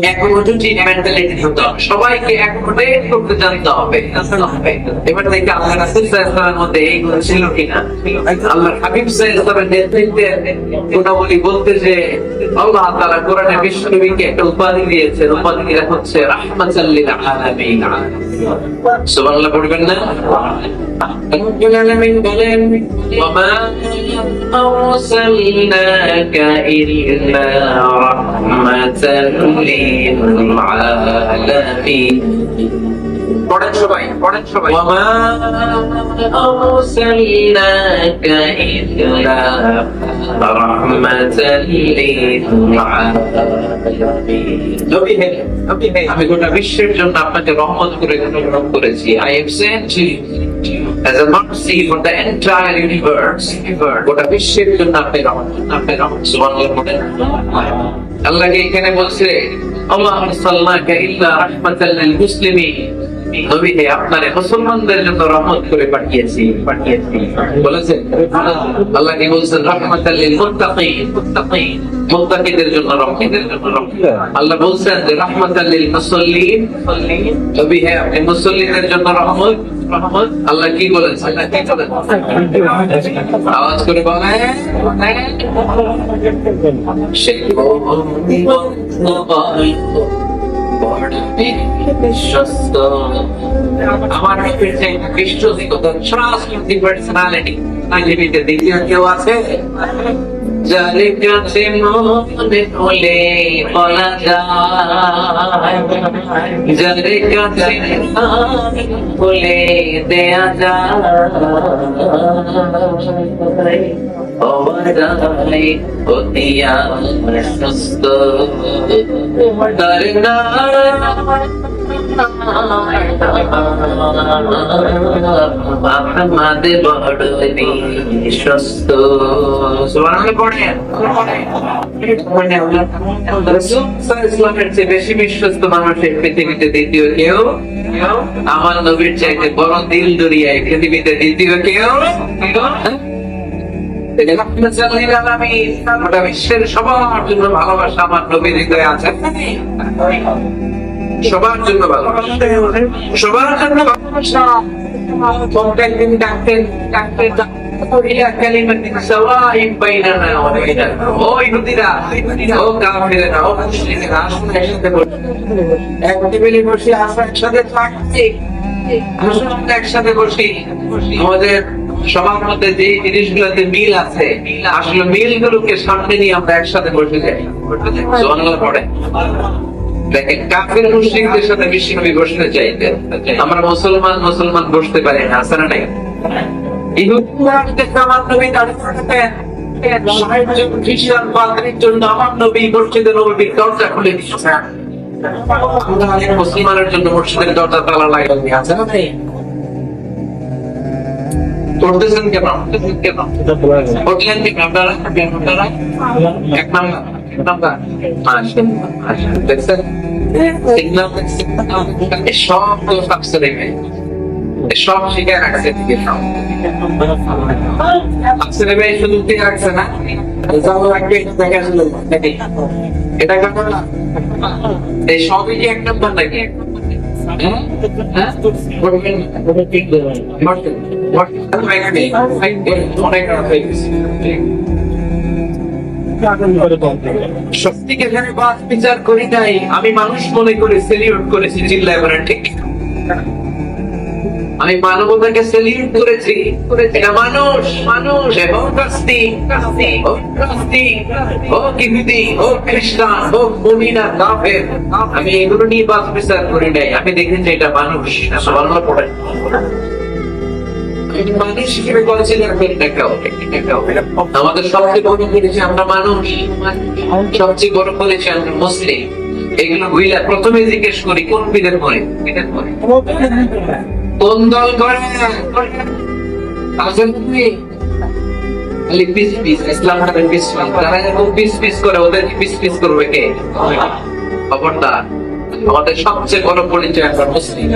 অ্যাকোমোডেটিভ মেন্টালিটি হতে হবে, সবাইকে অ্যাকোমোডেট করতে জানতে হবে। এবার দেখি আল্লাহ রাসূল সাল্লাল্লাহু আলাইহি ওয়াসাল্লামের মধ্যে এইগুলো ছিল কিনা। আল্লাহর হাবিব সাল্লাল্লাহু আলাইহি ওয়াসাল্লামের নেতৃত্বে গুণাবলী বলতে যে আল্লাহ তাআলা কোরআনে বিশ্বনবীকে একটা উপাধি দিয়েছেন, উপাধিটা হচ্ছে রাহমাতাল লিল আলামিন। সুবহানাল্লাহ পড়বেন না? রব্বুল আলামিন বলেন ওয়ামা আরসালনাকা ইল্লা রাহমাতাল লিল আলামিন। পড়েন সবাই, পড়েন সবাই। ওয়ামা আরসালনাকা ইল্লা রাহমাতাল লিল আলামিন। নবী হে, নবী হে, আমি গোটা বিশ্বের জন্য আপনাকে রহমত করে প্রেরণ করেছি। I have sent you as a mercy for the entire universe. গোটা বিশ্বের জন্য আপনি রহমত, আপনি রহমত। সুবহানাল্লাহ বলেন। আল্লাহকে এখানে বলছে আল্লাহ আরসালনাকা ইল্লা রাহমাতাল লিল মুসলিমিন। নবী হে, আপনারে মুসলমানদের জন্য রহমত করে পাঠিয়েছি, পাঠিয়েছি বলেছেন। আল্লাহ কি বলছেন? রাহমাতাল লিল মুত্তাকিন, মুত্তাকিন, মুত্তাকিদের জন্য রহমত, আল্লাহ বলছেন যে রাহমাতাল লিল মুসাল্লিন, নবী হে, আপনি মুসল্লিদের জন্য রহমত, রহমত। আল্লাহ কি বলেছেন? আল্লাহ কি বলেছেন? আওয়াজ করে বলেন। সেই আমার পার্সোনালিটি দ্বিতীয় কেউ আছে? যার কাছে মনে হলে বলা যায়, যার কাছে বলে দেয়া যায়, অবদায় অতিয়া সুস্থ তার আমাদের বড় বিশ্বস্ত। ইসলামের চেয়ে বেশি বিশ্বস্ত মানুষের পৃথিবীতে দ্বিতীয় কেউ, আমার নবীর চাইতে বড় দিল দরিয়ায় পৃথিবীতে দ্বিতীয় কেউ। গোটা বিশ্বের সবার জন্য ভালোবাসা আমার নবীর হৃদয়ে আছে, সবার জন্য ভালোবাসা, সবার জন্য ভালোবাসা। একদিন ডাকতেন, ডাকতেন একসাথে বসি। আমাদের সবার মধ্যে যে জিনিসগুলোতে মিল আছে, আসলে মিল গুলোকে সামনে নিয়ে আমরা একসাথে বসে যাই। পড়ে দেখেন, কাফের মুশরিকদের সাথে বিশ্বনবী বসতে চাইতেন, আমরা মুসলমান মুসলমান বসতে পারি না, আছে না নাই? আমার নবী খ্রিস্টান পাদ্রীর জন্য আমার নবী মসজিদে নববীর দরজা খুলে দিচ্ছেন। মুসলমানের জন্য মসজিদের দরজা তালা লাগানো আছে না নাই? করতেছেন কেন? করলেন কি আপনারা? এক নাম্বার, এক নাম্বার দেখছেন সিগন্যাল, সব দোষ আপসে রেখে সব শিখে রাখছে। আপসে রেখে শুধু ঠিক রাখছে না, দেখা ছিল এটা কেন না? এই সবই কি এক নাম্বার নাকি? সত্যিকে এখানে বাদ বিচার করি নাই, আমি মানুষ মনে করে সেলিউট করেছি, চিল্লায় বলেন ঠিক। আমি মানবতাকে সেলিউট করেছি। এটা মানুষ, মানুষ হোক হোক ইহুদি, হোক খ্রিস্টান, হোক মুমিন আর কাফের, আমি এগুলো নিয়ে বাস বিচার করি নাই। আমি দেখেছি এটা মানুষ। সুবহানাল্লাহ পড়েন। মানুষ হিসেবে কনসিডার করি না কেউ। আমাদের সবচেয়ে বড় করেছি আমরা মানুষ, সবচেয়ে বড় করেছি আমরা মুসলিম। এগুলো বুঝলে প্রথমে জিজ্ঞেস করি কোন পীরের পরে, কোন দল করে আছেন তুমি? খালি পিস পিস ইসলাম হাতে পিস পিস, তারা এরকম পিস পিস করে, ওদেরকে পিস পিস করবে কে? খবরদার। আমাদের সবচেয়ে বড় পরিচয় আমরা মুসলিম।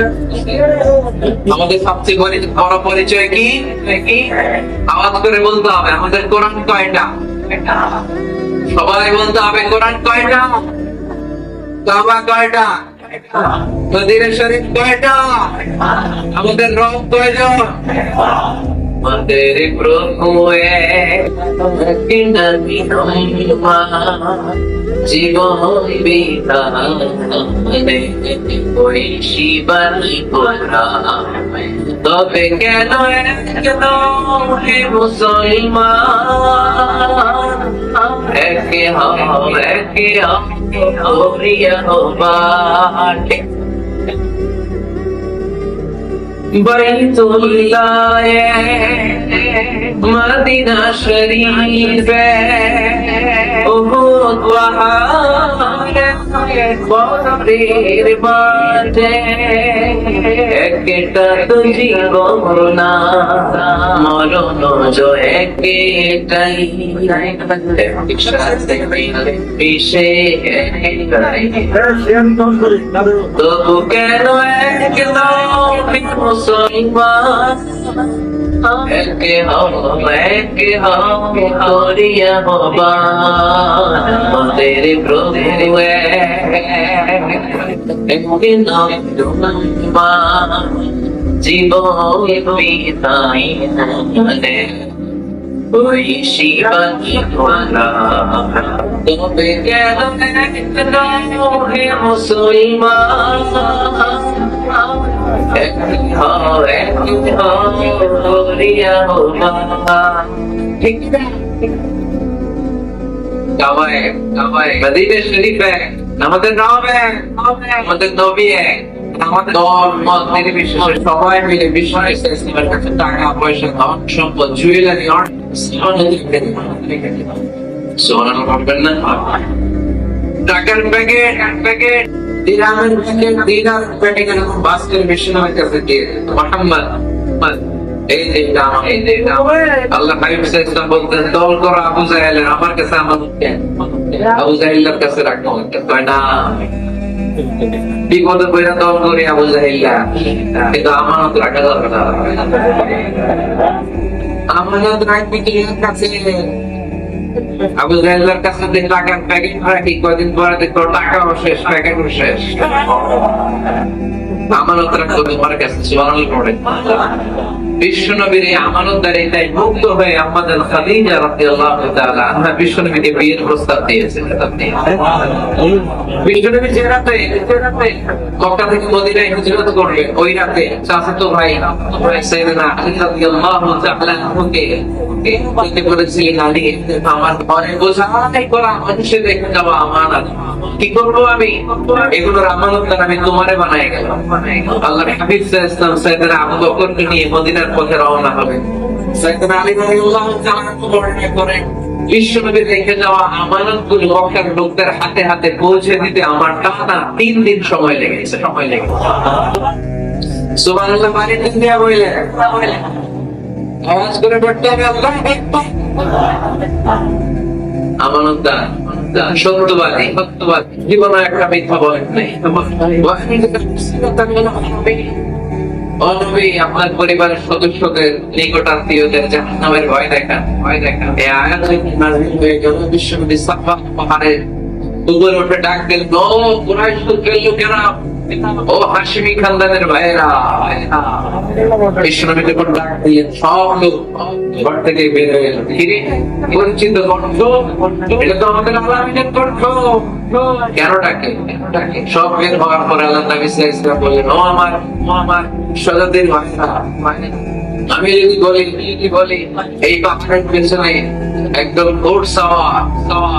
আমাদের সবচেয়ে বড় পরিচয় কি? আওয়াজ করে বলতে হবে আমাদের কোরআন কয়টা? সবাই বলতে হবে কোরআন কয়টা, কাবা কয়টা, মদিনা শরীফ কয়টা, আমাদের রব কয়জন? আমাদের প্রভু এক নবী জীবন বিধানে ওই শিবানী তবে কেন কেন মুসলমান একে বাইতুল্লাহ মদিনা শরীফ উহুদ পাহাড় বদরের মাঠে একটা তো জীবন মরণ জয় একটাই তবু কেন মুসলমান একে করিয়া হবান আমাদের প্রভু জীবন বিদায় ওই শিবানী তবে কেন মুসলমান মদিনা শরীফ আমাদের রব আমাদের নবী আমাদের দল মত নির্বিশেষে সবাই মিলে বিশ্ব ইসলামের কাছে টাকা পয়সা ধন সম্পদ জুয়েলারি টাকার প্যাকেট দিরামের প্যাকেট এরকম বাস্কের মেশিনের কাছে দিয়ে মোহাম্মদ এই দিনটা আল্লাহ হাবিব সাল্লাল্লাহু আলাইহি বলতেন দল করো আবু জাহেলের আমার কাছে আবু জাহেলের কাছে রাখো কয় না বিপদে পড়া দল করে আবু জাহেলরা কিন্তু আমানত রাখা দরকার আমানত রাখবি কি কাছে আবু জাহেলের কাছে যে টাকার প্যাকেট রাখি কদিন পরে দেখো টাকাও শেষ প্যাকেটও শেষ আমানত রাখতে তোমার কাছে সুবহানাল্লাহ পড়ে বিশ্বনবীর এই আমানতদারিতায় মুক্ত হয়ে আমাদের খাদিজা রাদিয়াল্লাহু তাআলা আনহা বিশ্বনবীকে বিয়ের প্রস্তাব দিয়েছেন। বিশ্বনবী যে রাতে মক্কা থেকে মদিনায় হিজরত করলেন ওই রাতে চাচাতো ভাই সাইয়েদনা আলী রাদিয়াল্লাহু তাআলা আনহুকে বলেছিলেন আলী আমার ঘরে বোঝাই করা মানুষের দেখে যাওয়া আমানত কি করবো আমি এগুলোর আমানতদার আমি তোমারে বানাই গেলাম। আল্লাহ হাবিব সাল্লাল্লাহু আলাইহি ওয়াসাল্লাম সাইয়েদনা আবু বকরকে নিয়ে মদিনার পথে রওনা হবেন। সাইয়েদনা আলী রাদিয়াল্লাহু তাআলা বর্ণনা করেন বিশ্বনবীর রেখে যাওয়া আমানতগুলো মক্কার লোকদের হাতে হাতে পৌঁছে দিতে আমার টানা 3 দিন সময় লেগেছে। সুবহানাল্লাহ মানে 3 দিয়া বললেন আওয়াজ করে পড়তে হবে আল্লাহু আকবার। আমানতদার সত্যবাদী জীবনে একটা মিথ্যা বলেন নাই। আপনার পরিবারের সদস্যদের নিকটাত্মীয়দের জাহান্নামের ভয় দেখান এই আয়াত নাযিল হয়ে গেল। বিশ্বনবী সাফা পাহাড়ে উপরে উঠে ডাক দিলেন ও কুরাইশ লোকেরা ও হাশিমি খানদানের ভাইয়েরা, বিশ্বনবীকে কোন ডাক দিলেন, সব লোক ঘর থেকে বের হয়ে গেল। কিরে, পরিচিত কণ্ঠ, এটা তো আমাদের আলামিনের কণ্ঠ। কেন ডাকে? সব বের হওয়ার পরে আল্লাহ নবী সাল্লাল্লাহু আলাইহি ওয়াসাল্লাম বললেন, ও আমার সজাদের ভাইয়েরা, আমি যদি বলি এই পাহাড়ের পেছনে একদম ঘোড় সাওয়ার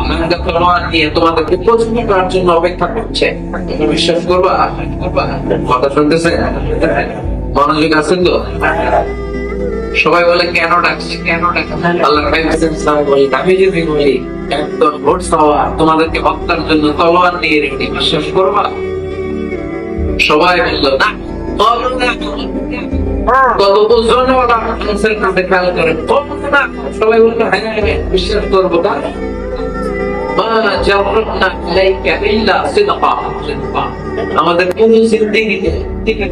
নাঙ্গা তলোয়ার নিয়ে তোমাদেরকে প্রশ্ন করার জন্য অপেক্ষা করছে, তুমি বিশ্বাস করবা? কথা শুনতেছে? মনোযোগ আছেন তো? সবাই বলে কেন ডাকছে? আল্লাহ বলি, আমি যদি বলি একদম ঘোড় সাওয়ার তোমাদেরকে হত্যার জন্য তলোয়ার নিয়ে রেডি, বিশ্বাস করবা? সবাই বলল না, কত ওজনওয়ালা মানুষের কাছে খেয়াল করেন, সবাই বললো হ্যাঁ বিশ্বাস করবো। আমাদের কোন জিন্দেগিতে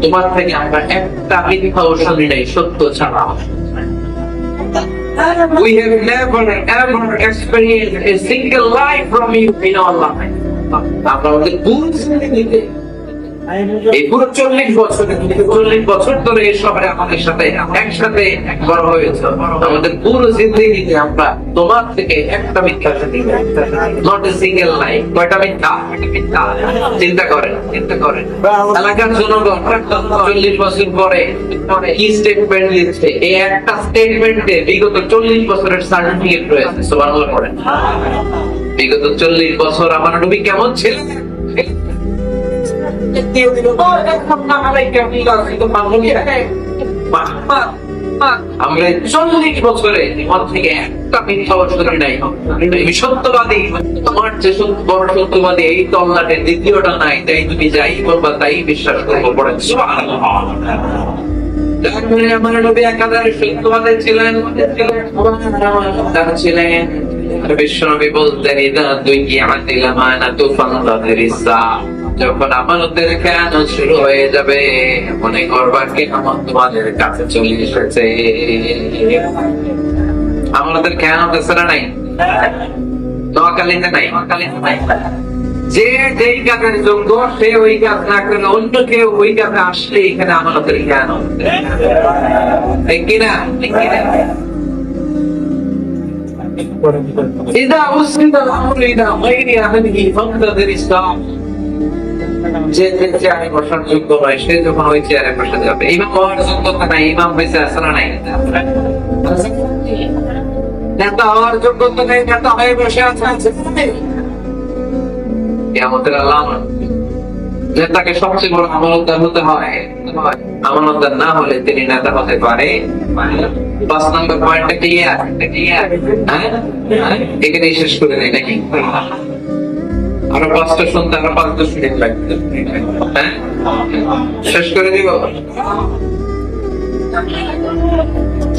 তোমার থেকে আমরা একটা মিথ্যাও শুনি নাই, সত্য ছাড়া। We have never ever experienced a single lie from you in our life. আমরা আমাদের কোন জিন্দেগিতে এই পুরো 40 বছর ধরে এই শহরে আমাদের সাথে একসাথে বড় হয়েছে, আমাদের পুরো জিন্দেগিতে আমরা তোমার থেকে একটা মিথ্যা শুনি, নট এ সিঙ্গেল লাই। কয়টা মিথ্যা? চিন্তা করেন এলাকার জনগণ 40 বছর পরে কি স্টেটমেন্ট দিচ্ছে, এই একটা স্টেটমেন্টে বিগত 40 বছরের সার্টিফিকেট রয়েছে। সুবহানাল্লাহ পড়েন। বিগত 40 বছর আমার নবী কেমন ছিলেন? আমরা 40 বছরে তোমার থেকে একটা মিথ্যা শুনি নাই। তুমি সত্যবাদী, তোমার যে বড় সত্যবাদী এই তল্লাটের দ্বিতীয়টা নাই, তাই তুমি যাই বলবা তাই বিশ্বাস করবো। পড়েন সুবহানাল্লাহ। আমার নবী একাধারে সত্যবাদী ছিলেন। বিশ্বনবী বলতেন, ইদা দুইয়াতিল আমানাতু ফান্তাযিরিসা, যখন আমানতের খেয়ানত শুরু হয়ে যাবে মনে করবা কিয়ামত তোমাদের কাছে চলে এসেছে। আমানতের খেয়ানত আছে না নাই? নোয়াখালীতে নাই। যে যেই কাজের যোগ্য সে ওই কাজ না করে অন্য কেউ ওই কাজে আসলে এখানে আমানতের খেয়ানত, ঠিক কিনা? ইদা উসনিদা আমরু ইলা গায়রি আহলিহি ফান্তাযিরিসা, যে চেয়ারে বসার যোগ্য নয় সে যখন ওই চেয়ারে বসে যাবে। ইমাম হওয়ার যোগ্যতা নাই, ইমাম হয়েছে আসলে নাই। নেতা হওয়ার যোগ্যতা নেই, নেতা হয়ে বসে আছে। কিয়ামতের আলামত। নেতাকে সবচেয়ে বড় আমানতদার হতে হয়। আমানতদার না হলে তিনি নেতা হতে পারে। 5 নম্বর পয়েন্টটা ক্লিয়ার? এখানেই শেষ করে দেয় নাকি? আরো 5টা শুনতে আরো 5-10 মিনিট লাগবে। হ্যাঁ, শেষ করে দিব?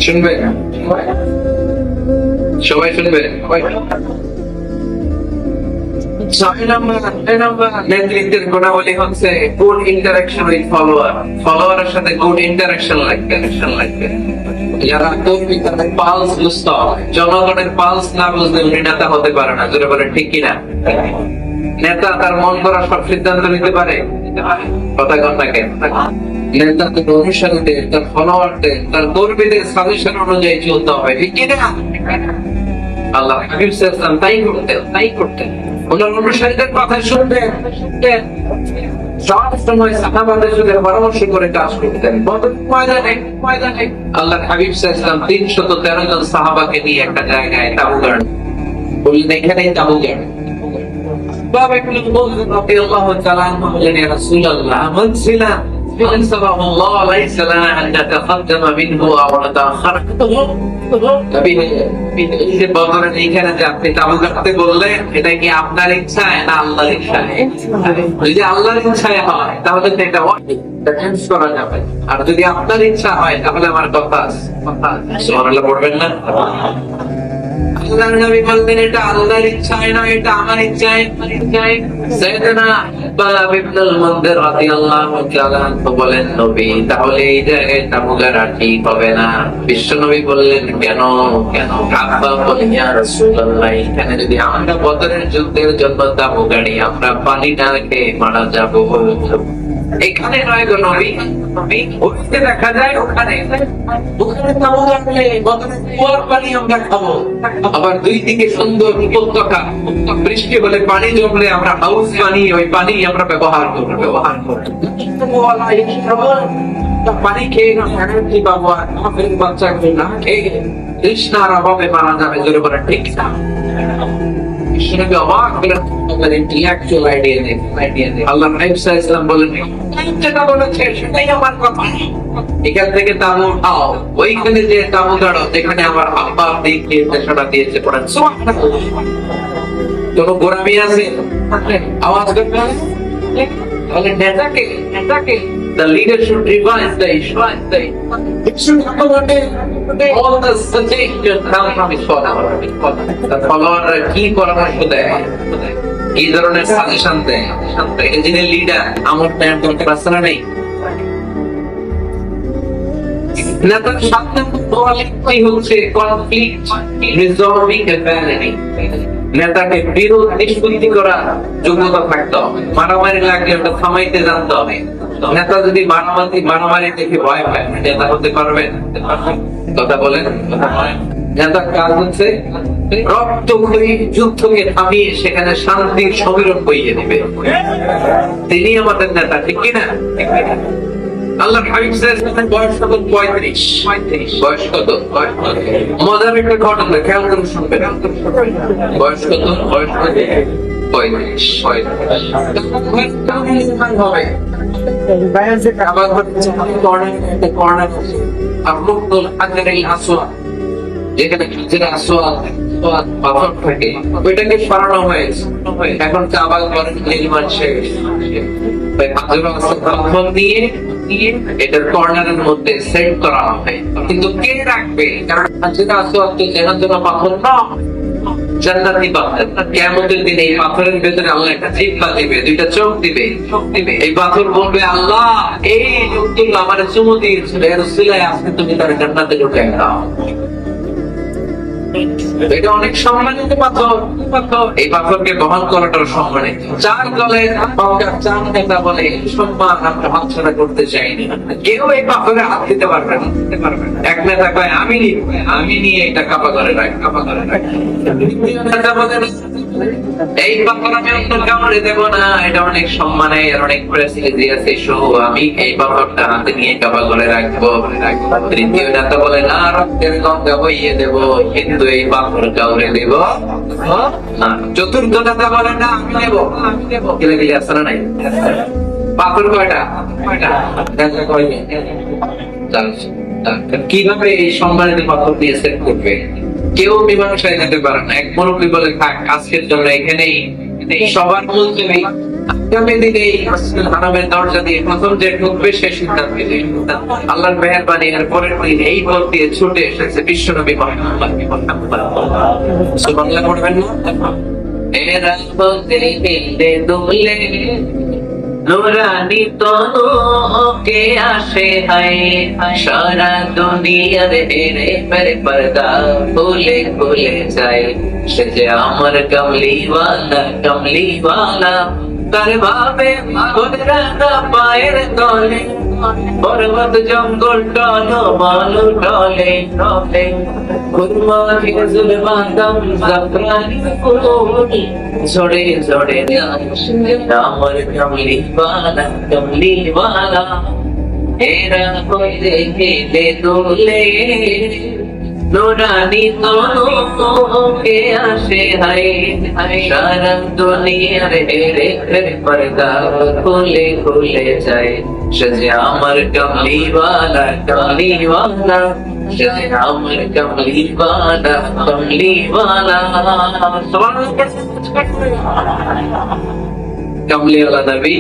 শুনবে সবাই? শুনবে? 6 নম্বর নেতৃত্বের গুণাবলী হচ্ছে গুড ইন্টারাকশন উইথ ফলোয়ার। ফলোয়ারের সাথে গুড ইন্টারাকশন লাগবে। যারা কর্মী তাদের পালস বুঝতে হবে। জনগণের পালস না বুঝলে উনি নেতা হতে পারে না। জোরে বলেন ঠিক কিনা? নেতা তার মন করা সব সিদ্ধান্ত নিতে পারে? কথা কন না কেন? নেতা তার অনুসারীদের, তার ফলোয়ারদের, তার কর্মীদের সাজেশন অনুযায়ী চলতে হবে, ঠিক কিনা? আল্লাহ হাবিব সাল্লাল্লাহু আলাইহি ওয়াসাল্লাম তাই করতেন। ওনার অনুসারীদের কথা শুনতেন, সব সময় সাহাবাদের সাথে পরামর্শ করে কাজ করতেন। বদর ময়দানে আল্লাহ হাবিব সাল্লাল্লাহু আলাইহি ওয়াসাল্লাম 313 জন সাহাবাকে নিয়ে একটা জায়গায় তাঁবু গাড়লেন। বললেন এখানেই তাঁবু গাড়লেন। বাবা ইবনে মুযিব রাদিয়াল্লাহু তাআলা আনহু বললেন, ইয়া রাসূলুল্লাহ মানসিলা আনসাবাহু আল্লাহ লাইসা লানা আন নাতাকাদ্দামা মিনহু আও নাতাআখার। নবী এই যে বদরের এইখানে যে আপনি তাঁবু গাড়তে বললেন, এটা কি আপনার ইচ্ছায় না আল্লাহর ইচ্ছায়? যদি আল্লাহর ইচ্ছায় হয় তাহলে তো এটা চেঞ্জ করা যাবে, আর যদি আপনার ইচ্ছা হয় তাহলে আমার কথা সুবহানাল্লাহ পড়বেন না? আল্লাহর নবী বললেন এটা আল্লাহর ইচ্ছায় না, এটা আমার ইচ্ছায়। সাইয়েদনা আব্দুল্লাহ ইবনে মুনযির রাদিয়াল্লাহু তাআলা আনহু বলেন, নবী তাহলে এই জায়গায় তাঁবু গাড়া ঠিক হবে না। বিশ্ব নবী বললেন, কেন? আব্বা বলেন, ইয়া রাসূলুল্লাহ এখানে যদি আমরা বদরের যুদ্ধের জন্য তাঁবু গাড়ি আমরা পানি না খেয়ে মারা যাবো। এখানে নয় গো নবী, ওখানে দেখা যায়, ওখানে তাবু গাড়লে কুয়ার পানি আমরা খাবো। আবার দুই দিকে সুন্দর উপত্যকা, বৃষ্টি হলে পানি জমলে আমরা হাউস পানি, ওই পানি আমরা ব্যবহার করবো। পানি খেয়ে না এনার্জি পাবো, আর কাফের বাচ্চাগুলো না খেয়ে তৃষ্ণার অভাবে মারা যাবে। জোরে বলেন ঠিক না? বিশ্বনবী অবাক হলেন, তাদের intellectual idea নেই। আল্লাহ নবী সাল্লাল্লাহু আলাইহি ওয়াসাল্লাম বলেন, যেটা বলেছে সেটাই আমার কথা। এখান থেকে তাবু উঠাও, ওইখানে যে তাবু গাড়ো যেখানে আমার আব্বা দিক নির্দেশনা দিয়েছে। পড়েন সুবহানাল্লাহ। কোনো গোরামি আছে? আওয়াজ করবেন? তাহলে নেতাকে the leader should revise the issue. It should accommodate all the suggestions come from his follower. The follower কি পরামর্শ দেয়, কি ধরনের সাজেশন দেয়, এটা যিনি লিডার, আমার প্ল্যান করতে পারছে না নেই। নেতার সাথে কোয়ালিটি হচ্ছে কনফ্লিক্ট রিজলভিং অ্যাবিলিটি। নেতাকে বিরোধ নিষ্পত্তি করা যোগ্যতা থাকতে হবে। মারামারি লাগলে ওটা থামাইতে জানতে হবে। নেতা যদি মারামারি দেখে ভয় পায়, নেতা হতে পারবেন? কথা বলেন। নেতার কাজ হচ্ছে রক্তক্ষয়ী যুদ্ধকে থামিয়ে সেখানে শান্তির সমীরণ বইয়ে দিবে। তিনি আমাদের নেতা, ঠিক কিনা? আল্লাহ হাবিব সাল্লাল্লাহু বয়স কত? 35। বয়স কত? মজার একটা ঘটনা, খেয়াল করে শুনবেন। বয়স কত? 35। হবে আবার কর্নার আবলুল হাজারিল আসওয়াদ, যেখানে হাজারে আসওয়াদ পাথর থাকে, ওইটাকে সরানো হয়েছে। এখন কাবা ঘরের নির্মাণ শেষ। হাজারে আসওয়াদ পাথর দিয়ে এটার কর্নারের মধ্যে সেট করা হবে। কিন্তু কে রাখবে? কারণ হাজারে আসওয়াদ তো জান্নাতের পাথর না, জান্নাতি পাথর। কিয়ামতের দিনে এই পাথরের ভেতরে আল্লাহ একটা জিহ্বা দিবে, দুইটা চোখ দিবে। এই পাথর বলবে, আল্লাহ এই লোকগুলো আমার চুমু দিয়েছিল, এর উসিলায় আজকে তুমি তার জান্নাতে ঢুকাই দাও। এটা অনেক সম্মানিত পাথর। এই পাথরকে বহন করাটাও সম্মানিত। চার দলের চার নেতা বলে সম্মান আমরা হাতছাড়া করতে চাইনি। কেউ এই পাথরে হাত দিতে পারবে না। এক নেতা কয়, আমি নিয়ে এটা কাপা করে রাখ। নেতা বলেন, এই পাথর আমি অন্য কাউরে দেবো না, এটা অনেক সম্মানের, অনেক প্রেস্টিজি আছে, আমি এই পাথরটা হাতে নিয়ে কাপা করে রাখবো। তৃতীয় নেতা বলে, না, রক্তের গঙ্গা বইয়ে দেবো, কিন্তু এই পাথর কাউরে দেব না। চতুর্থ নেতা বলে, না, আমি নেবো। গিলে আসে না নাই? পাথর কয়টা? কিভাবে এই সম্মানিত পাথর দিয়ে সেট করবে? কেউ মীমাংসায় যেতে পারে না। এক মুরব্বী বলে, থাক আজকের জন্য এখানেই, সবার মুলতবি। আগামী দিনে এই মসজিদুল হারামের দরজা দিয়ে প্রথম যে ঢুকবে সে সিদ্ধান্ত নেবে। আল্লাহর মেহেরবানি, এর পরের দিন এই পথ দিয়ে ছুটে এসেছে বিশ্বনবী মুহাম্মদ। সুবহানাল্লাহ পড়বেন না? এরা বলতে দিলে দুলে নুরানি তনুকে আসে হায়, সারা দুনিয়ার হেরে মেরে পর্দা খুলে খুলে যায়। সে যে আমার কমলিওয়ালা তার ভাবে রাঙা পায়ের তলে, পর্বত জঙ্গল টলো বালু টলে, খুরমা খেজুর বাদাম জাফরানি ফুল ঝরে ঝরে আমার কমলিওয়ালা। এরা হইলে খেলে দোলে নুরানি তনুকে আসে হায়, সারা দুনিয়ার হেরে হেরে পর্দা খুলে খুলে যায়। সে যে আমার কমলিওয়ালা, সে যে আমার কমলিওয়ালা। কামলিওয়ালা নবী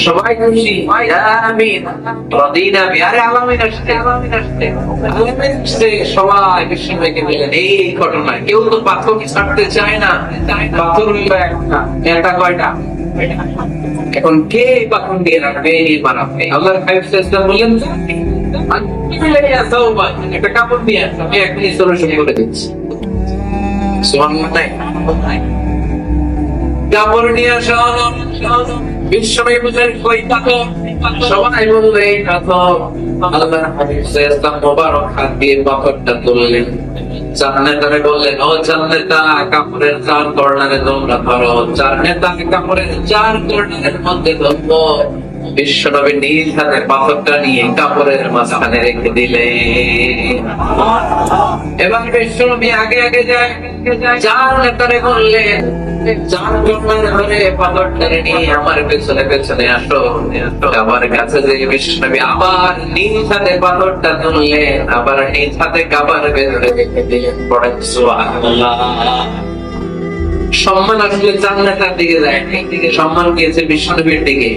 সবাই খুশি, আমিন, রাদিনা বি। আরে আলামিন আসছে, সবাই বিশ্বনবীকে বললেন এই ঘটনা। কেউ তো পাথর ছাড়তে চায় না। পাথর হইল একটা, নেতা কয়টা? এখন কে পাথর দিয়ে রাখবে, বানাবে? আল্লাহর হাবিব সাল্লাল্লাহু আলাইহি ওয়াসাল্লাম বললেন, একটা কাপড় দিয়ে আমি এখনই সলিউশন করে দিচ্ছি। সুবহানাল্লাহ। কাপড় নিয়ে আসো, বিশ্বনবী বললেন কই পাথর? সবাই বলল এই পাথর। আল্লাহর হাবিব সাল্লাল্লাহু মোবারক হাত দিয়ে পাথরটা তুললেন। জান্নাতারে বললেন, ও জান্নাতা, কাপড়ের 4 কর্নারে তোমরা ধরো। জান্নাতা কাপড়ের 4 কর্নারের মধ্যে ধরো। বিশ্বনবী নিজ হাতে পাথরটা নিয়ে কাপড়ের মাঝখানে রেখে দিলেন। এবার বিশ্বনবী আগে আগে যায়, জান্নাতারে বললেন, 4 কর্নারে ধরে পাথরটা নিয়ে আমার পেছনে পেছনে আসো। আমার কাছে যে বিশ্বনবী আবার নিজ হাতে পাথরটা তুললেন, আবার নিজ হাতে কাপড়ের ভেতরে রেখে দিলেন। পড়েন সুবহানাল্লাহ। সম্মান আসলে জান্নাতের দিকে যায়, দিকে সম্মান গিয়েছে বিশ্বনবীর দিকে।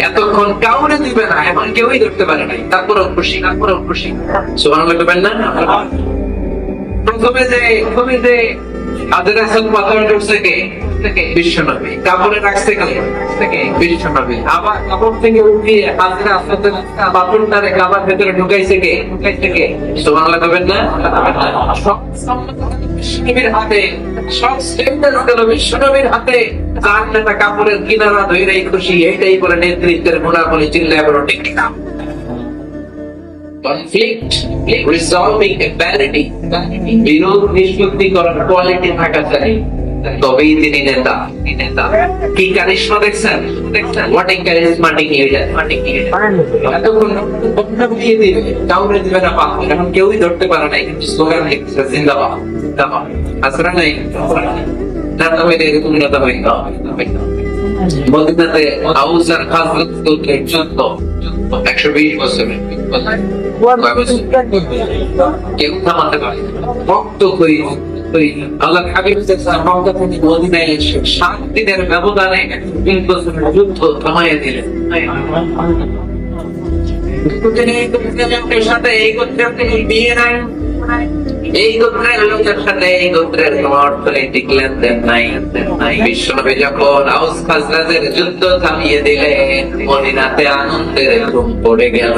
এতক্ষণ কাউরে দিবে না, এখন কেউই ধরতে পারে নাই, তারপরেও খুশি, তারপরেও খুশি। সুবহানাল্লাহ বলবেন না? প্রথমে যে হাজের আসল পাথর করছে কে? বিশ্বনবী। কাপড়ে রাখছে কে? বিশ্বনবী। আবার কাপড় থেকে উঠিয়ে হাজের আসলের পাথরটারে কাবার ভেতরে ঢুকাইছে কে? সুবহানাল্লাহ বলবেন না? বিশ্বনবীর হাতে সব স্টেপটা গেল বিশ্বনবীর হাতে। জান্নাতে কাপড়ের কিনারা ধইরাই খুশি, এইটাই বলে নেতৃত্বের গুণাবলী। চিল্লায় বলো ঠিক কিনা? কনফ্লিক্ট রিজলভিং এবিলিটি, বিরোধ নিষ্পত্তি করার কোয়ালিটি থাকা চাই, তবেই তিনি নেতা। কি কারিশমা দেখছেন? What a charismatic leader. এতক্ষণ বক্তব্য দিয়ে দিবে, কাউরে দিবে না পাথর। এখন কেউই ধরতে পারে নাই, কিন্তু স্লোগান লিখছে জিন্দাবাদ, জিন্দাবাদ। আসরা নাই, নেতা হইলে এরকম নেতা হইতে হবে। মদিনাতে আউস আর খাজরাজ গোত্রের যুদ্ধ 120 বছরে কেউ থামাতে পারে। রক্ত হয়ে আল্লাহ হাবিব সাল্লাল্লাহু আলাইহি ওয়াসাল্লাম মদিনায় এসে 7 দিনের ব্যবধানে 20 বছরের যুদ্ধ থামাইয়া দিলেন। সাথে এই গোত্রের বিয়ে নাই, এই গোত্রের লোকের সাথে এই গোত্রের কোন অর্থনৈতিক লেনদেন নাই। বিশ্বনবী যখন আউস খাজরাজের যুদ্ধ থামিয়ে দিলেন, মদিনাতে আনন্দের ঘুম পড়ে গেল।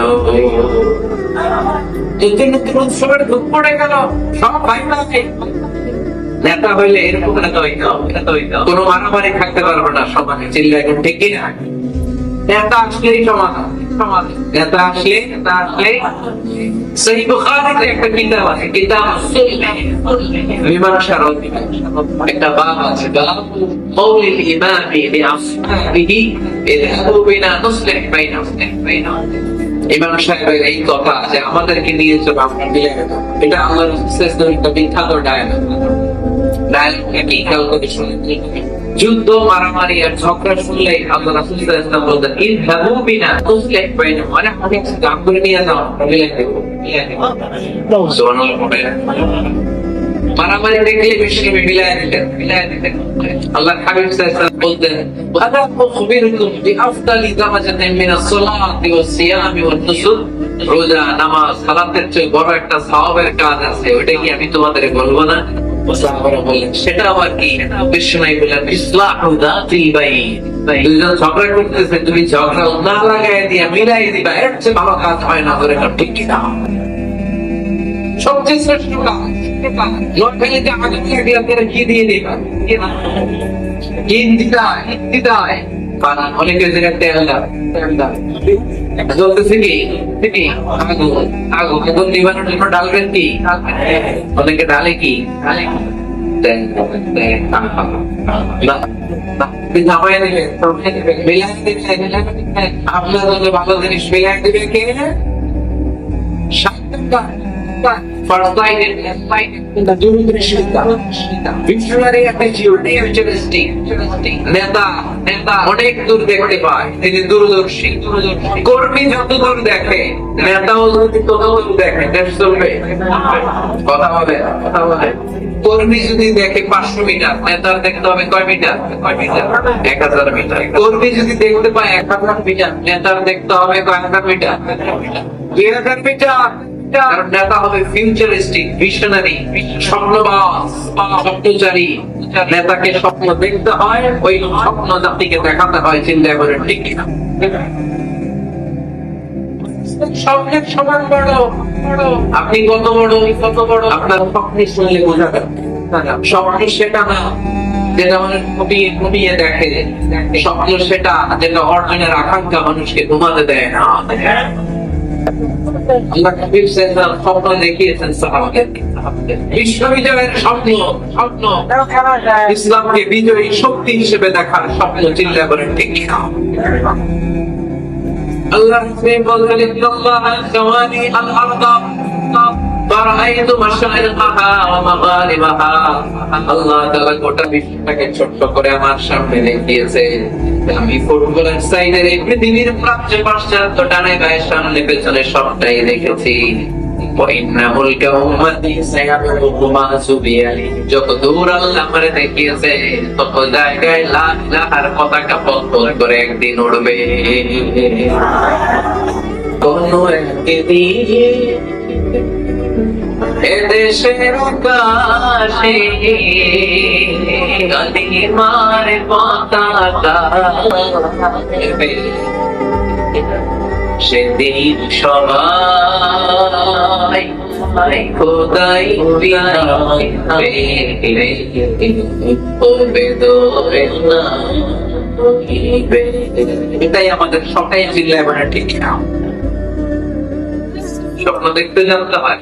উৎসবের ঘুম পড়ে গেল। সব ভাই ভাই নেতা হইলে এরকম নেতা হইতে হবে। কোন মারামারি থাকতে পারবে না, সমানে চিল্লা এখন ঠিক কিনা? নেতা আসলেই সমাধান। নেতা আসলে সহিহ বুখারীতে একটা কিতাব আছে, কিতাব মীমাংসার একটা বাব আছে, বাব কওলিল ইমামি লিআসহাবিহি ইযহাবু বিনা নুসলিহ বাইনাহুম। ইমাম সাহেবের এই কথা যে আমাদেরকে নিয়ে চলো, আমরা মিলে গেল, এটা আল্লাহর রাসূলের একটা বিখ্যাত ডায়ালগ। কি খেয়াল করে শুনে, যুদ্ধ মারামারি আর ঝগড়া শুনলেই আল্লাহ রাসূল সাল্লাল্লাহু আলাইহি ওয়াসাল্লাম বলতেন ইযহাবু বিনা তুসলিহ বাইনাহুম, মানে অনেক কাম করে নিয়ে যাও, মিলে দেব। সুবহানাল্লাহ। মারামারি দেখলে বিশ্বনবী মিলায় দিতেন। আল্লাহ হাবিব সাল্লাল্লাহু আলাইহি ওয়াসাল্লাম বলতেন ওয়ালা মুখবিরুকুম বিআফদালি দারাজাতিন মিনাস সালাতি ওয়াস সিয়ামি ওয়ান নুসুক। রোজা, নামাজ, সালাতের চেয়ে বড় একটা সওয়াবের কাজ আছে, ওটা কি আমি তোমাদের বলবো না? সাহাবারা বললেন সেটা আবার কি? বিশ্বনবী বললেন ইসলাহু যাতিল বাইন। দুইজন ঝগড়া করতেছে, তুমি ঝগড়া না লাগায় দিয়া মিলাই দিবা, এর চেয়ে ভালো কাজ হয় না। ধরে ঠিক কিনা? সবচেয়ে শ্রেষ্ঠ কাজ নোয়াখালীতে আগে আপনারা কি দিয়ে দিবা? দিদায় অনেকের জায়গায় তেল জ্বলতেছে কি আগুন নিবানোর জন্য ডালবেন কি? অনেকে ডালে কি? আপনার জন্য ভালো জিনিস মিলাই দিবে কে? অনেক দূর দেখতে পায়, তিনি দূরদর্শী। কর্মী যত দূর দেখে, নেতাও যদি তত দূর দেখে, দেশ চলবে। কথা বলে কর্মী যদি দেখে 500 মিটার, নেতার দেখতে হবে কয় মিটার? 1000 মিটার। কর্মী যদি দেখতে পায় 1000 মিটার, নেতার দেখতে হবে কয় হাজার মিটার? 2000 মিটার। কারণ নেতা হবে ফিউচারিস্টিক, ভিশনারি, স্বপ্নবাজ, স্বপ্নচারী। নেতাকে স্বপ্ন দেখতে হয়, ওই স্বপ্ন জাতিকে দেখাতে হয়। চিন্তা করে ঠিক কিনা? স্বপ্নের সমান বড়। আপনি কত বড় আপনার স্বপ্নে শুনলে বোঝা যাবে। স্বপ্ন সেটা না, যেটা মানুষ ঘুমিয়ে ঘুমিয়ে দেখে, স্বপ্ন সেটা যেটা অর্জনের আকাঙ্ক্ষা মানুষকে ঘুমাতে দেয় না। আল্লাহ হাবিব সাল্লাল্লাহু স্বপ্ন দেখিয়েছেন সাহাবাদেরকে। বিশ্ববিজয়ের স্বপ্ন, স্বপ্ন ইসলামকে বিজয়ী শক্তি হিসেবে দেখার স্বপ্ন, চিন্তা করেন ঠিক কিনা? আল্লাহ হাবিব বললেন ইন্নাল্লাহা জাওয়ানি আল আরদা فرأيت مشارقها ومغاربها। আল্লাহ তাআলা গোটা বিশ্বটাকে ছোট্ট করে আমার সামনে দেখিয়েছে। আমি ফুটবলের সাইডের এই পৃথিবীর প্রাচ্য পাশ্চাত্য ডানে বাঁয়ে সামনে পেছনে সবটাই দেখেছি। যত দূর আল্লাহ আমারে দেখিয়েছে তত জায়গায় লাখ লাখার পতাকা পতন করে একদিন উড়বে। কোন একদিন এদেশের আকাশে কালিমার পতাকা উড়বে। সেদিন সবাই খোদাই এটাই আমাদের সবাই চিল্লায় বলে ঠিক না। স্বপ্ন দেখতে জানতে হয়।